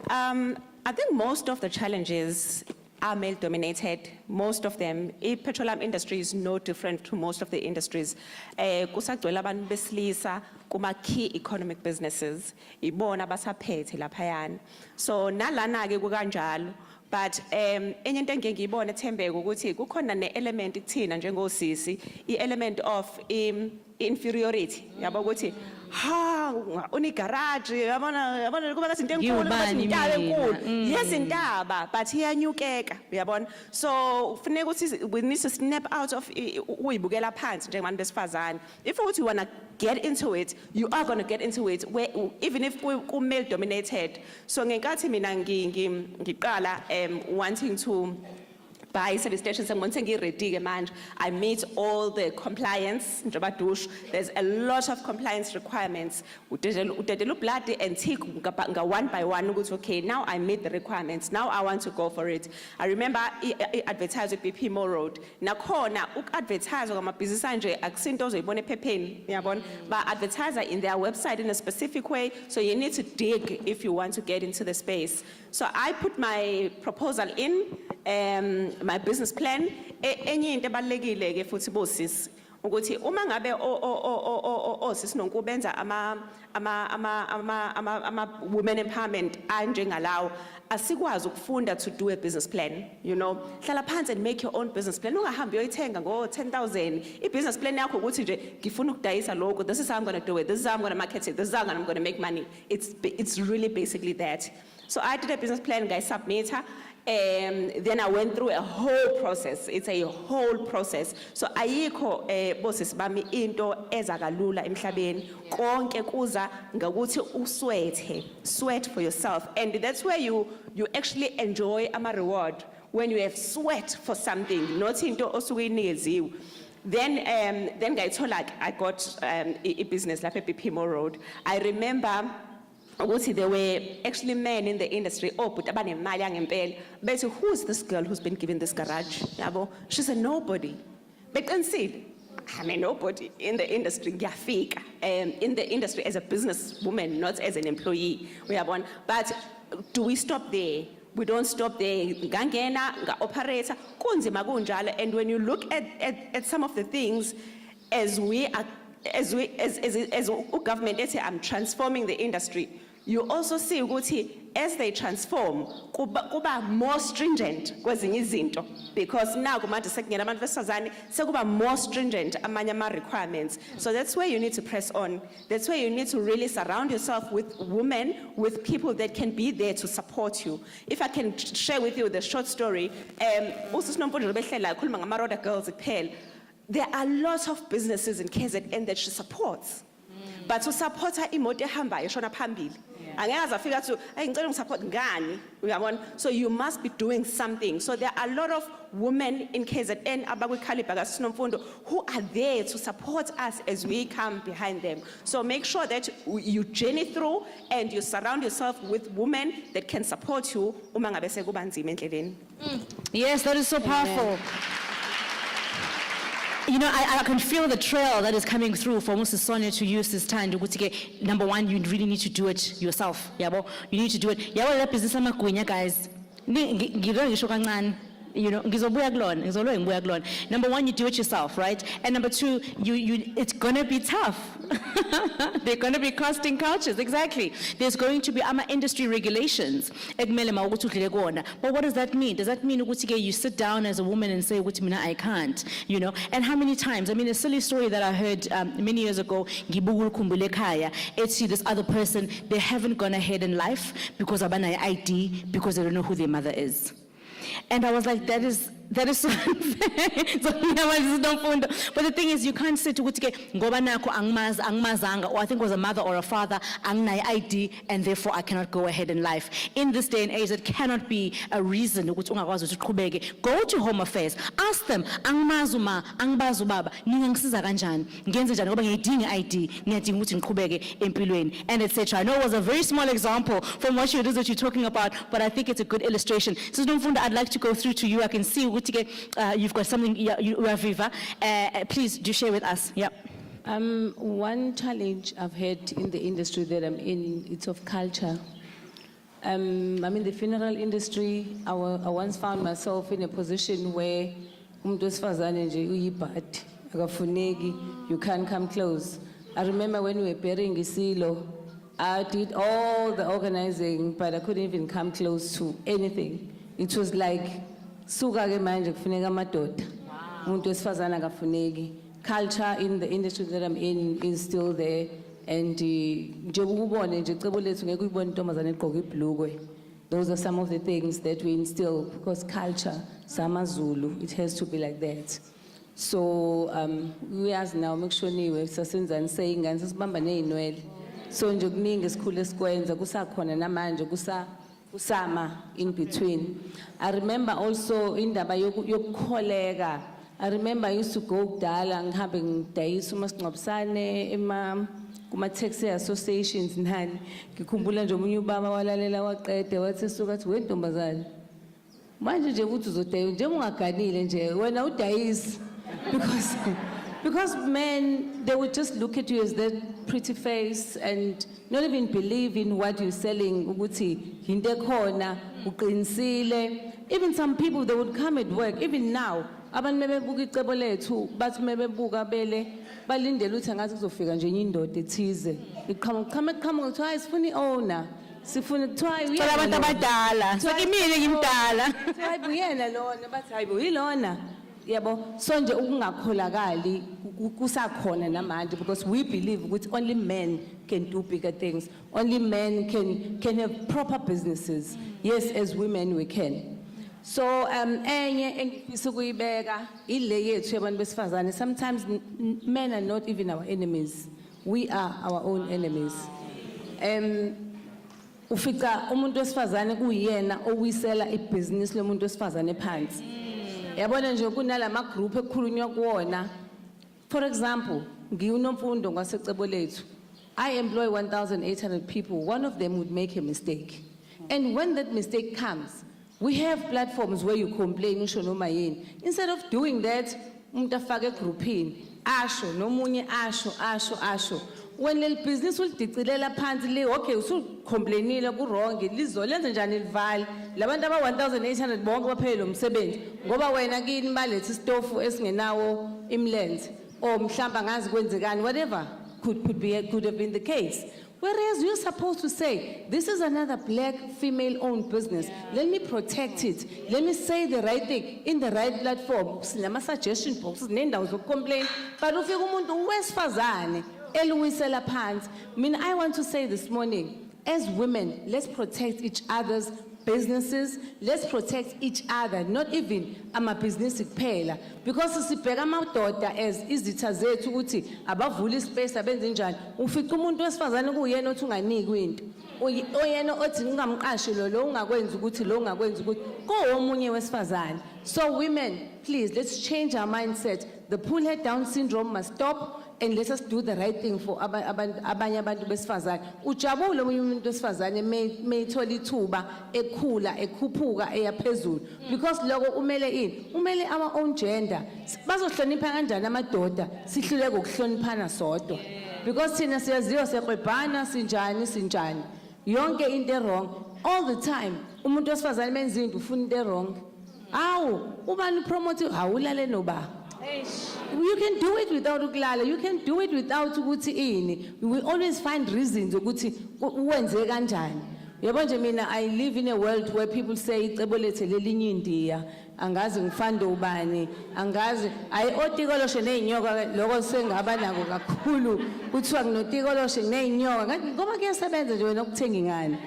I think most of the challenges are male-dominated. Most of them. The petroleum industry is no different to most of the industries. Kusagcwele abantu besilisa kuma key economic businesses. Ibona basaphethe laphayana. So nalana ke kukanjalo. But enye into engiyibona eThembeka ukuthi kukhona ne-element kuthina njengosisi, i-element of inferiority. Yabo ukuthi ha unigarage yabona kuba kazinto enkulu kuba intaba enkulu. Yes intaba but iyanyukeka uyabona. So kufanele ukuthi we need to snap out of uyibukela phansi njengabantu besifazane. If you want to get into it, you are going to get into it where, even if ku male dominated. So ngenkathi mina ngiqala wanting to buy service stations and I meet all the compliance. There's a lot of compliance requirements. And tick one by one. Okay, now I meet the requirements. Now I want to go for it. I remember advertise with BP Mo Road. Nakhona advertise on my business but advertiser in their website in a specific way. So you need to dig if you want to get into the space. So I put my proposal in. My business plan, enye into ebalekile ke futhi bosis ukuthi uma ngabe osis nonkubenza ama women empowerment anjengalawo asikwazi ukufunda to do a business plan, you know. Hlala phansi and make your own business plan. Ungahambi uyoyithenga ngo 10,000. I-business plan yakho ukuthi nje ngifuna ukudayisa lokho, this is how I'm going to do it, this is how I'm going to market it, this is how I'm going to make money. It's really basically that. So I did a business plan, guys, submit her. Then I went through a whole process. It's a whole process. So ayikho bosses bami into ezakalula emhlabeni konke kuza ngakuthi uswethe, sweat for yourself, and that's where you actually enjoy ama reward when you have sweat for something, not into osuke. Then I got a business like BP Mo Road. I remember there were actually men in the industry, but who's this girl who's been given this garage? She said, nobody. But then see, I mean, nobody in the industry, ngiyafika, in the industry as a businesswoman, not as an employee, we have one. But do we stop there? We don't stop there. Ngangena, nga-operator, kunzima kunjalo. And when you look at some of the things, as government, I'm transforming the industry, you also see ukuthi as they transform, kuba more stringent kwezinye izinto, because now kumanje sekungena abantu besifazane sekuba more stringent amanye ama requirements. So that's where you need to press on. That's where you need to really surround yourself with women, with people that can be there to support you. If I can share with you the short story, usisi Nomfundo behlela khuluma ngama Rhoda Girls kuphela. There are lots of businesses in KZN that she supports. But to support her imoto ehambayo shona phambili. Angeke afika to hey ngicela ngisupport ngani, uyabona? So you must be doing something. So there are a lot of women in KZN abakwi caliber kaSisi Nomfundo who are there to support us as we come behind them. So make sure that you journey through and you surround yourself with women that can support you uma ngabe sekuba nzima endleleni. Yes, that is so powerful. You know, I can feel the trail that is coming through for Mrs. Sonia to use this time. Number one, you really need to do it yourself. Yabo, you need to do it. Yabo, that business amagwinya, guys. You know, number one, you do it yourself, right? And number two, it's gonna be tough. They're gonna be casting couches, exactly. There's going to be industry regulations. But what does that mean? Does that mean you sit down as a woman and say, I can't, you know? And how many times? I mean, a silly story that I heard many years ago, it's this other person, they haven't gone ahead in life because of an ID, because they don't know who their mother is. And I was like, that is so unfair. But the thing is, you can't say to ngoba nakho angimazanga, or I think it was a mother or a father, anginayo ID, and therefore I cannot go ahead in life. In this day and age, it cannot be a reason ukuthi ungakwazi ukuthi uqhubeke. Go to Home Affairs, ask them, angimazi uma, angibazi ubaba, ningangisiza kanjani, ngenze njani ngoba ngiyidinga ID, ngiyadinga ukuthi ngiqhubeke empilweni, and etc. I know it was a very small example from what it is that you're talking about, but I think it's a good illustration. Sis Nomfundo, I'd like to go through to you. I can see you've got something, you are Viva. Please do share with us. Yeah. One challenge I've had in the industry that I'm in, it's of culture. I'm in the funeral industry. I once found myself in a position where umuntu wesifazane nje uyibhadi, akafuneki, you can't come close. I remember when we were burying Isilo, I did all the organizing, but I couldn't even come close to anything. It was like, suka ke manje kufuneka amadoda. Umuntu wesifazane akafuneki. Culture in the industry that I'm in is still there, and nje ukubone nje cebo lethu ngeke uyibone intombazane egqoka ibhlukwe. Those are some of the things that we instill, because culture, samaZulu, it has to be like that. So we as now make sure niwe sasenzani saying ngani sisibamba nezinwele. So nje kuningi esikhule sikwenza kusakhona namanje kusama in between. I remember also indaba yokukholeka. I remember I used to go kudala ngihambe ngidayisa umasingcwabisane kuma-taxi associations nani. Ngikhumbula nje omunye ubaba walalela waqeda wathi suka athi wentombazane. Manje nje uthi uzodayisa nje ungaganile nje wena udayisa, because men, they would just look at you as that pretty face and not even believe in what you're selling. Ukuthi into ekhona uqinisile. Even some people, they would come at work, even now. Abantu mebebuka icebo lethu, bathi mebebuka bele balindele ukuthi angathi kuzofika nje indoda ethize. Iqhamuka kuthiwa hayi sifuna i-owner. Sifuna kuthiwa uyena abantu abadala. Sekimile ngimdala. Hayi buyena lona, bathi hayi buyilona. Yabo, so nje ukungakholakali kusakhona namanje, because we believe that only men can do bigger things. Only men can have proper businesses. Yes, as women we can. So enye engifisa ukuyibeka ile yethu yabantu besifazane. Sometimes men are not even our enemies. We are our own enemies. Ufika umuntu wesifazane kuyena owisela ibhizinisi lomuntu wesifazane phansi. Yabona nje kunalama group ekukhulunywa kuwona. For example, ngiuNomfundo ngwasecebo lethu. I employ 1,800 people. One of them would make a mistake. And when that mistake comes, we have platforms where you complain, usho noma yini. Instead of doing that, umuntu afake egroupini, asho nomunye asho when leli business ulidicilela phansi le okay usucomplainile ku wrong lizolenza njani livale labantu aba 1800 bonke baphele lo msebenzi ngoba wena kini balethe istofu esingenawo imlenze or mhlamba ngazi kwenzekani whatever could have been the case. Whereas you're supposed to say, this is another black female-owned business. Let me protect it. Let me say the right thing in the right platform. Sinama suggestion boxes, nendawo zokucomplain. But ufika umuntu wesifazane eluwisela phansi. I mean, I want to say this morning, as women, let's protect each other's businesses. Let's protect each other, not even amabhizinisi kuphela. Because sibheka amadoda as izitha zethu ukuthi abavula ispace abenze njani. Ufica umuntu wesifazane kuyena othi unganiki into. Oyena othi ungamqashi lo ungakwenza ukuthi lo ungakwenza ukuthi kowomunye wesifazane. So women, please let's change our mindset. The pull head down syndrome must stop. And let us do the right thing for abanye abantu besifazane. Ujabule umuntu wesifazane meyithola ithuba ekhula ekhuphuka eyaphezulu because lokho umele our own gender. Bazohlonipha kanjani amadoda sihluleke ukuhloniphana sodwa because thina siyaziwa siyakwebhana sinjani yonke into wrong all the time umuntu wesifazane menza into ufuna into wrong ubani promote awulale noba. You can do it without ukulala. You can do it without ukuthi ini. We always find reasons ukuthi uwenze kanjani. Yabo nje mina I live in a world where people say icebo lethe lelinye indiya angazi ngifanda ubani angazi otikoloshe nezinyoka lokho sengaba nako kakhulu kuthiwa kunotikoloshe nezinyoka ngoba kuyasebenza nje wena ukuthenga ingane.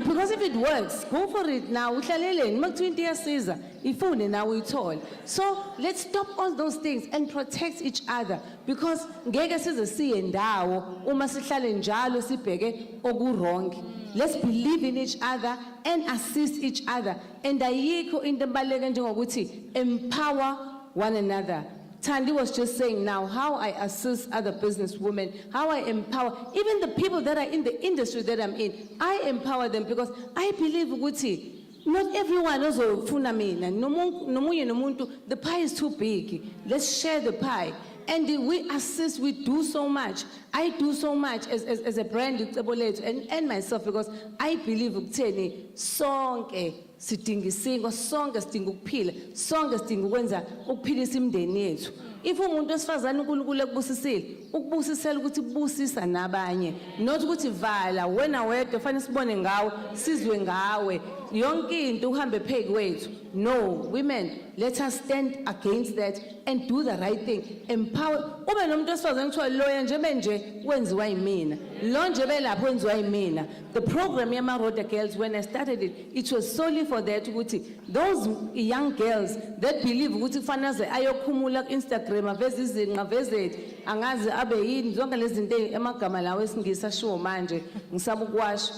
Because if it works, go for it now. Uhlaleleni makuthiwa into iyasiza ifune nawe uyithole. So let's stop all those things and protect each other because ngeke size siye ndawo uma sihlale njalo sibheke okurong. Let's believe in each other and assist each other. And ayikho into ebaluleke njengokuthi empower one another. Tandy was just saying now how I assist other businesswomen, how I empower even the people that are in the industry that I'm in. I empower them because I believe ukuthi not everyone ozofuna mina nomunye nomuntu the pie is too big. Let's share the pie. And we assist, we do so much. I do so much as a brand and myself because I believe ukutheni sonke sidinga isingo sonke sidinga ukuphila sonke sidinga ukwenza ukuphilisa imndeni yethu. If umuntu wesifazane uNkulunkulu ekubusisile ukubusisela ukuthi busisa nabanye not ukuthi vala wena wedwa fanele sibone ngawe sizwe ngawe yonke into uhambe pheki wethu. No, women, let us stand against that and do the right thing. Empower. Ube nomuntu wesifazane kuthiwa loya njebe nje wenziwa yimina. Lo njebe lapho wenziwa yimina. The program yama Rhoda Girls when I started it was solely for that ukuthi those young girls that believe ukuthi kufanele ayokhumula ku Instagram aveze izinqa aveze angazi abe yini zonke lezi zinto emagama lawo esingisa sure manje ngisaba ukuwasha.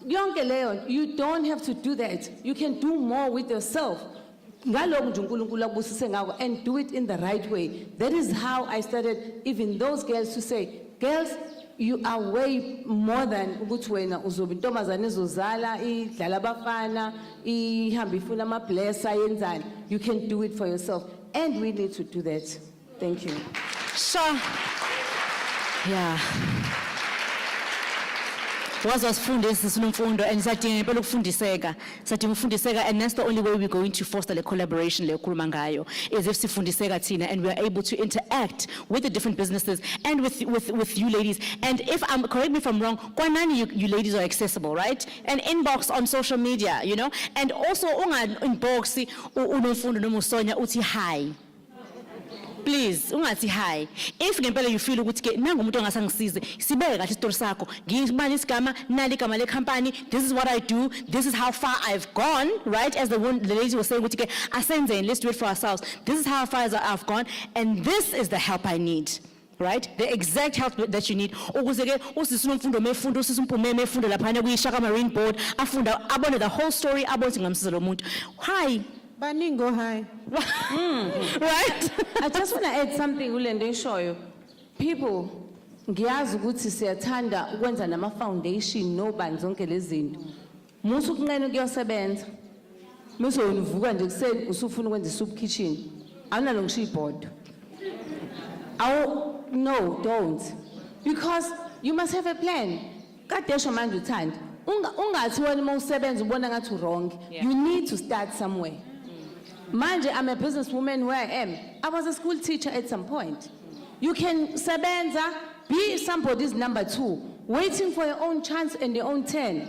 Yonke leyo, you don't have to do that. You can do more with yourself. Ngalokho nje uNkulunkulu abusise ngako and do it in the right way. That is how I started even those girls to say, girls, you are way more than ukuthi wena uzoba intombazane ezozala idlala abafana ihamba ifuna ama blessa yenzani. You can do it for yourself and we need to do that. Thank you. Sure. Yeah. Wazosifundisa sinomfundo and sadinga impela ukufundiseka and that's the only way we're going to foster the collaboration le khuluma ngayo is if sifundiseka thina and we're able to interact with the different businesses and with you ladies. And if I'm correct me if I'm wrong, kwanani you ladies are accessible, right? And inbox on social media, you know, and also unga inbox unomfundo noma uSonya uthi hi. Please, ungathi hi. If ngempela you feel ukuthi ke nangu umuntu ongasangisize, sibeke kahle isitori sakho. Ngibani isigama, nali igama le company, this is what I do, this is how far I've gone, right? As the lady was saying ukuthi ke asenzeni, let's do it for ourselves. This is how far I've gone and this is the help I need. Right? The exact help that you need. Ukuze ke usisi nomfundo mefundo usisi umphume mefundo laphana kuyishaka marine board afunda abone the whole story abone ngamsiza lo muntu. Hi. Baningo, hi. Right? I just want to add something ulendo ishoyo. People ngiyazi ukuthi siyathanda ukwenza nama foundation nobani zonke lezi zinto. Musu kunqene kuyosebenza. Musu univuka nje kuseni usufuna ukwenza soup kitchen. Awunalo ngisho iboard. No, don't. Because you must have a plan. Kadesho manje uthanda. Ungathi wena uma usebenza ubona ngathi wrong. You need to start somewhere. Manje, I'm a businesswoman where I am. I was a school teacher at some point. You can sebenza, be somebody's number 2, waiting for your own chance and your own turn.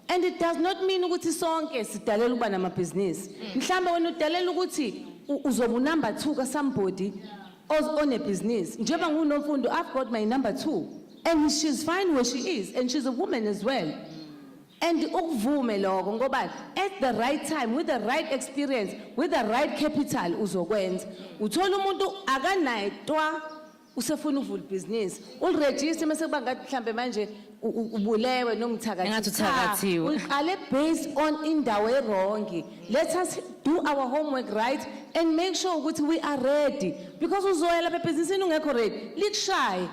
And it does not mean ukuthi sonke sidalela ukuba namabhizinisi. Mhlawumbe wena udalela ukuthi uzoba number 2 ka somebody on a business. Njengoba nguNomfundo, I've got my number 2, and she's fine where she is, and she's a woman as well. And ukuvume lokho ngoba at the right time, with the right experience, with the right capital uzokwenza. Uthola umuntu akanayitwa usefuna uvula business. Ulregister mase kuba ngathi mhlambe manje ubulewe nomthakathi. Engathi uthakathiwe. Uqale based on indawo erongi. Let us do our homework right and make sure ukuthi we are ready, because uzoyela bebhizinisini ungekho ready likushaye.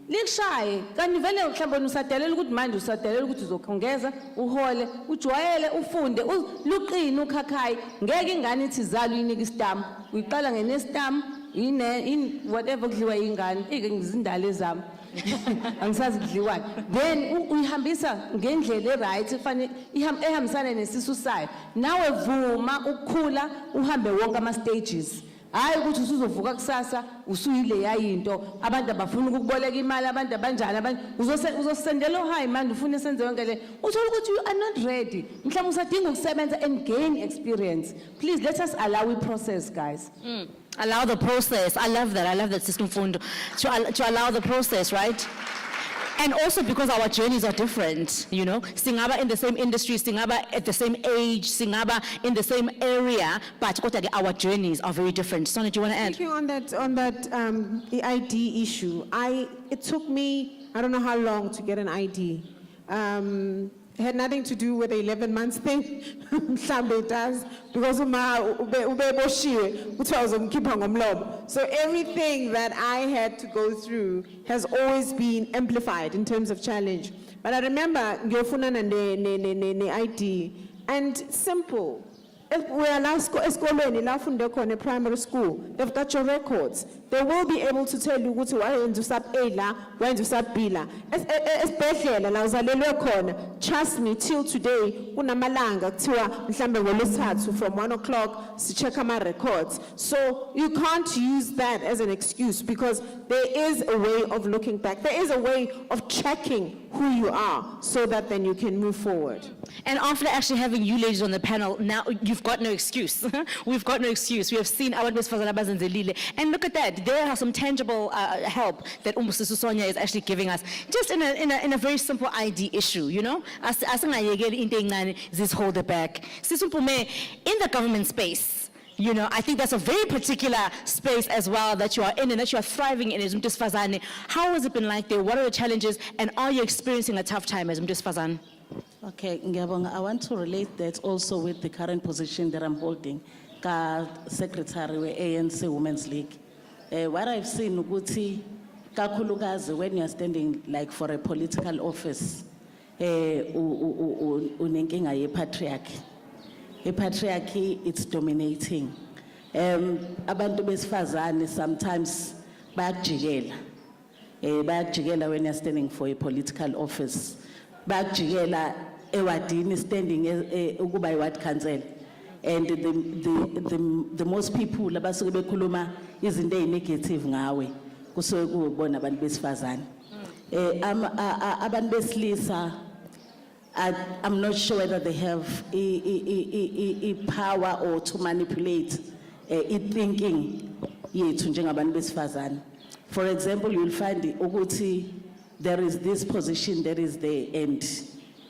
Likushaye kanti vele mhlawumbe usadelela ukuthi manje usadelela ukuthi uzokhongeza uhole ujwayele ufunde luqine ukhakhayi ngeke ingane ithi izalo uyinika istamp uyiqala ngenestamp in whatever kudliwa ingane ngizindala ezami angisazi kudliwayo then uyihambisa ngendlela eright efanele ehambisana nesisu sayo nawe vuma ukukhula uhambe wonke ama stages. Hayi ukuthi usuzovuka kusasa usuyile yayinto abantu abafuna ukuboleka imali abantu abanjani abantu uzosendela high manje ufuna senze yonke le uthola ukuthi you are not ready mhlawumbe usadinga ukusebenza and gain experience. Please let us allow a process, guys. Allow the process. I love that system fund to allow the process, right? And also because our journeys are different, you know. Singaba in the same industry, Singaba at the same age, Singaba in the same area, but our journeys are very different. Sonia, do you want to add? Thank you on that the ID issue. It took me, I don't know how long to get an ID. It had nothing to do with the 11 months thing. Mhlambe it does, because so everything that I had to go through has always been amplified in terms of challenge. But I remember ngiyofuna ne ID and simple. If we are esikolweni la funde khona primary school, they've got your records. They will be able to tell you ukuthi wayenza usub A la, wayenza usub B la. Esibhedlela la uzalelwe khona. Trust me, till today kunamalanga kuthiwa mhlambe ngolesithathu from 1 o'clock si-check ama records. So you can't use that as an excuse, because there is a way of looking back. There is a way of checking who you are so that then you can move forward. And after actually having you ladies on the panel, now you've got no excuse. We've got no excuse. We have seen our besifazane abazenzile. And look at that. There are some tangible help that Umbusiso Sonia is actually giving us. Just in a very simple ID issue, you know? Asingayekeli into encane zisihold it back. Sisumpume, in the government space, you know, I think that's a very particular space as well that you are in and that you are thriving in as Umtisfazane. How has it been like there? What are the challenges? And are you experiencing a tough time as Umtisfazane? Okay, Ngiyabonga, I want to relate that also with the current position that I'm holding, Secretary we ANC Women's League. What I've seen ukuthi kakhulukazi when you are standing like for a political office, unenkinga yepatriarchy. Patriarchy, it's dominating. Abantu besifazane sometimes bayakujikela. Bayakujikela when you're standing for a political office. Bayakujikela ewadini standing ukuba iward council. And the most people abasuke bekhuluma izinto ezinegative ngawe kusuke kubona abantu besifazane. Abantu besilisa, I'm not sure whether they have power or to manipulate thinking yethu njengabantu besifazane. For example, you will find ukuthi there is this position, there is the end.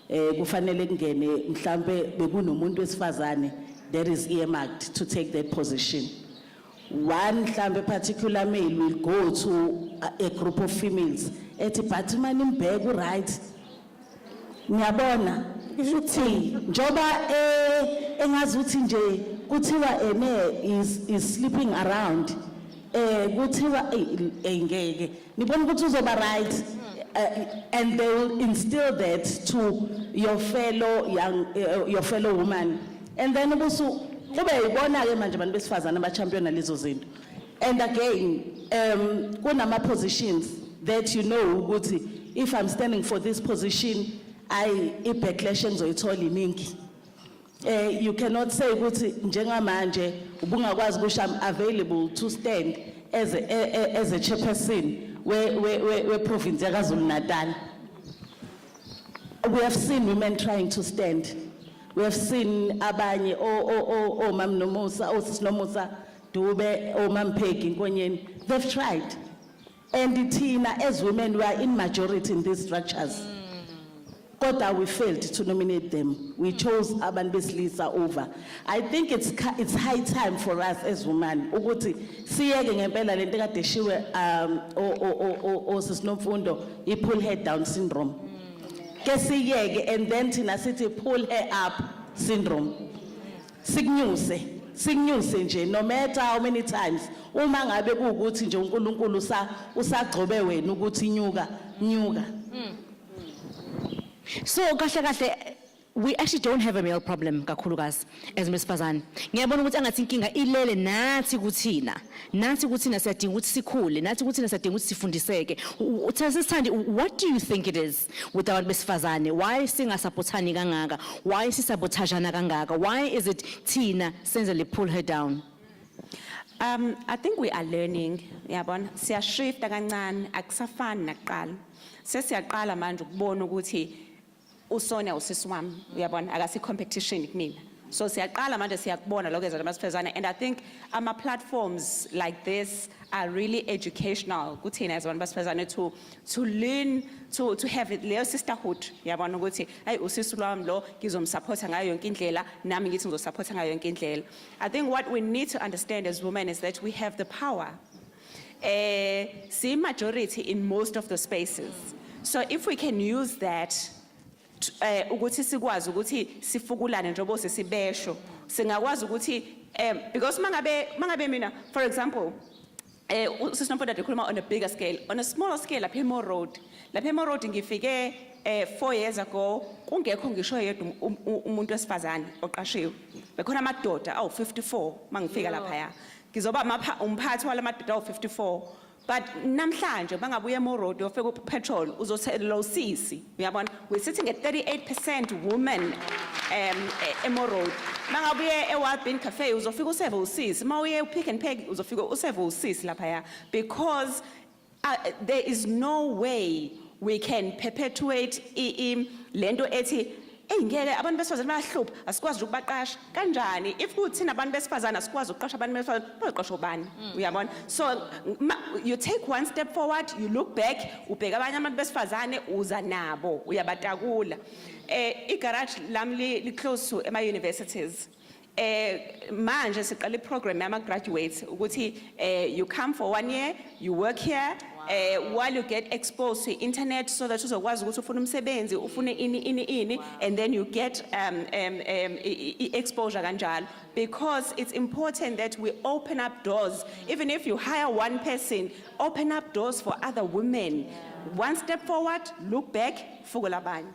Kufanele kungene mhlambe bekunomuntu wesifazane, there is earmarked to take that position. One mhlambe particular male will go to a group of females. Ethi but mani mbheke right. Ngiyabona ukuthi njoba engazuthi nje kuthiwa is sleeping around kuthiwa engeke nibona ukuthi uzoba right and they will instill that to your fellow woman, and then ubusu kube yibona ke manje abantu besifazana abachampiona lezo zinto. And again, kunama positions that you know ukuthi if I'm standing for this position, i-backlash engizoyithola iningi. You cannot say ukuthi njengamanje ubungakwazi ukuthi I'm available to stand as a chairperson we province yaKwaZulu Natal. We have seen women trying to stand. We have seen abanye Mam Nomusa, Sis Nomusa Dube, Mam Peggy Nkonyeni. They've tried. And Tina, as women, we are in majority in these structures. Kodwa we failed to nominate them. We chose Aban Beslisa over. I think it's high time for us as women. Ukuthi siyeke ngempela lento kade shiwe Sis Nomfundo i-pull her down syndrome. Ke siyeke and then tina sithi pull her up syndrome. Signuse nje no matter how many times uma ngabe kuukuthi nje uNkulunkulu usagcobe wena ukuthi nyuka. So kahle we actually don't have a male problem kakhulukazi as besifazane. Ngiyabona ukuthi angathi inkinga ilele nathi kuthina siyadinga ukuthi sikhule, nathi kuthina siyadinga ukuthi sifundiseke. Sithandi, what do you think it is with abantu besifazane? Why singasupportani kangaka? Why sisabotagana kangaka? Why is it thina senzele pull her down? I think we are learning, yabona. Siyashifta kancane, akusafani nakuqala. Sesiyaqala manje ukubona ukuthi uSonia usisi wami, uyabona, akasi competition kunina. So siyaqala manje siyakubona lokho ezabantu besifazane, and I think platforms like this are really educational kuthina as abantu besifazane to learn to have leyo sisterhood, yabona ukuthi hey usisi lwami lo ngizomsupporta ngayo yonke indlela, nami ngithi ngizosupporta ngayo yonke indlela. I think what we need to understand as women is that we have the power. See majority in most of the spaces. So if we can use that ukuthi sikwazi ukuthi sifukulane njengoba sesibesho, singakwazi ukuthi because mangabe mina for example usisi Nomfundo ekhuluma on a bigger scale, on a smaller scale lapha eMo Road ngifike 4 years ago kungekho ngisho yedwa umuntu wesifazane oqashiwe, bekhona amadoda awu54 mangifika lapha ya ngizoba umphathi walamadoda awu54. But namhlanje bangabuye eMo Road yofika upetrol uzothela usisi, uyabona, we're sitting at 38% women eMo Road. Bangabuye eWild Bean Cafe uzofika useve usisi, mawuye uPick n Pay uzofika useve usisi lapha ya, because there is no way we can perpetuate lento ethi ngeke abantu besifazane bayahlupha asikwazi ukubaqasha kanjani. If kuthina abantu besifazane asikwazi ukuqasha abantu besifazane bayoqasha ubani, uyabona. So you take one step forward, you look back, ubheka abanye abantu besifazane uza nabo uyabatakula. Igarage lami li close to ema universities. Manje siqala iprogram yama graduates ukuthi you come for 1 year, you work here. While you get exposed to internet so that uzokwazi ukuthi ufune umsebenzi ufune ini and then you get exposure kanjalo, because it's important that we open up doors. Even if you hire one person, open up doors for other women. One step forward, look back, fugula abanye.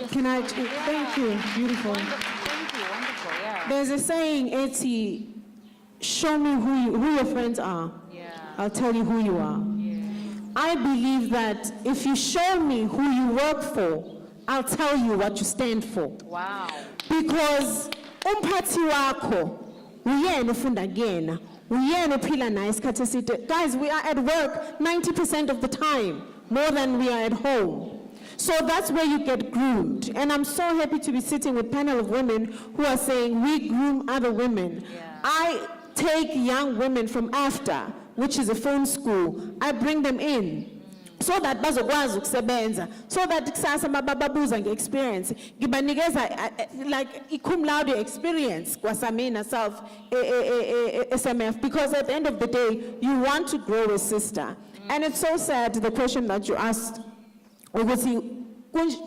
Can I, thank you, beautiful. Thank you, wonderful, yeah. There's a saying, Eti, show me who your friends are. Yeah. I'll tell you who you are. I believe that if you show me who you work for, I'll tell you what you stand for. Wow. Because umphathi wakho uyena ufunda kuyena, uyena uphila naye isikhathi eside. Guys, we are at work 90% of the time, more than we are at home. So that's where you get groomed. And I'm so happy to be sitting with a panel of women who are saying we groom other women. Yeah. I take young women from AFTA, which is a film school, I bring them in so that bazokwazi ukusebenza, so that kusasa mababuza nge-experience ngibanikeza like i-cum laude experience kwasamina self SMF, because at the end of the day you want to grow a sister. And it's so sad, the question that you asked ukuthi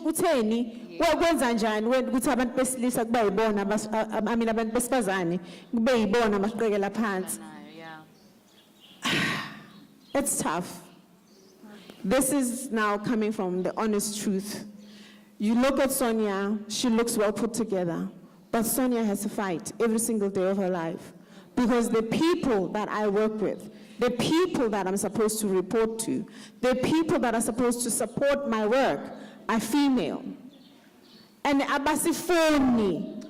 kutheni kwenza njani ukuthi abantu besilisa kube yibona abantu besifazane kube yibona abasiqekela phansi. It's tough. This is now coming from the honest truth. You look at Sonia, she looks well put together, but Sonia has to fight every single day of her life. because the people that I work with, the people that I'm supposed to report to, the people that are supposed to support my work are female. And abasifoni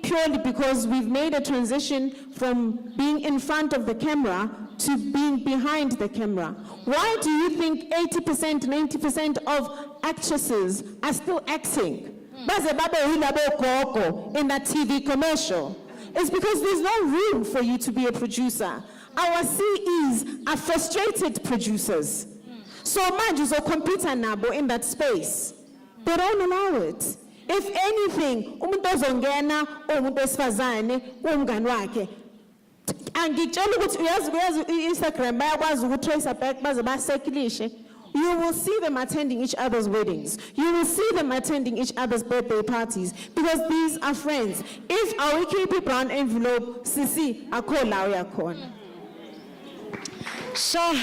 purely because we've made a transition from being in front of the camera to being behind the camera. Why do you think 80%, 90% of actresses are still acting? Baze babe yilabo gogo in that TV commercial. It's because there's no room for you to be a producer. Our CEs are frustrated producers. So manje uzocompete nabo in that space. They don't allow it. If anything, umuntu ozongena umuntu wesifazane umngani wakhe. Angitshela ukuthi uyazi Instagram bayakwazi ukutrace back baze basekilishe. You will see them attending each other's weddings. You will see them attending each other's birthday parties because these are friends. If our keep brown envelope, sisi akola uyakhona. Sure.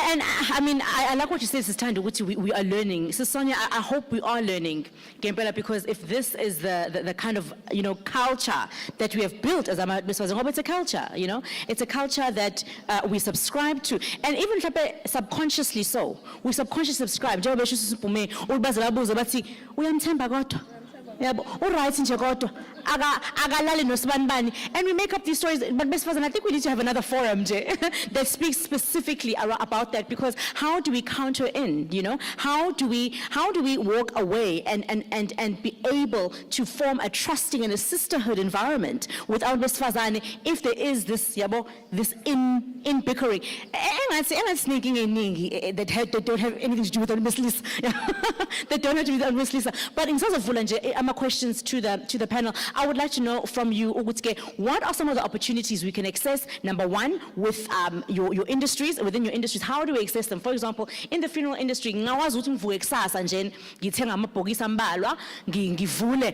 And I mean, I like what you said, Sister Thando, we are learning. So Sonia, I hope we are learning, Gempela, because if this is the kind of, culture that we have built as it's a culture, it's a culture that we subscribe to. And even subconsciously so, we subconsciously subscribe. And we make up these stories, but Ms. Fazan, I think we need to have another forum that speaks specifically about that, because how do we counter in, How do we walk away and be able to form a trusting and a sisterhood environment without Ms. Fazan if there is this, this in bickering. And sneaking that don't have anything to do with Ms. Lisa. That don't have to do with Ms. Lisa. But in terms of Vulanje, my questions to the panel, I would like to know from you, Ugutske, what are some of the opportunities we can access? Number one, with your industries, within your industries, how do we access them? For example, in the funeral industry, ngawazi ukuthi ngivuke kusasa nje ngithenga amabhokisi ambalwa ngivule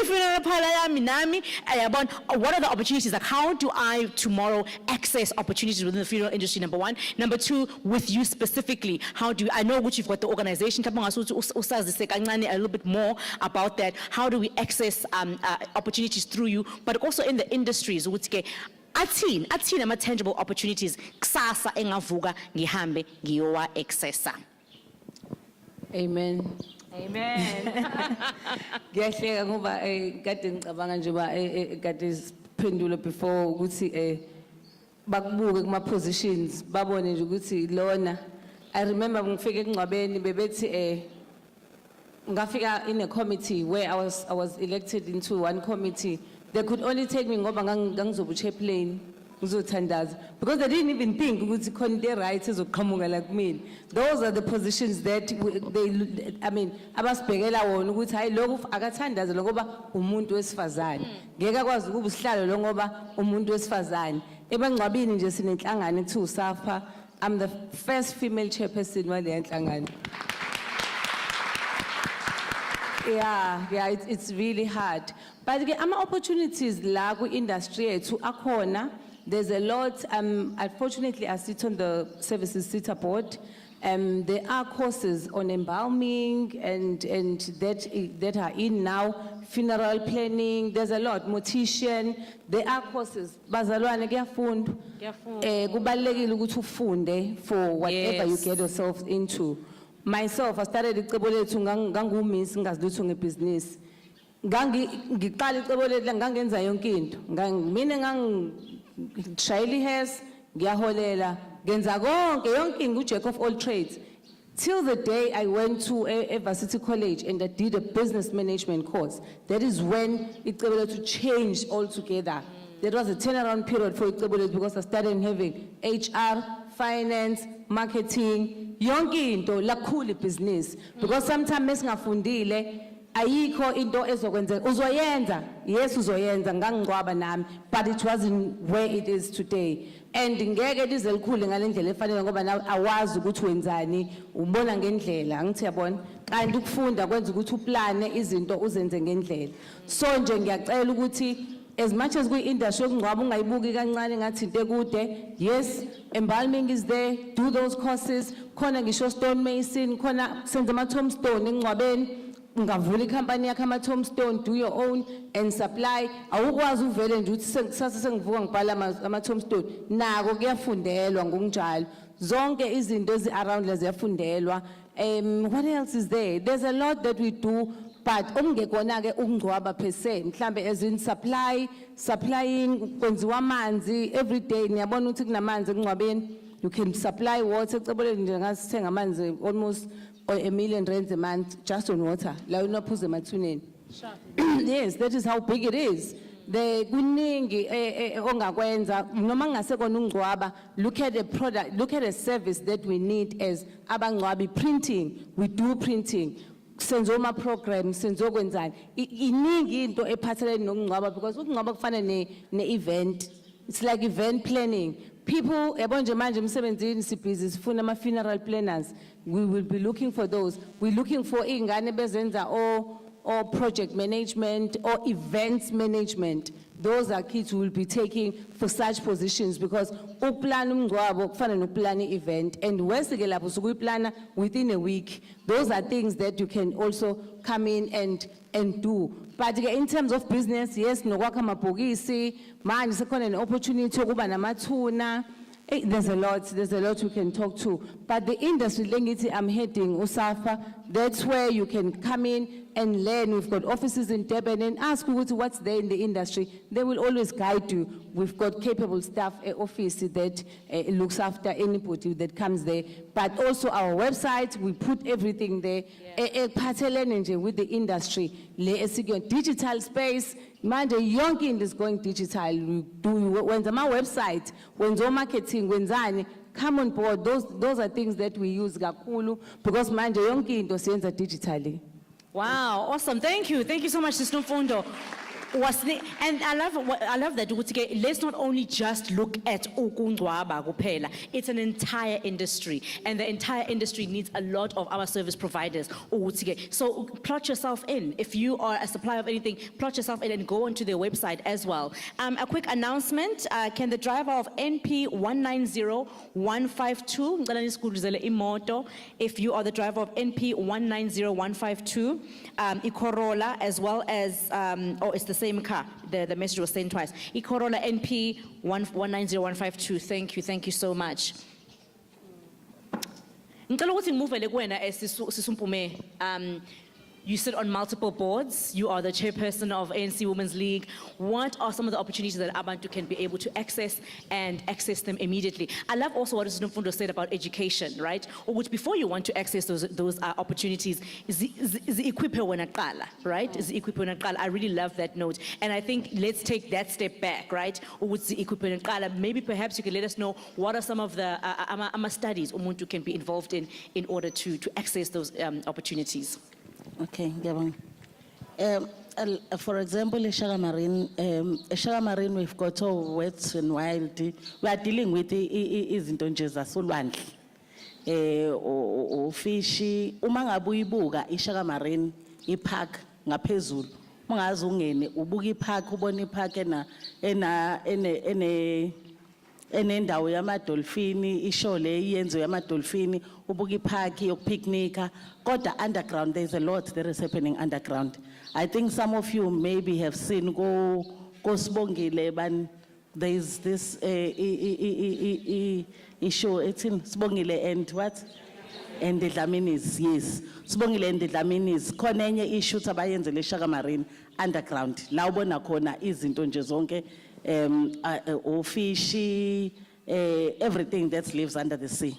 funeral parlor yami nami ayabona. What are the opportunities? Like, how do I tomorrow access opportunities within the funeral industry? Number one. Number two, with you specifically, how do I know which you've got the organization? A little bit more about that. How do we access opportunities through you, but also in the industries? Athini ama tangible opportunities kusasa engavuka ngihambe ngiyowa accessa. Amen. Ngiyahleka ngoba kade ngicabanga nje ba kade siphendula before ukuthi bakubuke kuma positions babone nje ukuthi lona. I remember ngifike eNgcwabeni bebethi ngafika in a committee where I was elected into one committee. They could only take me ngoba ngangizobu chaplain ngizothandaza, because they didn't even think ukuthi khona the rights ezoqhamuka like me. Those are the positions that abasibhekela wona ukuthi hayi lokho akathandaza ngoba umuntu wesifazane. Ngeke akwazi ukuba usihlalo lo ngoba umuntu wesifazane. Ebangcwabini nje sinenhlangano ethu SAFA. I'm the first female chairperson wale nhlangano. Yeah, it's really hard. But opportunities la ku industry yethu akhona. There's a lot. Unfortunately, I sit on the services SITA board. There are courses on embalming and that are in now. Funeral planning. There's a lot. Mortician. There are courses. Bazalwane kuyafunda. Kubalulekile ukuthi ufunde for whatever you get yourself into. Myself, I started icebo lethu ngangumiss ngazilutho ngebusiness. Ngiqala icebo lethu ngangenza yonke into. Mina ngishayela ihairs, ngiyaholela, ngenza konke yonke ngujack of all trades. Till the day I went to Varsity College and I did a business management course. That is when icebo lethu changed altogether. That was a turnaround period for icebo lethu because I started having HR, finance, marketing, yonke into lakhulu business, because sometimes mesingafundile ayikho into ezokwenzeka. Uzoyenza, yes uzoyenza ngangingcwaba nami, but it wasn't where it is today. And ngeke lize likhulu ngalendlela efanele ngoba nawe awazi ukuthi wenzani, ubona ngendlela, angithi yabona. Kanti ukufunda kwenza ukuthi uplane izinto uzenze ngendlela. So nje ngiyacela ukuthi as much as we industry ngcwaba ungayibuki kancane ngathi into ekude, yes, embalming is there, do those courses, khona ngisho stone mason, khona senza ama tombstone engcwabeni, ungavula ikhampani yakho ama-tombstone, do your own and supply. Awukwazi uvele nje uthi kusasa sengivuka ngibhala ama-tombstone. Nako kuyafundelwa ngokunjalo. Zonke izinto ezi-around la ziyafundelwa. What else is there? There's a lot that we do, but umngekona-ke ukungcwaba per se, mhlambe as in supplying, kwenziwa amanzi, every day, niyabona ukuthi kunamanzi ekungcwabeni. You can supply water, ekucebeleni nje ngasithenga amanzi almost R1 million a month just on water. La unaphuza emathuneni. Yes, that is how big it is. The kuningi ongakwenza noma ngasekona ungcwaba, look at the product, look at the service that we need as abangcwabi. Printing, we do printing. Senzo ma programs, senzo kwenzani. Iningi into ephathelene nokungcwaba because ukungcwaba kufana ne event. It's like event planning. People, ebonje manje emsebenzini sibhizi sifuna ama funeral planners. We will be looking for those. We're looking for ingane bezenza or project management or events management. Those are kids who will be taking for such positions because uplan umngcwabo kufana noplan event and wesike lapho sukuyiplana within a week. Those are things that you can also come in and do. But in terms of business, yes, nokwakha amabhokisi, manje sekhona an opportunity yokuba namathuna. There's a lot we can talk to. But the industry, I'm heading Usafa, that's where you can come in and learn. We've got offices in Durban and ask what's there in the industry. They will always guide you. We've got capable staff office that looks after anybody that comes there. But also our website, we put everything there. With the industry, digital space. Manje yonke into is going digital. When my website, when marketing, when zani, come on board. Those are things that we use kakhulu because manje yonke into siyenza digitally. Wow, awesome. Thank you so much, Sis Nomfundo. And I love that. Let's not only just look at ukungcwaba kuphela. It's an entire industry, and the entire industry needs a lot of our service providers. So plot yourself in. If you are a supplier of anything, plot yourself in and go onto their website as well. A quick announcement: can the driver of NP 190152, ngicela nisiguduzele imoto, if you are the driver of NP 190152, iCorolla, as well as it's the same car, the message was sent twice. iCorolla NP 190152. Thank you so much. Ngicela ukuthi ngimuvele kuwena Sisumpume. You sit on multiple boards. You are the chairperson of ANC Women's League. What are some of the opportunities that Abantu can be able to access and access them immediately? I love also what Mr. Nomfundo said about education, right? Or which before you want to access those opportunities, is the equipe when right? Is the equipe when I really love that note. And I think let's take that step back, right? Or what's the equipe when maybe perhaps you can let us know what are some of the studies Umuntu can be involved in order to access those opportunities. Okay, ngiyabonga. For example, Shaka Marine, we've got all wet and wild. We are dealing with izinto nje zasolwandle. Fishy, uma ngabe uyibuka iShaka Marine, ipark ngaphezulu. Ungazi ungene ubuka ipark, ubona ipark enendawo yamadolphini, ishow le iyenzo yamadolphini, ubuka ipark yokupicnica. Kodwa underground, there's a lot that is happening underground. I think some of you maybe have seen go Sibongile, but there's this issue. It's in Sibongile and what? And the Dlaminis, yes. Sibongile and the Dlaminis. Khona enye issue abayenzele eShaka Marine underground. La ubona khona izinto nje zonke fishy, everything that lives under the sea.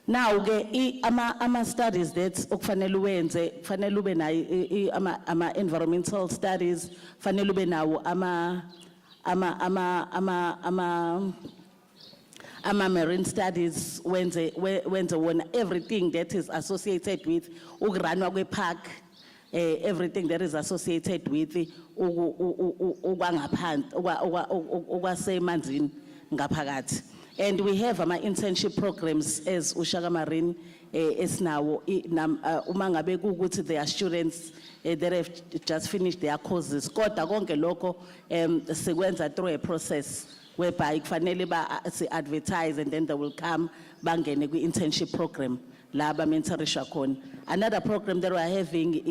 Now, ama studies that okufanele uwenze, kufanele ube na ama environmental studies, kufanele ube nawo ama marine studies, wenze wona everything that is associated with ukuranwa kwepark, everything that is associated with ukwasemanzini ngaphakathi. And we have ama internship programs as uShaka Marine esinawo uma ngabe kuukuthi the students that have just finished their courses. Kodwa konke lokho sekwenza through a process whereby kufanele ba advertise and then they will come bangene kwi internship program. laba mentorisha khona. Another program that we're having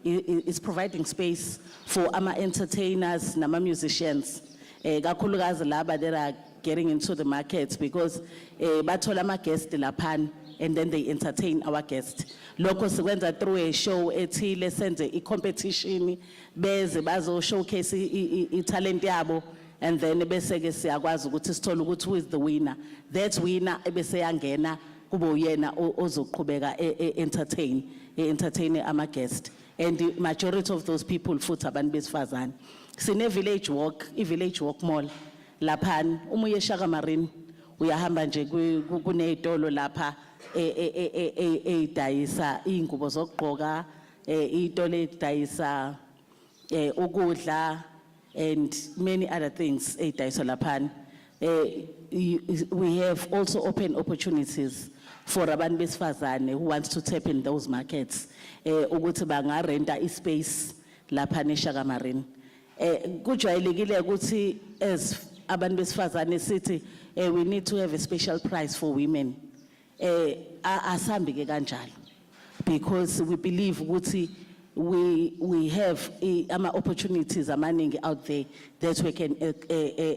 is providing space for ama entertainers nama musicians. Kakhulukazi laba that are getting into the markets because bathola ama guests laphan and then they entertain our guests. Lokho sikwenza through a show ethile senze I competition beze bazo showcase I talent yabo and then bese ke siyakwazi ukuthi sithole ukuthi who is the winner. That winner ebese yangena kube uyena ozoqhubeka entertain ama guests. And the majority of those people futhi abantu besifazane. Sine village walk, I-village walk mall laphan umuye eShaka Marine uyahamba nje kunezitolo lapha edayisa ingubo zokugqoka itolo edayisa ukudla and many other things edayisa laphan. We have also open opportunities for abantu besifazane who wants to tap in those markets ukuthi bangarenta ispace lapha eShaka Marine. Kujwayelekile ukuthi as abantu besifazane sithi we need to have a special price for women. Asambi ke kanjalo because we believe ukuthi we have ama opportunities amaningi out there that we can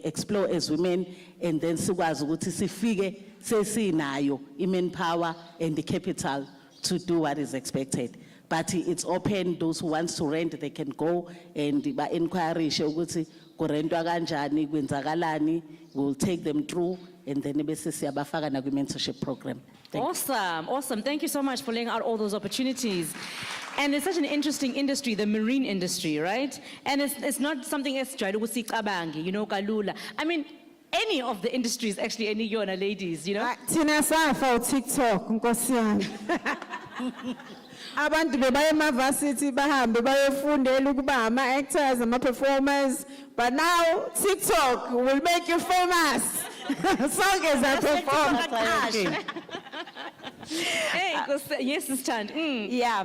explore as women and then sikwazi ukuthi sifike sesinayo manpower and the capital to do what is expected. But it's open, those who wants to rent, they can go and ba-encourage ukuthi kurentwa kanjani, kwenzakalani, we'll take them through and then bese siyabafaka na kwi-mentorship program. Thank you. Awesome, awesome. Thank you so much for laying out all those opportunities. And it's such an interesting industry, the marine industry, right? And it's not something that's tried to see kabangi, you know, kalula. I mean, any of the industries actually, any yona ladies, you know? Tina safa TikTok, nkosi yami. Abantu bebaye ema-varsity bahambe bayofundela ukuba ama-actors, ama-performers, but now TikTok will make you famous. Sonke zaperform. Hey, yes, Stand. Yeah,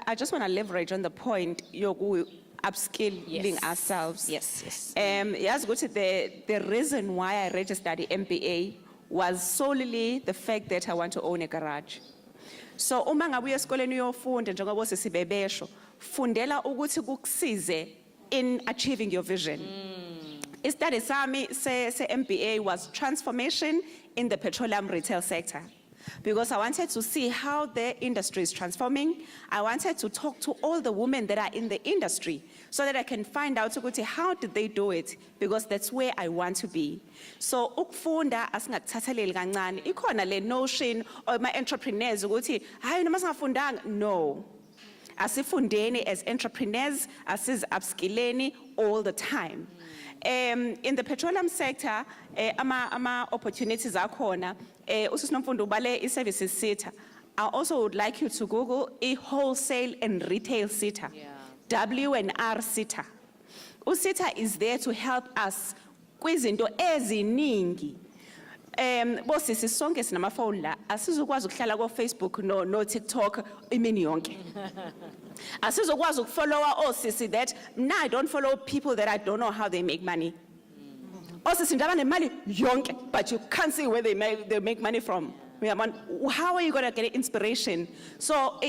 I just want to leverage on the point yoku upskilling ourselves. Yes. Yes, go to the reason why I registered the MBA was solely the fact that I want to own a garage. So uma ngabe uya esikoleni uyofunda njengoba sesibebesho fundela ukuthi kukusize in achieving your vision. Istudy sami se MBA was transformation in the petroleum retail sector. Because I wanted to see how the industry is transforming. I wanted to talk to all the women that are in the industry so that I can find out how did they do it, because that's where I want to be. So ukufunda asingakuthatheleli kancane. Ikhona le notion or my entrepreneurs ukuthi hayi noma singafundanga. No. Asifundeni as entrepreneurs, upskilleni all the time. In the petroleum sector, ama opportunities are corner. Usinomfundo ubale i-services sector. I also would like you to Google wholesale and retail sector. W&R sector. Usita is there to help us kwizinto eziningi. Bosisi sonke sinamafoni la asizokwazi ukuhlala ko Facebook no TikTok imini yonke. Asizokwazi ukufollowa osisi that now I don't follow people that I don't know how they make money. Osisi ndaba nemali yonke but you can't see where they make money from. How are you going to get inspiration? So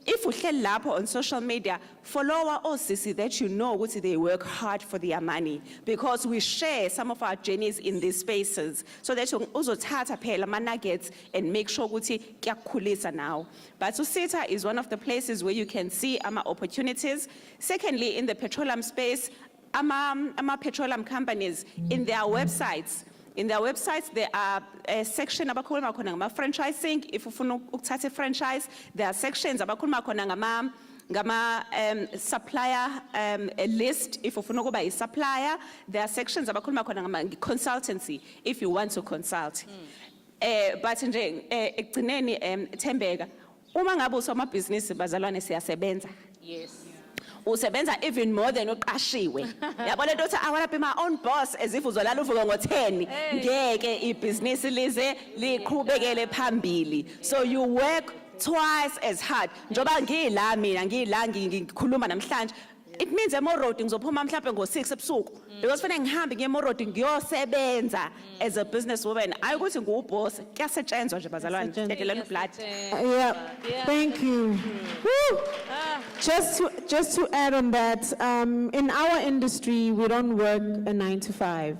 if we share lapho on social media, follow osisi that you know what they work hard for their money, because we share some of our journeys in these spaces so that you also tata phela ama nuggets and make sure ukuthi kuyakhulisa now. But Usita is one of the places where you can see ama opportunities. Secondly, in the petroleum space, ama petroleum companies in their websites. In their websites, there are a section abakhuluma khona ngama franchising. If ufuna ukuthatha franchise, there are sections abakhuluma khona ngama supplier list. If ufuna kuba a supplier, there are sections abakhuluma khona ngama consultancy if you want to consult. But nje ekugcineni Thembeka, uma ngabe usomabhizinisi bazalwane siyasebenza. Yes. Usebenza even more than uqashiwe. Yabona ukuthi I want to be my own boss as if uzolala uvuka ngo10 ngeke ibhizinisi lize liqhubekele phambili. So you work twice as hard. Njoba ngila mina ngila ngikhuluma namhlanje It means eMorodi ngizophuma mhlawumbe ngo-6 ebusuku because fanele ngihambe ngiye eMorodi ngiyosebenza as a businesswoman. Hayi ukuthi ngiwuboss, kuyasetshenzwa nje bazalwane. Siyadelana ublood. Yeah, thank you. Woo. Just to add on that, in our industry, we don't work a 9 to 5.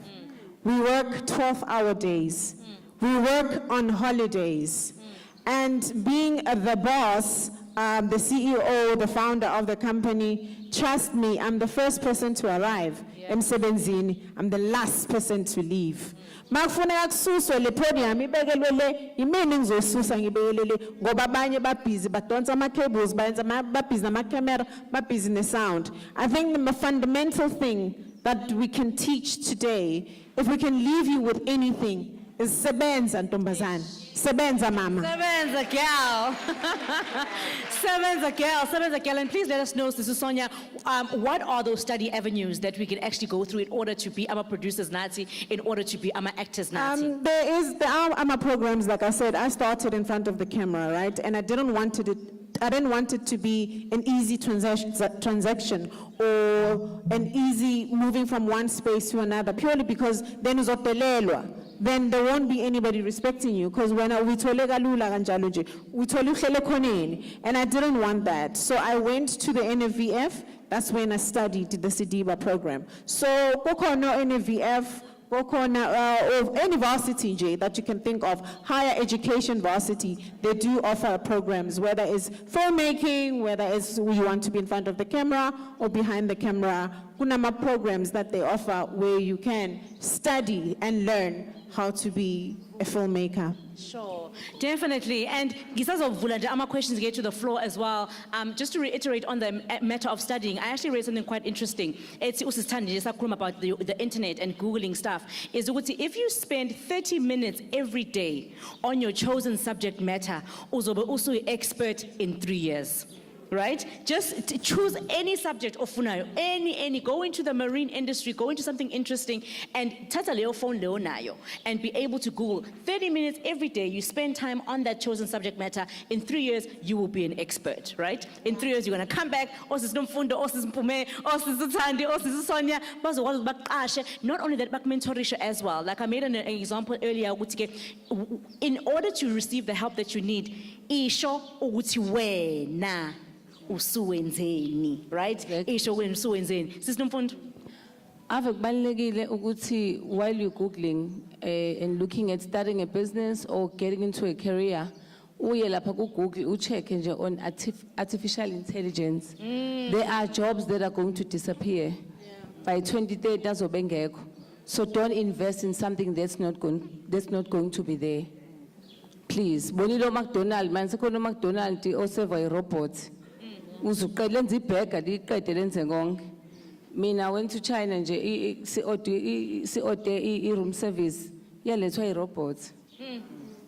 We work 12-hour days. We work on holidays. And being the boss, the CEO, the founder of the company, trust me, I'm the first person to arrive. Emsebenzini, I'm the last person to leave. Makufuneka kususwe le podium ibekelwe le imini ngizosusa ngibekele le ngoba abanye babhizi badonsa ama cables bayenza babhizi nama camera babhizi ne sound. I think the fundamental thing that we can teach today, if we can leave you with anything, is sebenza ntombazana. Sebenza mama. Sebenza girl. Sebenza girl. And please let us know, Sister Sonia, what are those study avenues that we can actually go through in order to be AMA producers Nazi, in order to be AMA actors Nazi? There are AMA programs, like I said, I started in front of the camera, right? And I didn't want it to be an easy transaction or an easy moving from one space to another, purely because then then there won't be anybody respecting you, because when we told and I didn't want that. So I went to the NFVF. That's when I studied the SIDIBA program. So no NFVF, or any varsity that you can think of, higher education varsity, they do offer programs, whether it's filmmaking, whether it's you want to be in front of the camera or behind the camera. Kunama programs that they offer where you can study and learn how to be a filmmaker. Sure, definitely. And Gisazovula, I'm questions get to the floor as well. Just to reiterate on the matter of studying, I actually read something quite interesting. It's about the internet and Googling stuff. Is if you spend 30 minutes every day on your chosen subject matter, also an expert in 3 years. Right? Just choose any subject of funayo, any, go into the marine industry, go into something interesting, and tata leo phone leo nayo, and be able to Google 30 minutes every day. You spend time on that chosen subject matter. In 3 years, you will be an expert, right? In 3 years, you're going to come back. Not only that, but mentorisha as well. Like I made an example earlier. In order to receive the help that you need, isho uguti wena usuwenzeni, right? Isho wena usuwenzeni. Sister Mfundo. Ave kubalekile ukuthi while you're Googling and looking at starting a business or getting into a career, uye lapha ku Google check nje on artificial intelligence. There are jobs that are going to disappear. By 2030 azobengekho. So don't invest in something that's not going to be there. Please, bonilo McDonald, man sekono McDonald serve a robot. Uzuqele nje ibhega liqede lenze konke. Mina went to China nje si room service yalethwa i robots.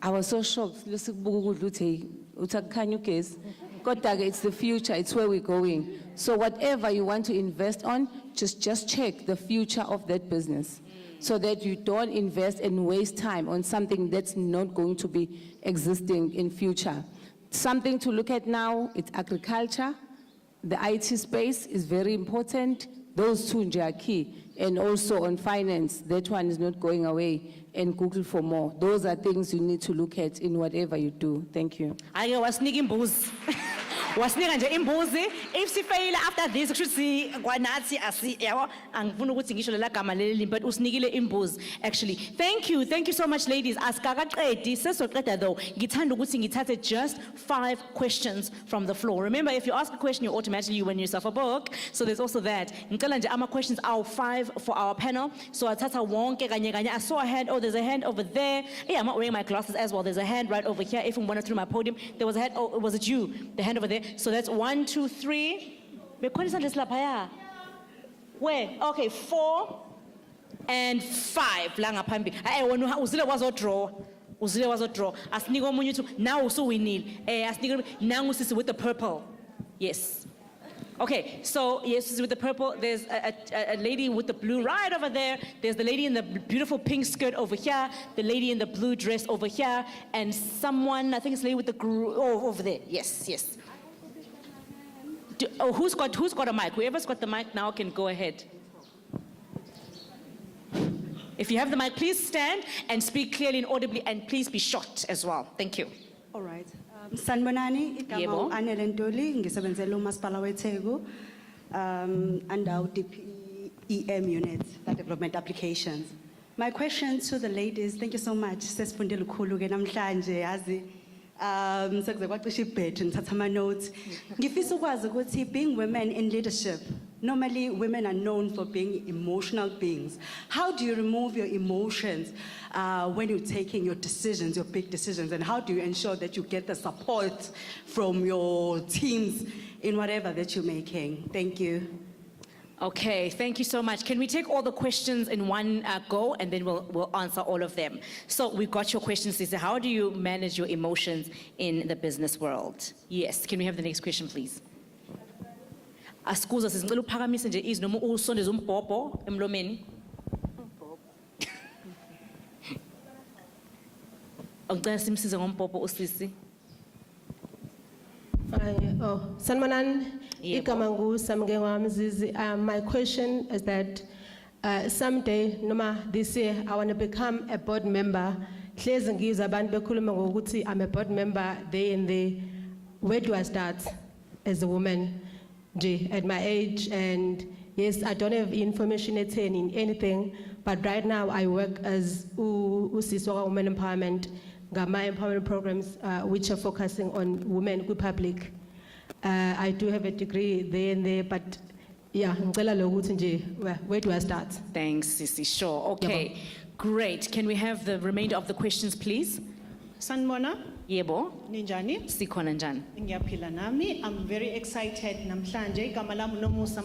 I was so shocked lesibuka ukudla uthi uthakukhanya ugesi. Kodwa ke it's the future, it's where we're going. So whatever you want to invest on, just check the future of that business, so that you don't invest and waste time on something that's not going to be existing in future. Something to look at now, it's agriculture. The IT space is very important. Those two are key. And also on finance, that one is not going away. And Google for more. Those are things you need to look at in whatever you do. Thank you. I was sneaking booze. Wasinika nje imbuzi, if sifeyile after this kusho ukuthi kwanathi yabo angifuna ukuthi ngisho lela gama leli but usinikile imbuzi actually. Thank you so much ladies. Asikaqedi sesoqeda though. Ngithanda ukuthi ngithathe just 5 questions from the floor. Remember, if you ask a question you automatically win yourself a book. So there's also that. Ngicela nje ama questions are 5 for our panel. So athatha wonke kanye kanye. I saw a hand. Oh, there's a hand over there. Yeah, I'm not wearing my glasses as well. There's a hand right over here. If I'm running through my podium, there was a hand. Oh, was it you? The hand over there. So that's 1, 2, 3. Where? Okay, 4 and 5. Langa pambi. Wena uzile wazodraw. Uzile wazodraw. Asinika omunye uthi now usuwinile. Asinika nangu sisi with the purple. Yes. Okay, so yes, with the purple, there's a lady with the blue right over there. There's the lady in the beautiful pink skirt over here, the lady in the blue dress over here, and someone, I think it's the lady with the over there. Yes. Who's got a mic? Whoever's got the mic now can go ahead. If you have the mic, please stand and speak clearly and audibly, and please be short as well. Thank you. All right. Sanibonani, Yebo. igama Anele Ntuli, ngisebenzela uMasipala weTheku, under DPEM unit, the development applications. My question to the ladies, thank you so much. Sesifundile ukhulu ke namhlanje yazi sekuze kwacisha ibhedu ngithatha ama notes. Ngifisa ukwazi ukuthi being women in leadership, normally women are known for being emotional beings. How do you remove your emotions when you're taking your decisions, your big decisions, and how do you ensure that you get the support from your teams in whatever that you're making? Thank you. Okay, thank you so much. Can we take all the questions in one go, and then we'll answer all of them? So we got your questions, Lisa. How do you manage your emotions in the business world? Yes, can we have the next question, please? Askuza sizicela uphakamise nje izwi noma usondeze umbhobho emlomeni. Ngicela simsize ngombhobho usisi. Sanmanan, Yebo. Ikamangu, Samgengwa Mzizi. My question is that someday, noma this year, I want to become a board member. Hlezi ngizwa abantu bekhuluma ngokuthi I'm a board member there and there. Where do I start as a woman nje, at my age? And yes, I don't have information in anything, but right now I work as Usiswa Women Empowerment. My empowerment programs, which are focusing on women with public. I do have a degree there and there, but yeah, ngicela lokuthi nje, where do I start? Thanks, Sisi. Sure. Okay, great. Can we have the remainder of the questions, please? Sanibona, Yebo, ninjani? sikhona njani? Ngiyaphila nami. I'm very excited namhlanje. Igama lami Nomusa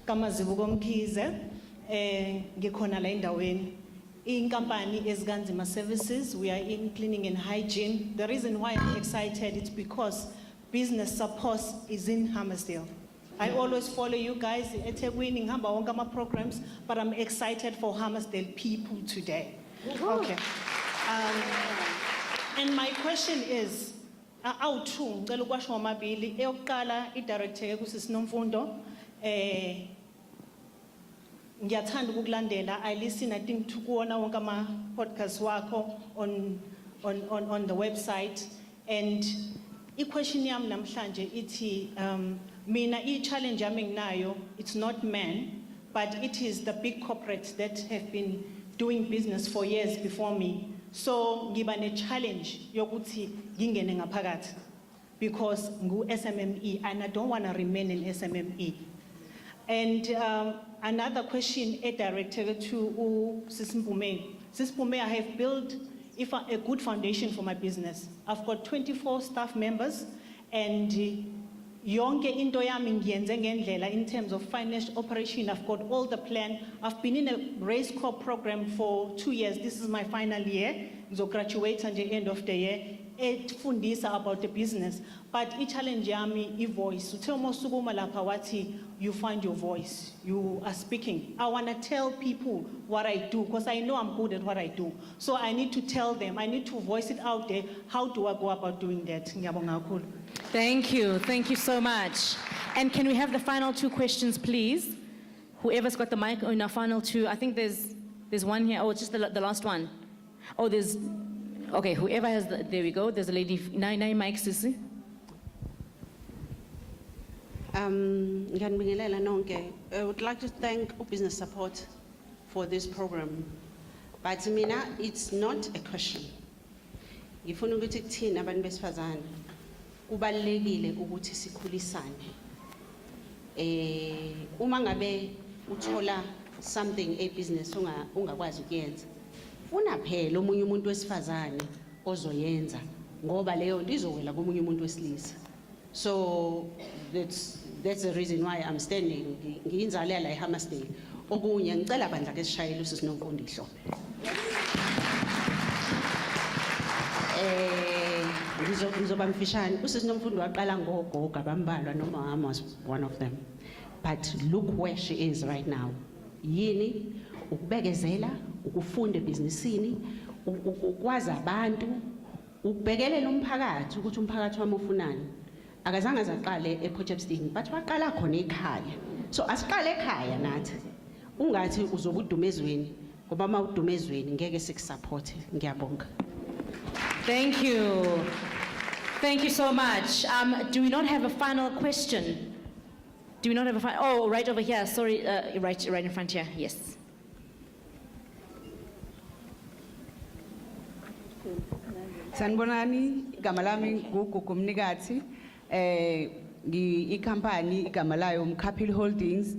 Kamazibu Komkhize. Ngikhona la endaweni. Inkampani ezikanzima services, we are in cleaning and hygiene. The reason why I'm excited is because business support is in Hammersdale. I always follow you guys at eThekwini, ngihamba wonke ama programs, but I'm excited for Hammersdale people today. Okay. And my question is, awu-2, ngicela ukwasho ngomabili. Eyokuqala, i-director kusisi Nomfundo, ngiyathanda ukukulandela. I listen, I think, to kuona wonke ama podcast wakho on the website. And i-question yami namhlanje ithi, mina i-challenge yami nginayo, it's not men, but it is the big corporates that have been doing business for years before me. So ngiba ne-challenge yokuthi ngingene ngaphakathi because ngu-SMME and I don't want to remain in SMME. And another question, director to Sis Mpume. Sis Mpume, I have built a good foundation for my business. I've got 24 staff members, and yonke into yami ngiyenze ngendlela in terms of financial operation. I've got all the plan. I've been in a Race Corps program for 2 years. This is my final year. So graduate at the end of the year. Fundisa about the business, but I challenge yami voice. You find your voice. You are speaking. I want to tell people what I do because I know I'm good at what I do. So I need to tell them. I need to voice it out there. How do I go about doing that? Thank you. Thank you so much. And can we have the final 2 questions, please? Whoever's got the mic in our final 2. I think there's one here. Oh, just the last one. Oh, there's. Okay, whoever has there we go. There's a lady, 9 mics, Sisi. Ngiyanibingelela nonke. I would like to thank Business Support for this program. But mina, it's not a question. Ngifuna ukuthi kuthina abantu besifazane kubalekile ukuthi sikhulisane. Uma ngabe uthola something a business ungakwazi ukuyenza. Funa phela omunye umuntu wesifazane ozoyenza ngoba leyo nto izowela komunye umuntu wesilisa. So that's the reason why I'm standing. Ngiyinzala la eHammersdale. Okunye ngicela bandla ke sishayele usisi Nomfundo ihlobo. Ngizoba mfishane. Usisi Nomfundo waqala ngogoga bambalwa noma mama was one of them. But look where she is right now. Yini ukubekezela, ukufunda ebhizinisini, ukwazi abantu, ukubhekelela umphakathi ukuthi umphakathi wami ufunani. akazange azaqale ePotchefstroom but waqala khona ekhaya. So asiqale ekhaya nathi. Ungathi uzobe udumezweni ngoba mawudumezweni ngeke sikusupport. Ngiyabonga. Thank you. Thank you so much. Do we not have a final question? Do we not have a final? Oh, right over here. Sorry, right in front here. Yes. Sanibonani, igama lami nguGugu Mnikathi. I-company igama layo Mkhaphili Holdings.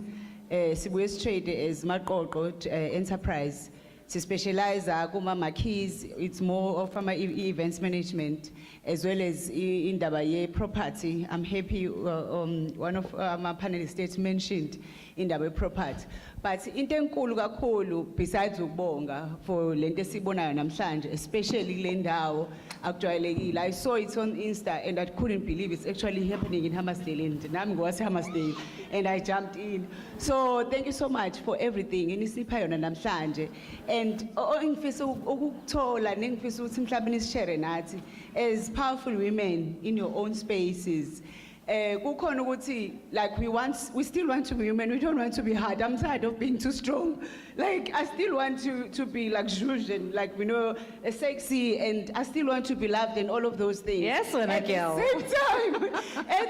Sibuye straight as Maqoqo Enterprise. Si specialize kuma marquees. It's more of events management as well as indaba ye property. I'm happy one of my panelists mentioned indaba property. But into enkulu kakhulu besides ukubonga for lento esibonayo namhlanje, especially le ndawo akujwayelekile. I saw it on Insta and I couldn't believe it's actually happening in Hammarsdale, and nami ngowase-Hammarsdale, and I jumped in. So thank you so much for everything enisipha yona namhlanje. And engifisa ukuthola nengifisa ukuthi mhlawumbe nisishare nathi as powerful women in your own spaces. Kukhona ukuthi like we still want to be human, we don't want to be hard. I'm tired of being too strong. Like I still want to be like Juge and like sexy, and I still want to be loved and all of those things. Yes, when at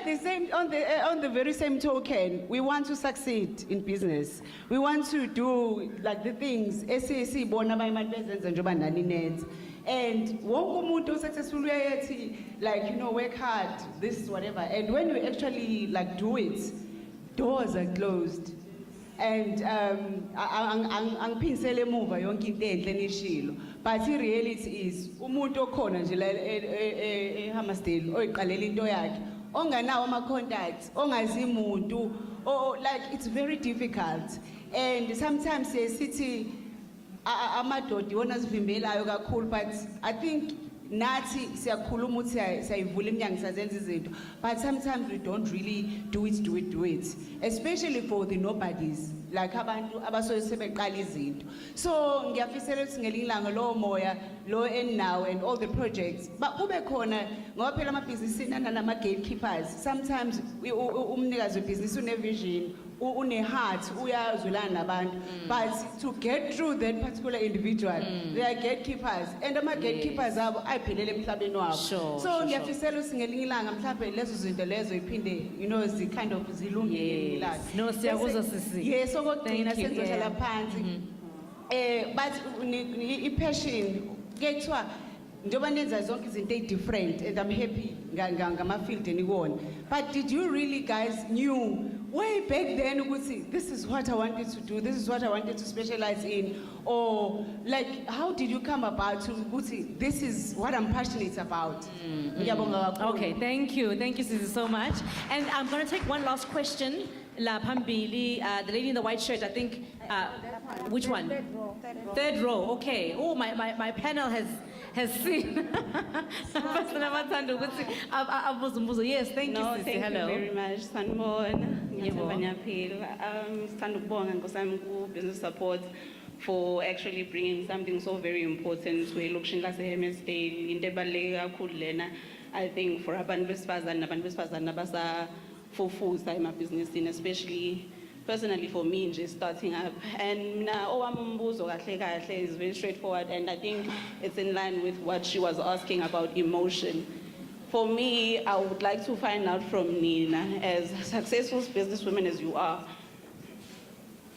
the same time, on the very same token, we want to succeed in business. We want to do like the things esiyibona abayimantozenza njengoba nani nenza. And wonke umuntu successful uyayethi like work hard, this is whatever. And when you actually like do it, doors are closed. And angiphinisele emuva yonke into enhle nishilo. But the reality is umuntu okhona nje la eHammarsdale oyiqalela into yakhe onganawo ama contacts, ongazi umuntu, like it's very difficult. And sometimes sithi amadoda iwona asivimbelayo kakhulu, but I think nathi siyakhuluma ukuthi siyayivula iminyango siyazenza izinto, but sometimes we don't really do it, especially for the nobodies like abantu abasoye sebeqala izinto. So ngiyafisela ukuthi ngelinye ilanga lo moya lo now and all the projects kube khona ngoba phela amabhizinisi nama gatekeepers. Sometimes umnikazi webhizinisi une vision, une heart, uyazulana nabantu, but to get through that particular individual, they are gatekeepers, and ama gatekeepers abo ayiphelele emhlabeni wabo. So ngiyafisela ukuthi ngelinye ilanga mhlawumbe lezo zinto lezo iphinde zi kind of zilungile la. No, siyakuzwa sisi. Yes, okugcina senzohlala phansi. But i-passion kuthiwa njengoba nenza zonke izinto different, and I'm happy ngama-field eniwona. But did you really guys knew way back then ukuthi this is what I wanted to do, this is what I wanted to specialize in, or like how did you come about to ukuthi this is what I'm passionate about? Ngiyabonga kakhulu. Okay, thank you Sisi so much. And I'm going to take one last question. La Pambili, the lady in the white shirt, I think, which one? Third row, okay. Oh, my panel has seen. Yes, thank you, No, Sisi. thank Hello. you very much. Sanibona. Ngiyabonga ngiyaphila. Sithanda ukubonga nkosami ku-business support for actually bringing something so very important to elokishini lase-Hammarsdale. Into ebaluleke kakhulu lena, I think, for abantu besifazane abasafufusa emabhizinisini, especially personally for me nje starting up. And now owami umbuzo kahle kahle is very straightforward, and I think it's in line with what she was asking about emotion. For me, I would like to find out from Nina, as successful businesswomen as you are,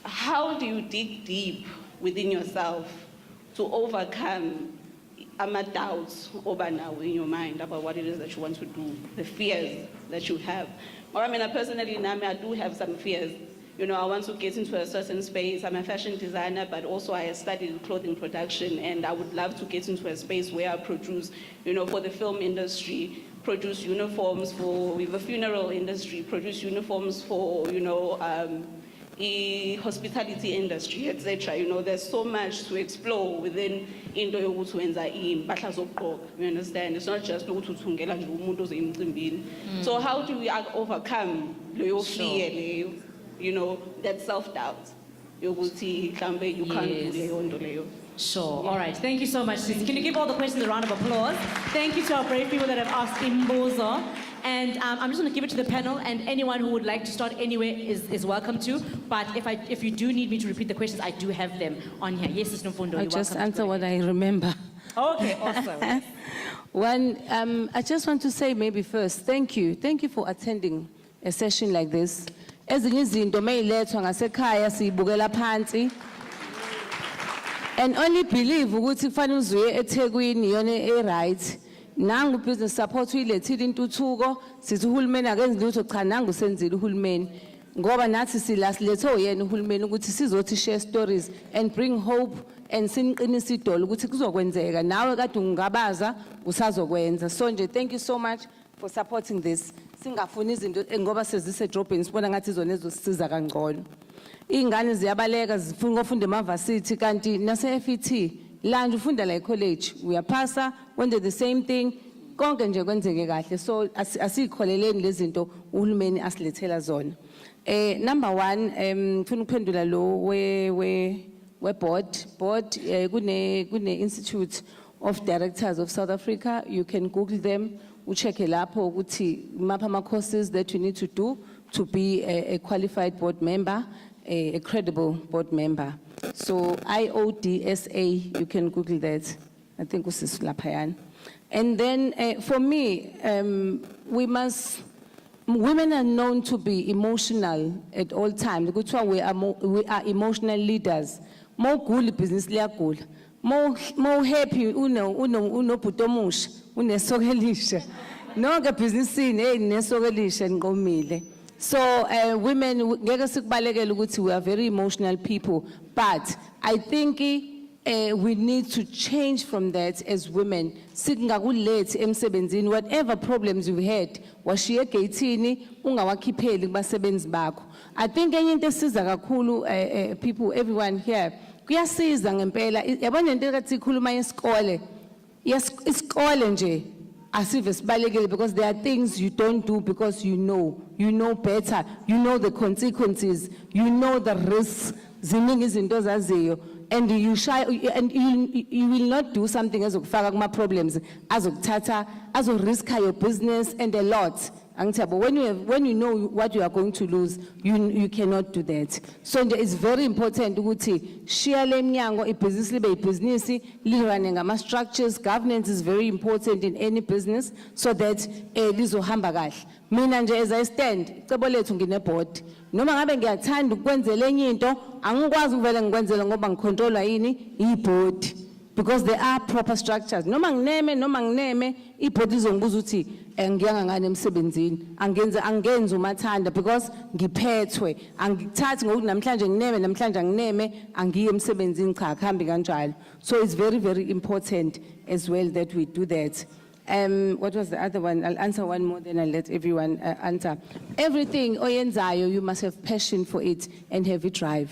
how do you dig deep within yourself to overcome doubts over now in your mind about what it is that you want to do, the fears that you have? Or I mean, personally, I do have some fears. I want to get into a certain space. I'm a fashion designer, but also I studied clothing production, and I would love to get into a space where I produce, for the film industry, produce uniforms for the funeral industry, produce uniforms for, the hospitality industry, etc. There's so much to explore within into yokuwenza impahla zokugqoka. You understand? It's not just ukuthungela nje umuntu oze emcimbini. So how do we overcome leyo fear leyo, that self-doubt? Yokuthi mhlambe you can't do leyo nto leyo. Sure. All right. Thank you so much, Sisi. Can you give all the questions a round of applause? Thank you to our brave people that have asked Imbuzo. And I'm just going to give it to the panel, and anyone who would like to start anywhere is welcome to. But if you do need me to repeat the questions, I do have them on here. Yes, Ms. Nomfundo, I'll you're just welcome to answer go what I remember. Okay, awesome. One, I just want to say maybe first, thank you. Thank you for attending a session like this. Ezinye izinto mayilethwa ngasekhaya siyibukela phansi. And only believe ukuthi kufanele uzuye eThekwini yona right. Nangu business support uyilethile intuthuko, sithi uhulumeni akenzi lutho cha nangu senzile uhulumeni. Ngoba nathi silethe uyena uhulumeni ukuthi sizothi share stories and bring hope and sinqinisa idolo ukuthi kuzokwenzeka nawe kade ungabaza usazokwenza. So nje thank you so much for supporting this. Singafuni izinto ngoba sezise drop-in sibona ngathi izona ezosisiza kangcono. Ingane ziyabaleka zifuna ukufunda eMavasithi kanti nase FET lanje ufunda la college uyapasa wenze the same thing konke nje kwenzeke kahle. So asikholeleni lezi zinto uhulumeni asilethela zona. Number 1 ngifuna ukuphendula lo we board kune Institute of Directors of South Africa. You can Google them. Ucheck lapho ukuthi mapha ama courses that you need to do to be a qualified board member, a credible board member. So IODSA, you can Google that. I think usisi laphayana. And then for me, women are known to be emotional at all times. We are emotional leaders. More good business liyagula. More happy uno putomush unesokelisha. Nonke business nesokelisha ngomile. So women ngeke sikubalekela ukuthi we are very emotional people, but I think we need to change from that as women. Singakulethi emsebenzini whatever problems you had washiye gateini ungawakhipheli kubasebenzi bakho. I think enye into esiza kakhulu people everyone here kuyasiza ngempela yabona into ekathi ikhuluma yesikole. Yes, isikole nje asive sibalekile because there are things you don't do because you know better, you know the consequences, you know the risks. Ziningi izinto ozaziyo. And you will not do something ezokufaka kuma problems azokuthatha azoriska your business and a lot. But when you know what you are going to lose, you cannot do that. So it's very important ukuthi share le mnyango ibhizinisi libe ibhizinisi lirane ngama structures. Governance is very important in any business so that lizohamba kahle. Mina nje as I stand icebo lethu ngine board. Noma ngabe ngiyathanda ukwenzela enye into angikwazi ukuvela ngikwenzela ngoba ngicontrolwa yini iboard. Because there are proper structures. Noma ngineme iboard izongibuza ukuthi ngiyanga ngane emsebenzini angenza umathanda because ngiphethwe angithathi ngokuthi namhlanje ngineme angiye emsebenzini cha akhambi kanjalo. So it's very very important as well that we do that. What was the other one? I'll answer one more, then I'll let everyone answer. Everything oyenzayo, you must have passion for it and have a drive.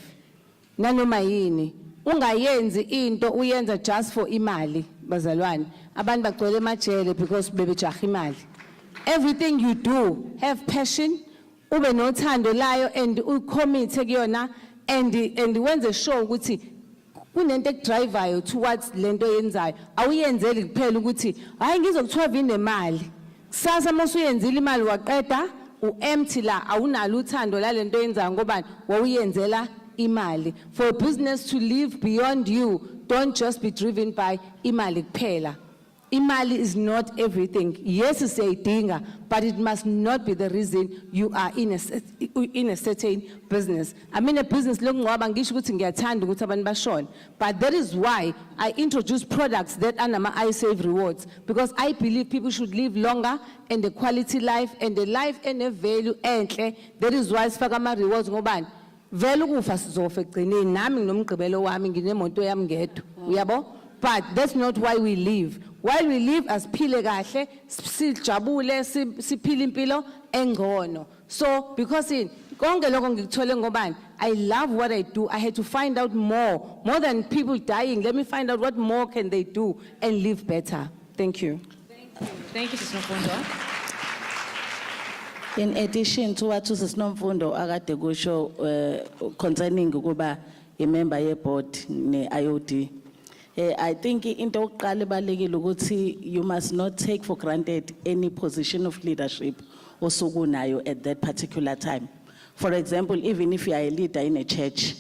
Nanoma yini, ungayenzi into uyenza just for imali, bazalwane. Abantu bagcwele emajele because bebejaha imali. Everything you do, have passion, ube nothando layo and ucommit kuyona and wenze sure ukuthi kunento ekudrivayo towards lento yenzayo awuyenzeli kuphela ukuthi hayi ngizokuthiwa vinemali kusasa masuyenzile imali waqeda empty la awunalo uthando la lento yenzayo ngoba wawuyenzela imali. For a business to live beyond you, don't just be driven by imali kuphela. Imali is not everything. Yes, it's a dinga, but it must not be the reason you are in a certain business. I mean, a business but that is why I introduce products that are iSave rewards, because I believe people should live longer and a quality life and a life and a value. That is why Sfagama rewards ngobani. Vele kufa sizofa egcineni nami nginomgqibelo wami nginemoto yami ngedwa. Uyabo? But that's not why we live. While we live as phile kahle, sijabule, siphile impilo engcono. So because konke lokho ngikuthole ngobani, I love what I do. I had to find out more than people dying. Let me find out what more can they do and live better. Thank you. Thank you, Sister Nomfundo. In addition to what Sis Nomfundo akade kusho concerning ukuba a member ye board ne IOD, I think into yokuqala ebalekile ukuthi you must not take for granted any position of leadership osukunayo at that particular time. For example, even if you are a leader in a church,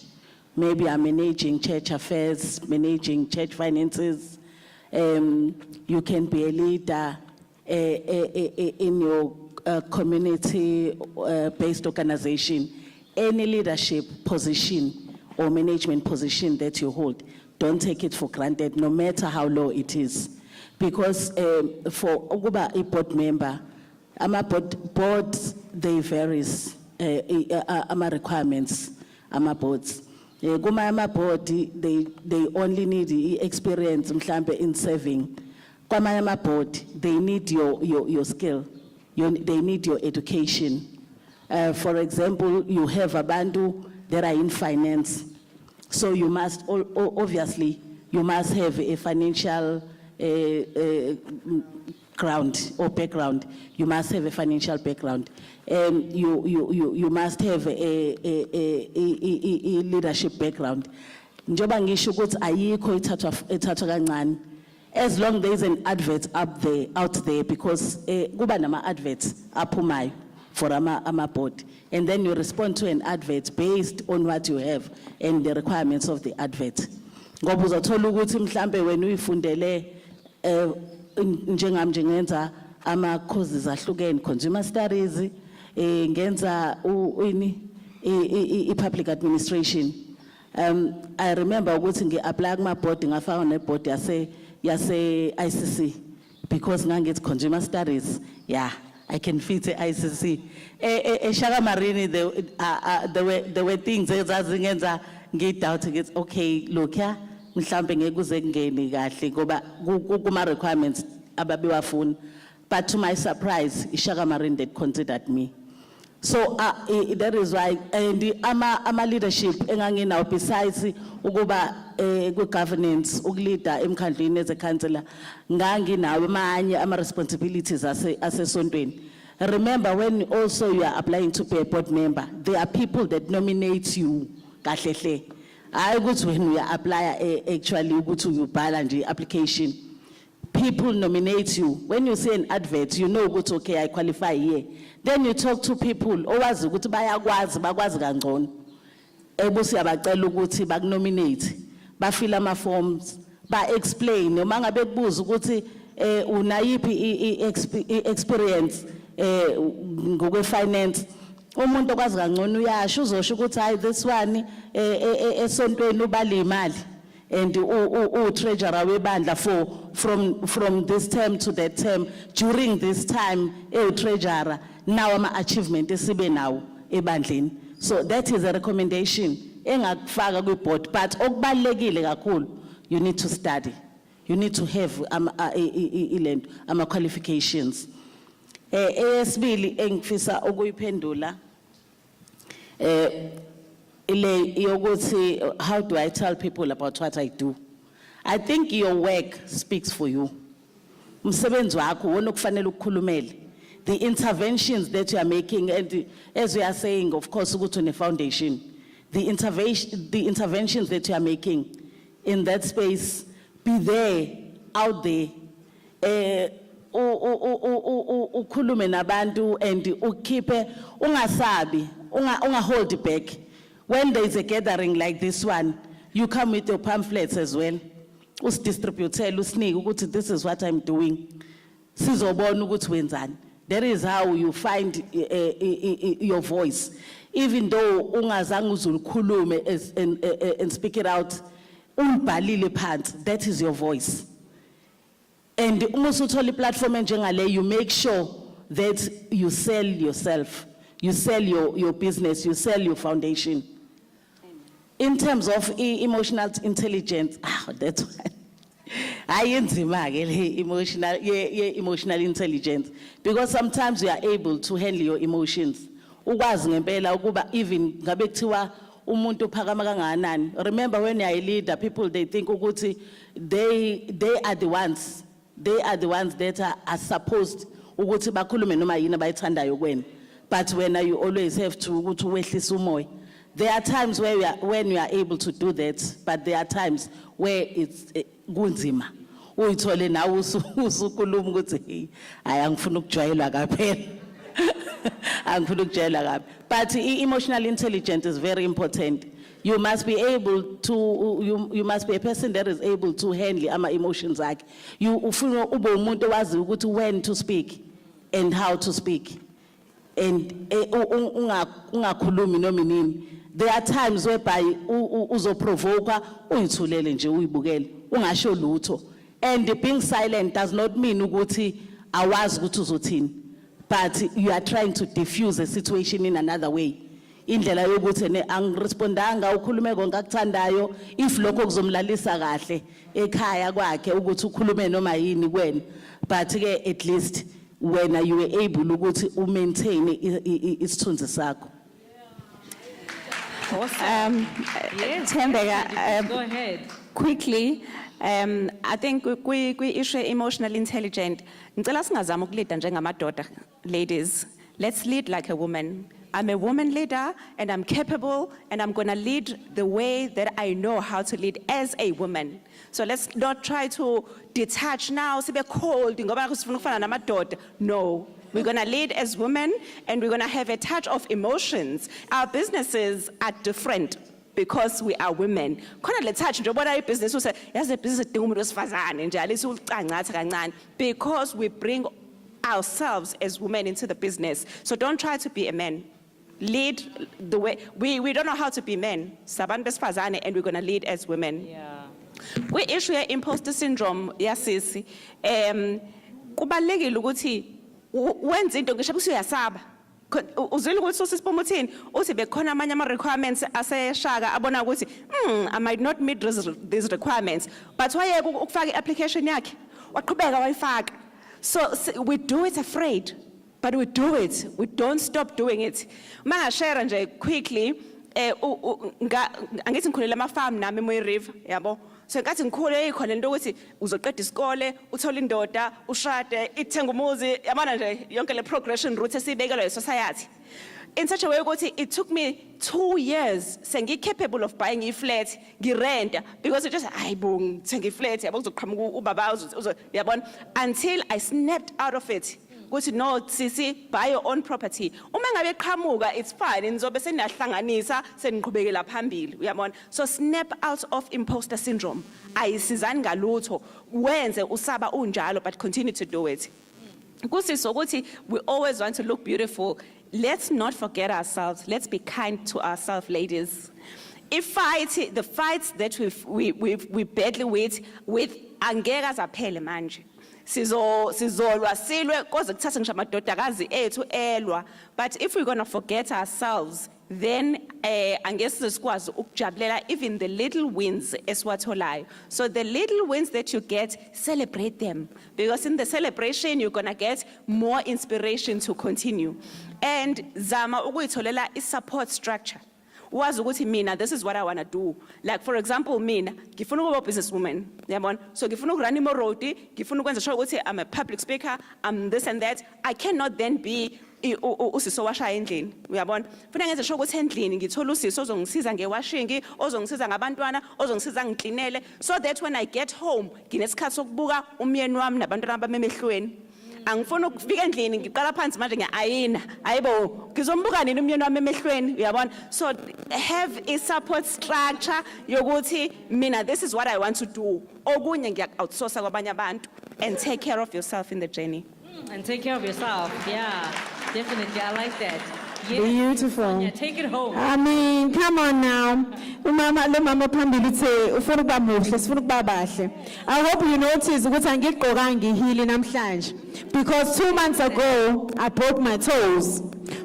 maybe you are managing church affairs, managing church finances, you can be a leader in your community-based organization. Any leadership position or management position that you hold, don't take it for granted, no matter how low it is. Because for ukuba a board member, boards, they varies, requirements, boards. Kuma board, they only need experience mhlambe in serving. Kwamanye board, they need your skill, they need your education. For example, you have abantu that are in finance, so you must obviously you must have a financial ground or background. You must have a financial background, and you must have a leadership background. Njoba ngisho ukuthi ayikho ithathwa kancane. As long there is an advert out there, because kuba nama adverts aphumayo for ama board, and then you respond to an advert based on what you have and the requirements of the advert. Ngoba uzothola ukuthi mhlambe wena uyifundele njengami njengenza ama courses ahlukene, consumer studies, ngenza public administration. I remember ukuthi ngi-apply kuma board ngafaka ne board yase ICC, because ngangithi consumer studies, yeah, I can fit the ICC. Shaka Marini, there were things ezazingenza ngidoubt ukuthi okay, look here, mhlambe ngeke kuze kungeni kahle ngoba kuma requirements ababiwafuna. But to my surprise, Shaka Marini that considered me. So that is why, and ama leadership enganginawo besides ukuba good governance, ukulida emkhandlweni as a councillor, nganginawo amanye ama responsibilities asesontweni. Remember, when also you are applying to be a board member, there are people that nominate you kahle. I would when you apply actually ukuthi you balance the application. People nominate you. When you say an advert, you know ukuthi okay, I qualify here. Then you talk to people, owazi ukuthi bakwazi kangcono. Ebusi abacela ukuthi bakunominate, bafill ama forms, explain noma ngabe kubuza ukuthi unayiphi experience ngokwe finance. Umuntu okwazi kangcono uyasho uzosho ukuthi hayi this one esontweni ubala imali and treasurer webandla from this term to that term, during this time treasurer now ama achievement esibe nawo ebandleni. So that is a recommendation engakufaka kwi board, but okubalekile kakhulu, you need to study, you need to have ama qualifications. Esibili engifisa ukuyiphendula how do I tell people about what I do? I think your work speaks for you. Umsebenzi wakho wona okufanele ukukhulumele. The interventions that you are making, and as we are saying, of course, go to the foundation. The interventions that you are making in that space, be there, out there. Ukhulume nabantu and ukeep ungasabi, hold back. When there is a gathering like this one, you come with your pamphlets as well. Distribute, this is what I'm doing. That is how you find your voice. Even though ungazange ukhulume and speak it out, that is your voice. And umusutoli platform njengale, you make sure that you sell yourself, you sell your business, you sell your foundation. In terms of emotional intelligence, that's why I emotional intelligence, because sometimes you are able to handle your emotions. Ukwazi ngempela ukuba even ngabe kuthiwa umuntu uphakama kangakanani. Remember, when you are a leader, people they think ukuthi they are the ones that are supposed ukuthi bakhulume noma yini abayithandayo kwena. But when you always have to ukuthi wehlisa umoya, There are times where when we are able to do that, but there are times where it's kunzima. Uyithole nawe usukhuluma ukuthi hey ayangifuna ukujwayela kaphela. Angifuna ukujwayela kabi. But emotional intelligence is very important. You must be able to you must be a person that is able to handle ama emotions akhe. You ufuna ube umuntu owazi ukuthi when to speak and how to speak. And ungakhulumi noma inini. There are times whereby uzoprovoke uyithulele nje uyibukele ungasho lutho. And being silent does not mean ukuthi awazi ukuthi uzothini, but you are trying to diffuse the situation in another way. Indlela yokuthi ne angirespondanga ukhulume konke akuthandayo if lokho kuzomlalisa kahle ekhaya kwakhe ukuthi ukhulume noma yini kuwena, but ke at least when you were able ukuthi maintain isithunzi sakho. Tembeka, Go ahead. quickly, I think we issue emotional intelligent. Ngicela singazama ukulida njengamadoda, ladies. Let's lead like a woman. I'm a woman leader and I'm capable and I'm gonna lead the way that I know how to lead as a woman. So let's not try to detach now, sibe cold, ngoba sifuna ukufana namadoda. No. We're going to lead as women and we're going to have a touch of emotions. Our businesses are different because we are women. Khona le touch nje ubona ibhizinisi use yazi ibhizinisi idinga umuntu wesifazane nje alisi ulicangcatha kancane because we bring ourselves as women into the business. So don't try to be a man. Lead the way we don't know how to be men. Sabantu besifazane and we're going to lead as women. Yeah. We issue imposter syndrome yasisi. Kubalekile ukuthi wenza into ngisho usuyasaba. Uzwile ukuthi usisiphuma uthini uthi bekhona amanye ama requirements aseshaka abona ukuthi I might not meet these requirements, but wayeke ukufaka iapplication yakhe waqhubeka wayifaka. So we do it afraid, but we do it. We don't stop doing it. Share nje quickly angithi ngikhulela ama farm nami eMooi River yabo. So nkathi ngikhule ikhona into ukuthi uzoqeda isikole uthola indoda ushade ithenga umuzi yabona nje yonke le progression route esibekelwe e-society. In such a way ukuthi it took me 2 years capable of buying a flat ngirenta because it just hayibo ngithenga iflat yabo kuzoqhamuka ubaba yabona until I snapped out of it. Ukuthi no sisi buy your own property. Uma ngabe qhamuka it's fine nizobe seniyahlanganisa seniqhubekela phambili uyabona. So snap out of imposter syndrome. Ayisizani ngalutho wenze usaba unjalo but continue to do it. Kusiso ukuthi we always want to look beautiful. Let's not forget ourselves. Let's be kind to ourselves, ladies. The fights that we battle with angeke zaphele manje. Sizolwa silwe koze kuthathe ngisho amadodakazi ethu elwa, but if we're going to forget ourselves then angeke sikwazi ukujabulela even the little wins esiwatholayo. So the little wins that you get, celebrate them, because in the celebration you're going to get more inspiration to continue. And zama ukuyitholela i-support structure. Wazi ukuthi mina this is what I want to do. Like for example mina ngifuna ukuba businesswoman yabona, so ngifuna ukurun iMorodi, ngifuna ukwenza sure ukuthi I'm a public speaker, I'm this and that. I cannot then be usiso washaya endlini uyabona. Funa ngenze sure ukuthi endlini ngithola usiso ozongisiza ngewashing, ozongisiza ngabantwana, ozongisiza ngiklinele, so that when I get home nginesikhathi sokubuka umyeni wami nabantwana bami emehlweni. Angifuna ukufika endlini ngiqala phansi manje ngiayina hayibo ngizombuka nini umyeni wami emehlweni uyabona. So have a support structure yokuthi mina this is what I want to do, okunye ngiya-outsource kwabanye abantu, and take care of yourself in the journey. And take care of yourself. Yeah, definitely. I like that. Yes. Beautiful. Sonia, take it home. I mean, come on now. Umama lo mama phambili uthe ufuna ukuba muhle, sifuna ukuba bahle. I hope you notice ukuthi angigqokanga ihili namhlanje, because 2 months ago I broke my toes.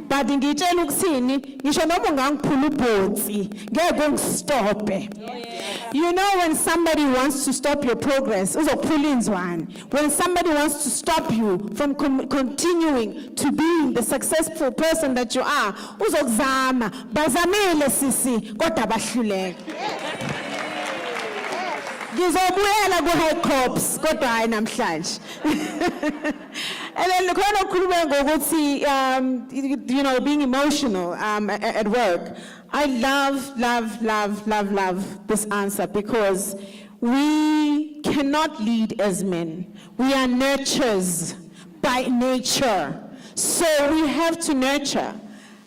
But ngitshela ukuthini, ngisho noma ungangiphula ubhotsi, ngeke ungistophe. You know when somebody wants to stop your progress, uzophula inzwane. When somebody wants to stop you from continuing to being the successful person that you are, uzokuzama. Bazamile sisi, kodwa bahluleka. Ngizobuyela ku-high corps, kodwa hayi namhlanje. And then khona ukukhuluma ngokuthi you know, being emotional at work. I love this answer because we cannot lead as men. We are nurturers by nature. So we have to nurture.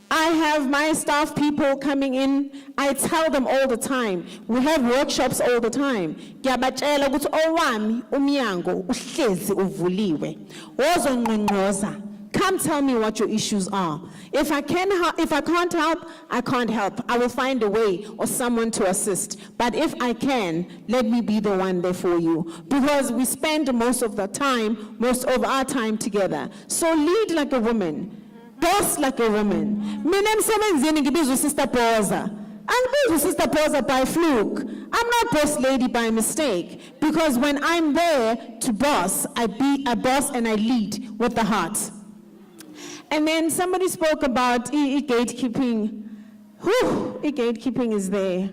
I have my staff people coming in. I tell them all the time. We have workshops all the time. Ngiyabatshela ukuthi owami umnyango uhlezi uvuliwe. Wozongqongqoza. Come tell me what your issues are. If I can't help, I can't help. I will find a way or someone to assist. But if I can, let me be the one there for you. Because we spend most of our time together. So lead like a woman. Boss like a woman. Mina emsebenzini ngibizwa Sister Boza. Angibizwa Sister Boza by fluke. I'm not boss lady by mistake. Because when I'm there to boss, I boss and I lead with the heart. And then somebody spoke about gatekeeping. Whew, gatekeeping is there.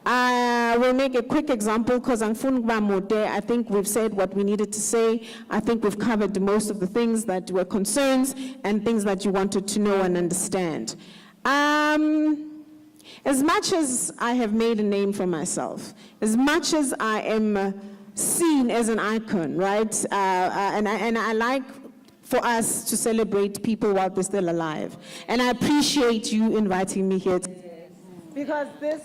I will make a quick example because I think we've said what we needed to say. I think we've covered most of the things that were concerns and things that you wanted to know and understand. As much as I have made a name for myself, as much as I am seen as an icon, right? And I like for us to celebrate people while they're still alive. And I appreciate you inviting me here. Because this,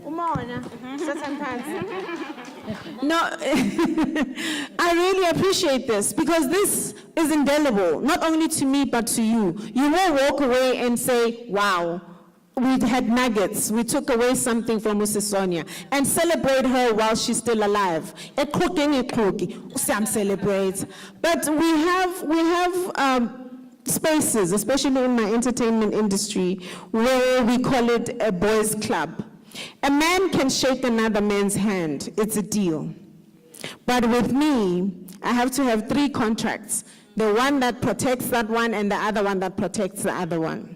no, I really appreciate this because this is indelible, not only to me, but to you. You will walk away and say, wow, we had nuggets. We took away something from Mrs. Sonia and celebrate her while she's still alive. Some celebrate. But we have spaces, especially in my entertainment industry, where we call it a boys' club. A man can shake another man's hand. It's a deal. But with me, I have to have 3 contracts. The one that protects that one and the other one that protects the other one.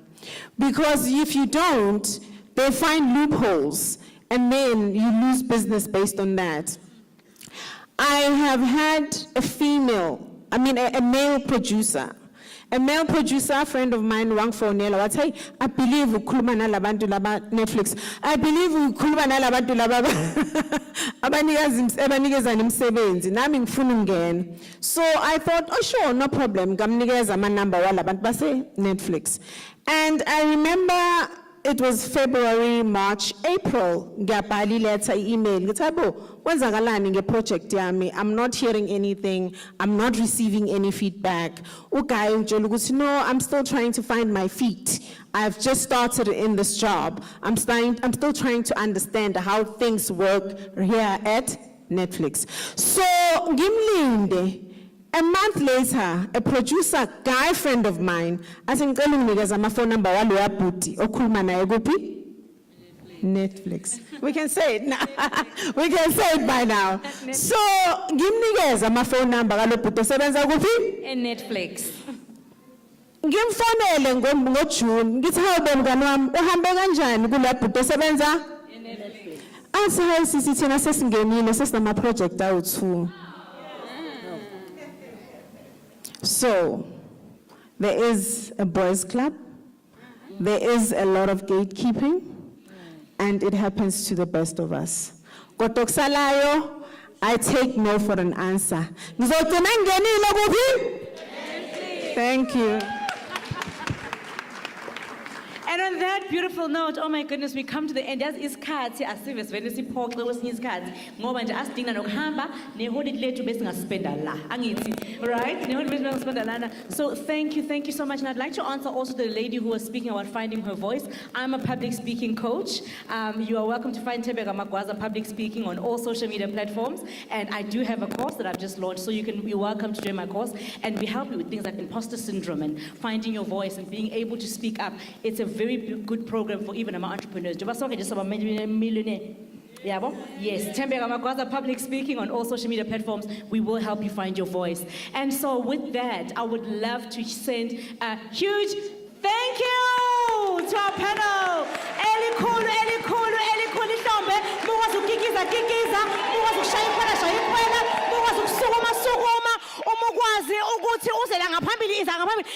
Because if you don't, they find loopholes and then you lose business based on that. I have had a male producer. A male producer, a friend of mine, Wang Fonela, would say, I believe ukhuluma nalabantu laba Netflix. I believe ukhuluma nalabantu laba abanikeza imisebenzi. Nami ngifuna ungena. So I thought, oh sure, no problem. Ngamnikeza ama number walabantu base Netflix. And I remember it was February, March, April. Ngiyabhala letter, email. Ngithabo, kwenzakalani ngeproject yami? I'm not hearing anything. I'm not receiving any feedback. Ugai ungitshela ukuthi no, I'm still trying to find my feet. I've just started in this job. I'm still trying to understand how things work here at Netflix. So ngimlinde. A month later, a producer, guy friend of mine, asked me my phone number waloya bhuti okhuluma naye kuphi? Netflix. We can say it now. We can say it by now. So, ngimnikeza my phone number kalo bhuti osebenza kuphi? Netflix. Ngimfonele ngoJune, ngithi hawu mngani wami, uhambe kanjani kula bhuti osebenza? Netflix. Athi hayi sisi thina sesingenile sesinama project awu2. So, there is a boys' club, there is a lot of gatekeeping, and it happens to the best of us. Kotoksalayo, I take no for an answer. Thank you. And on that beautiful note, oh my goodness, we come to the end. As isikhathi asive sivele siphoxe kwesinye isikhathi ngoba nje asidinga nokuhamba neholide lethu bese ngaspenda la. Angithi, right? Neholide bese ngaspenda lana. So thank you so much. And I'd like to answer also the lady who was speaking about finding her voice. I'm a public speaking coach. You are welcome to find Tembeka Magwaza public speaking on all social media platforms. And I do have a course that I've just launched, so you're welcome to join my course. And we help you with things like imposter syndrome and finding your voice and being able to speak up. It's a very good program for even our entrepreneurs. Just about millionaire. Yeah, yes, Tembeka Magwaza public speaking on all social media platforms. We will help you find your voice. And so with that, I would love to send a huge thank you to our panel. Elikhulu Hlombe, mukwazi ukukikiza, mukwazi ukushaya ikhwela, mukwazi ukusukuma, umukwazi ukuthi uze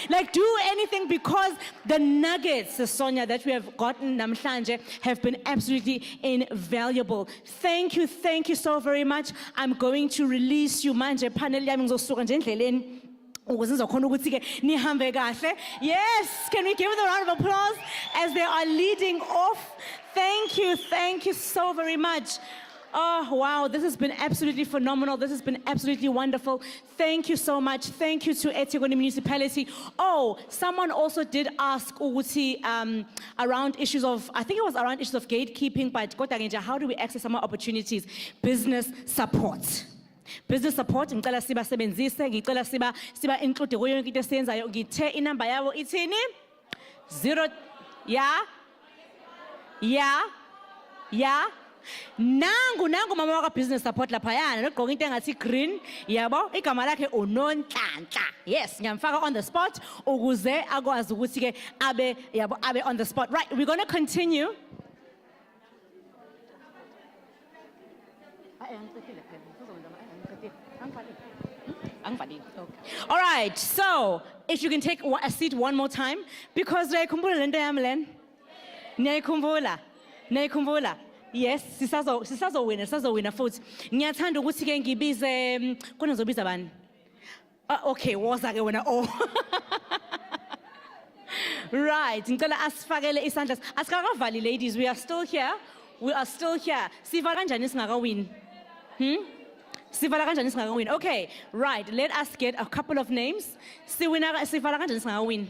Like do anything because the nuggets, Sonia, that we have gotten namhlanje have been absolutely invaluable. Thank you so very much. I'm going to release you manje panel yami ngizosuka nje endleleni. Ukuze nizokhona ukuthi-ke nihambe kahle. Yes, can we give them a round of applause as they are leading off? Thank you so very much. Oh, wow, this has been absolutely phenomenal. This has been absolutely wonderful. Thank you so much. Thank you to eThekwini Municipality. Oh, someone also did ask ukuthi, around issues of, I think it was around issues of gatekeeping, but kodwa nje, how do we access some opportunities? Business support. Business support, ngicela siba sebenzise, ngicela siba include kuyo yonke into esiyenzayo. Ngithe inamba yabo ithini? 0, yeah. Nangu mama waka business support laphayana nogqoka into engathi green yabo igama lakhe uNonhlanhla. Yes, ngiyamfaka on the spot ukuze akwazi ukuthi ke abe on the spot. Right, we're going to continue. All right, so if you can take a seat one more time, because niyayikhumbula lento yami lena? Niyayikhumbula? Yes, sisazowina futhi. Ngiyathanda ukuthi ke ngibize kona ngizobiza bani? Okay, woza ke wena oh. Right, ngicela asifakele isandla. Asikakavali ladies, we are still here. Sivala kanjani singakawini? Sivala kanjani singakawini? Okay, right, let us get a couple of names. Sivala kanjani singakawini?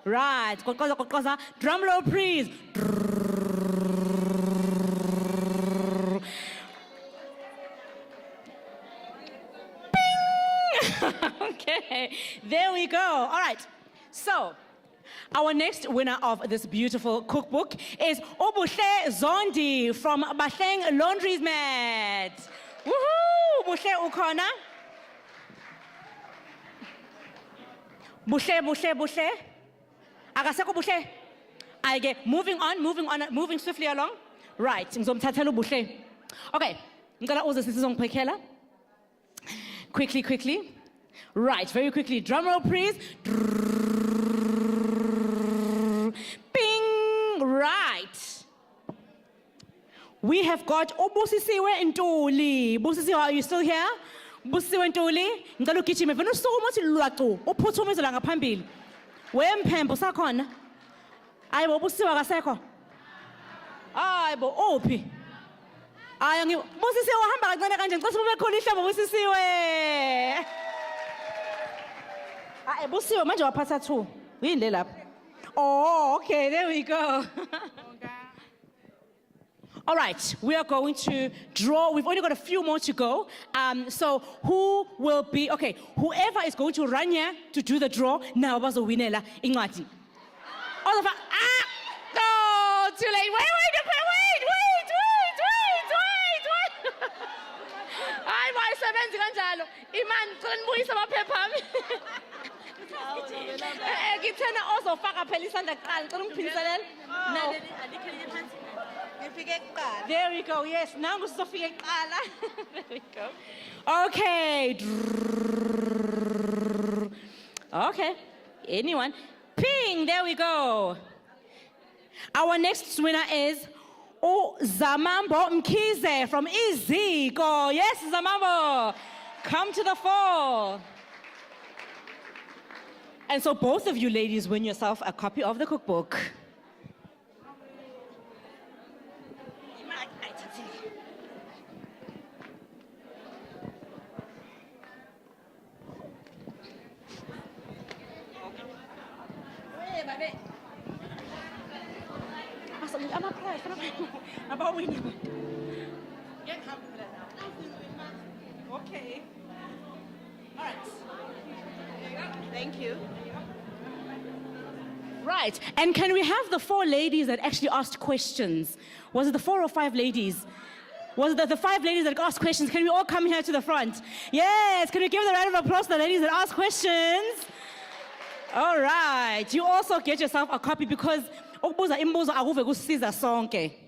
Right, kokoza, drum roll please. Okay, there we go. All right, so our next winner of this beautiful cookbook is Obuhle Zondi from Bahleng Laundromat. Woohoo! Buhle ukhona? Buhle. Akasekho Buhle? Ayike, moving swiftly along. Right, ngizomthathela uBuhle. Okay, ngicela uze sizongiphekela. Quickly. Right, very quickly. Drum roll, please. Bing! Right. We have got Busisiwe Ntuli. Busisiwe, are you still here? Busisiwe Ntuli. Ngicela ugijime vele usukuma uthi lwacu. Uphuthumezela ngaphambili. Wemphembo sakhona. Ayibo Busisiwe akasekho. Ayibo uphi? Busisiwe uhamba kancane kanje ngicela ube khona ihlobo Busisiwe. Busisiwe manje waphatha 2. Uyinde lapha. Oh, okay, there we go. All right, we are going to draw. We've only got a few more to go. So who will be, okay, whoever is going to run here to do the draw, now bazowinela incwadi. All of us, no, too late. Wait. Hayi mayisebenzi kanjalo. Imani cela nibuyise amaphepha ami. Ngithena ozofaka phela isandla kuqala, cela ungiphindiselele. There we go. Yes, nangu sizofika kuqala. There we go. Okay. Anyone? Ping, there we go. Our next winner is Zamambo Mkize from Iziko. Yes, Zamambo, come to the fore. And so both of you ladies win yourself a copy of the cookbook. Okay. All right. Thank you. Right, and can we have the 4 ladies that actually asked questions? Was it the 4 or 5 ladies? Was it the 5 ladies that asked questions? Can we all come here to the front? Yes, can we give the round of applause to the ladies that asked questions? All right, you also get yourself a copy because ukubuza imibuzo akuve kusisiza sonke.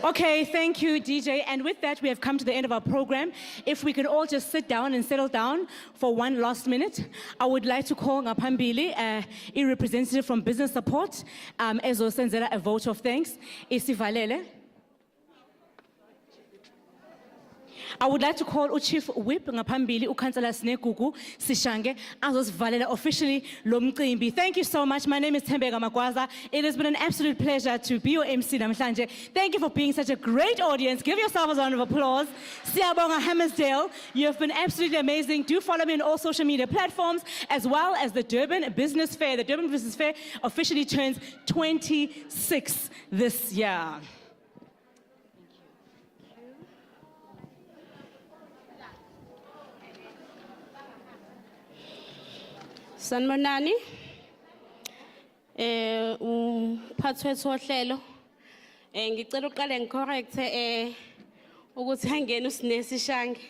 Okay, thank you, DJ. And with that, we have come to the end of our program. If we could all just sit down and settle down for one last minute, I would like to call Ngapambili, a representative from Business Support, ezosenzela a vote of thanks. Isivalele. I would like to call Chief Whip Ngapambili, uKhansela Snegugu Sishange, azosivalela officially lo mcimbi. Thank you so much. My name is Thembeka Magwaza. It has been an absolute pleasure to be your MC namhlanje. Thank you for being such a great audience. Give yourself a round of applause. Siyabonga Hammersdale. You have been absolutely amazing. Do follow me on all social media platforms, as well as the Durban Business Fair. The Durban Business Fair officially turns 26 this year. Sanmonani, umphathi wethu wohlelo, ngicela uqale ngicorrect ukuthi angene uSinesi Shange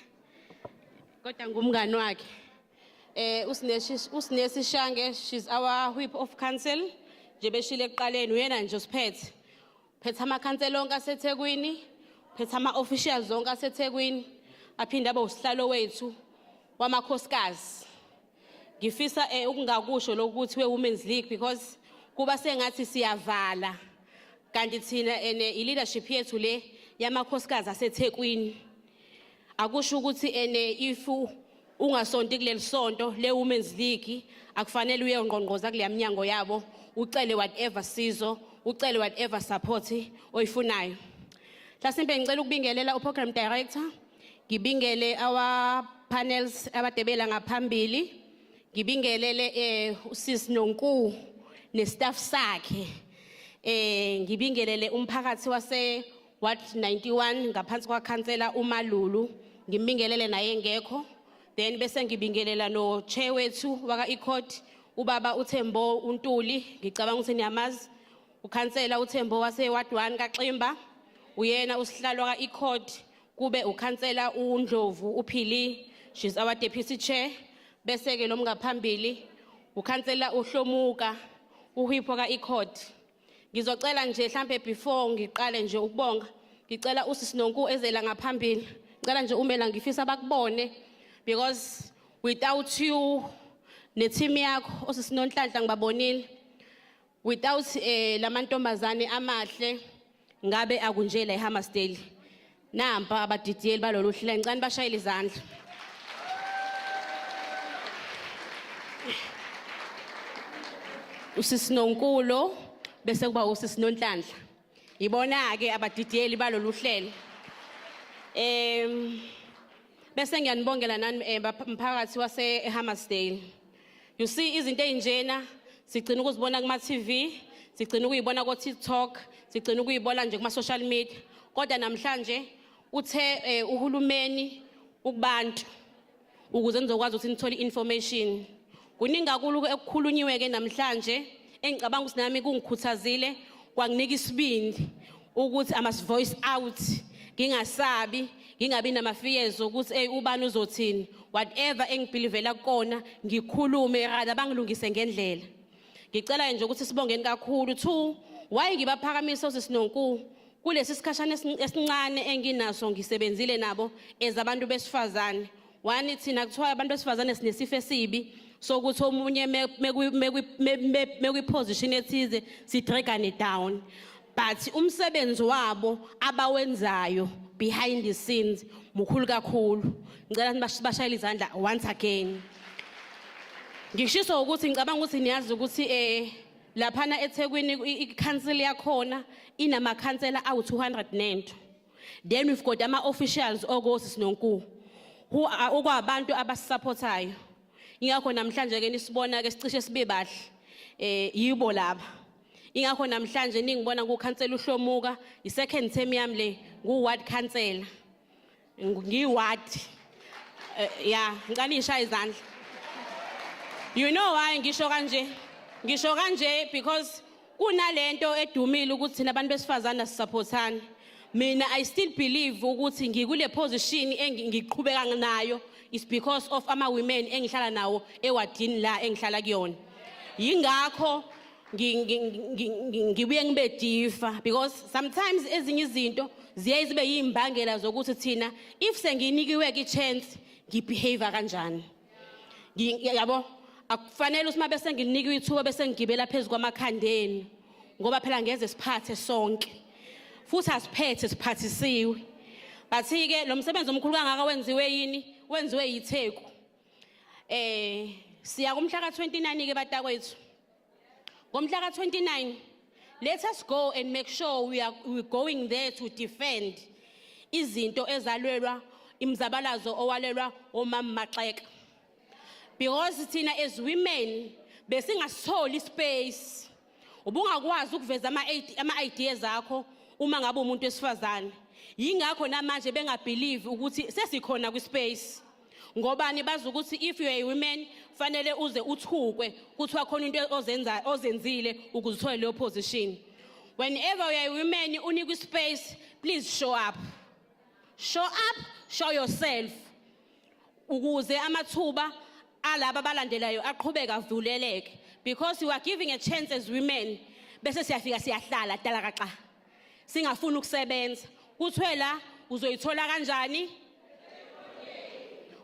kodwa ngumngani wakhe. uSinesi Shange, she's our whip of council. Nje beshile ekuqaleni uyena nje usiphethe. Phethe amakhansela onke aseThekwini, phethe ama-officials onke aseThekwini, aphinde abe usihlalo wethu wamakhosikazi. Ngifisa ukungakusho lokuthi we-Women's League because kuba sengathi siyavala kanti thina i-leadership yethu le yamakhosikazi aseThekwini. Akusho ukuthi if ungasonti kuleli sonto le-Women's League akufanele uye ngqongqoza kuleya mnyango yabo ucele whatever sizo, ucele whatever support oyifunayo. Mhlasimbe ngicela ukubingelela uprogram director, ngibingele our panels abadebela ngaphambili. Ngibingelele uSisi Nonku nestaff sakhe. Ngibingelele umphakathi wase Ward 91 ngaphansi kwaKhansela uMalulu. Ngimbingelele naye ngekho. Then bese ngibingelela no chair wethu waka iCourt ubaba uThembo Untuli. Ngicabanga ukuthi niyamazi. UKhansela uThembo wase Ward 1 kaXimba. Uyena usihlalo waka iCourt. Kube uKhansela uNdlovu uPhili. She's our deputy chair. Bese ke lo ngaphambili uKhansela uHlomuka uhipho ka iCourt. Ngizocela nje mhlambe before ngiqale nje ukubonga, ngicela uSisi Nonku ezela ngaphambili. Ngicela nje umela ngifisa bakubone because without you ne team yakho uSisi Nonhlanhla ngibabonile. Without lamantombazane amahle ngabe akunje la eHammersdale. Nampa abadidiyeli balolu hlelo ngicela bashayile izandla. uSisi Nonkulo bese kuba uSisi Nonhlanhla. Ibona ke abadidiyeli balolu hlelo. Bese ngiyanibongela nani mphakathi wase Hammersdale. You see izinto ezinjena sigcina ukuzibona kuma TV, sigcina ukuyibona ku TikTok, sigcina ukuyibona nje kuma social media. Kodwa namhlanje uthe uhulumeni ukubantu ukuze nizokwazi ukuthi nithole information. Kuningi kakhulu ekukhulunyiwe ke namhlanje engicabanga ukuthi nami kungikhuthazile kwanginika isibindi ukuthi I must voice out, ngingasabi, ngingabi namafiyezo ukuthi ubani uzothini, whatever engibelivela kukona ngikhulume rather bangilungise ngendlela. Ngicela nje ukuthi sibongeni kakhulu. 2, why ngibaphakamisa uSisi Nonku kulesi sikhashana esincane enginaso ngisebenzile nabo ezabantu besifazane. 1 thina kuthiwa abantu besifazane sinesifo esibi sokuthi omunye mekuyiposition ethize sidregane down, but umsebenzi wabo abawenzayo behind the scenes mukhulu kakhulu. Ngicela bashayile izandla once again. Ngishiso ukuthi ngicabanga ukuthi niyazi ukuthi laphana eThekwini iCouncil yakhona inamakhansela awu202. Then we've got ama-officials okoSisi Nonku who okwabantu abasupportayo. Ingakho namhlanje ke nisibona ke sicishe sibe bahle yibo laba. Ingakho namhlanje ningibona kuKhansela uHlomuka i-second term yami le ngu-ward councillor. Ngiward yeah ngicela nishaya izandla. You know why ngisho kanje? Ngisho kanje because kunalento edumile ukuthi thina abantu besifazana sisupportana. Mina I still believe ukuthi ngikule position engiqhubeka nayo is because of ama women engihlala nawo ewadini la engihlala kuyona. Yingakho ngibuye ngibe differ because sometimes ezinye izinto ziyaye zibe yimbangela zokuthi thina if senginikiwe ke chance ngibehave kanjani yabo akufanele usima bese nginikiwe ithuba bese ngigibela phezulu kwamakhandeni ngoba phela ngeze siphathe sonke futhi asiphethe siphathisiwe bathi ke lo msebenzi omkhulu kangaka wenziwe yiTheku siya kumhla ka29 ke batakwethu ngomhla ka29 let us go and make sure we're going there to defend izinto ezalwelwa imzabalazo owalelwa omama Maxeka because thina as women besingasitholi space ubungakwazi ukuveza ama ideas akho uma ngabe umuntu wesifazane yingakho namanje bengabelieve ukuthi sesikhona ku space ngobani bazi ukuthi if you are a woman fanele uze uthukwe kuthi wakhona into ozenzile ukuze uthole leyo position whenever you are a woman unikwe space please show up show yourself ukuze amathuba alaba balandelayo aqhubeka avuleleke because you are giving a chance as women bese siyafika siyahlala dala kaxa singafuni ukusebenza kuthwela uzoyithola kanjani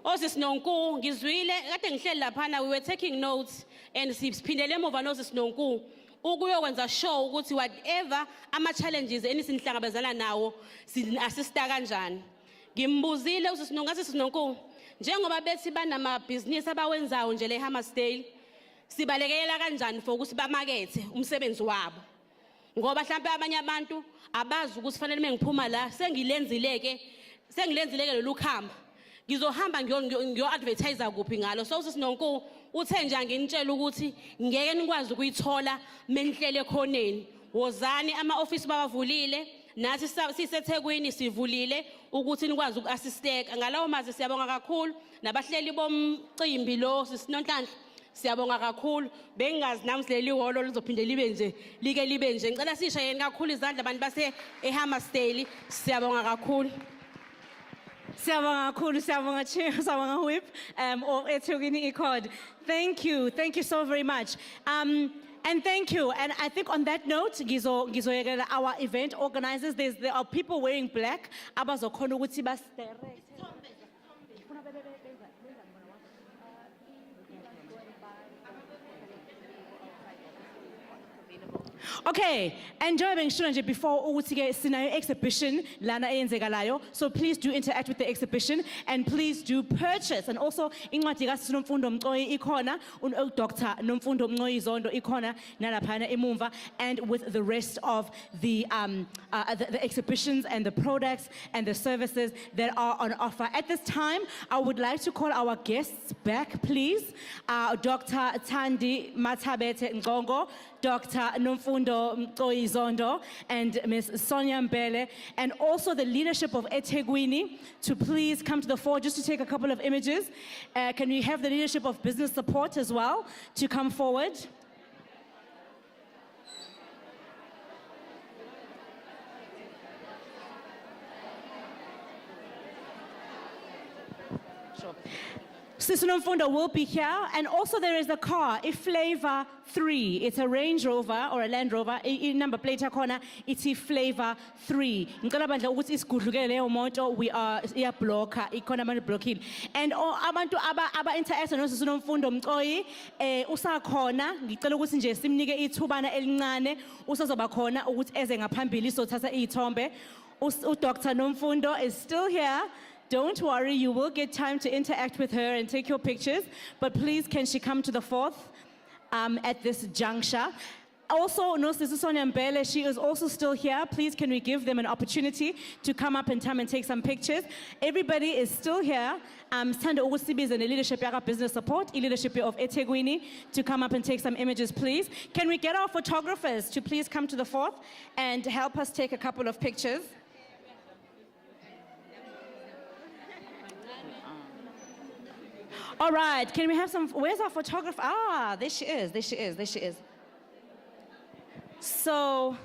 Osisnonku ngizwile kade ngihleli lapha we were taking notes and siphindele emuva noSisnonku ukuyokwenza show ukuthi whatever ama challenges enisinhlangabezana nawo sin-assista kanjani ngimbuzile uSisnonku njengoba bethi banama business abawenzayo nje le Hammersdale sibalekelela kanjani for ukuthi bamakethe umsebenzi wabo ngoba mhlawumbe abanye abantu abazi ukuthi fanele mengiphuma la sengilenzileke lolu khamba ngizohamba ngiyo-advertise kuphi ngalo so uSisnonku uthe nje nginitshela ukuthi ngeke nikwazi ukuyithola menihlele ekhoneni wozani ama-office bawavulile nathi siseThekwini sivulile ukuthi nikwazi uku-assisteka ngalawo mazi siyabonga kakhulu nabahleli bomcimbi lo sisinonhlanhla siyabonga kakhulu bengazi nami sileli holo lizophinde libe nje ngicela sishayeni kakhulu izandla abantu base eHammersdale siyabonga kakhulu Siyabonga kakhulu, siyabonga Chair, siyabonga Whip, or eThekwini Accord. Thank you so very much. And thank you. And I think on that note, Gizo, our event organizers, there are people wearing black. Abazokhona ukuthi bastere. Okay, and njengoba ngisho nje before ukuthi ke sinayo exhibition lana eyenzekalayo, so please do interact with the exhibition and please do purchase. And also incwadi kaSinomfundo Mcoyi ikhona, Dr. Nomfundo Mcoyi Zondo ikhona nalaphana emumva, and with the rest of the exhibitions and the products and the services that are on offer. At this time, I would like to call our guests back, please. Dr. Thandi Mathabete Ngongo, Dr. Nomfundo Mcoyi Zondo, and Ms. Sonia Mbele, and also the leadership of eThekwini to please come to the fore just to take a couple of images. Can we have the leadership of business support as well to come forward? Sinomfundo will be here, and also there is a car, a Flavor 3. It's a Range Rover or a Land Rover. Number plate corner, it's a Flavor 3. Ngicela bandla ukuthi isigudlukele leyo moto, we are blocker, ikhona manje blocking. And abantu aba interact noSinomfundo Mcoyi usakhona, ngicela ukuthi nje simnike ithubana elincane, usazoba khona ukuthi eze ngaphambili sothatha izithombe. uDr. Nomfundo is still here. Don't worry, you will get time to interact with her and take your pictures, but please can she come to the fourth at this juncture. Also, Sister Sonia Mbele, she is also still here. Please can we give them an opportunity to come up in time and take some pictures. Everybody is still here. Sanda Ugusibi is in the leadership of business support, leadership of eThekwini, to come up and take some images, please. Can we get our photographers to please come to the fourth and help us take a couple of pictures? All right, can we have some, where's our photographer? Ah, there she is. So,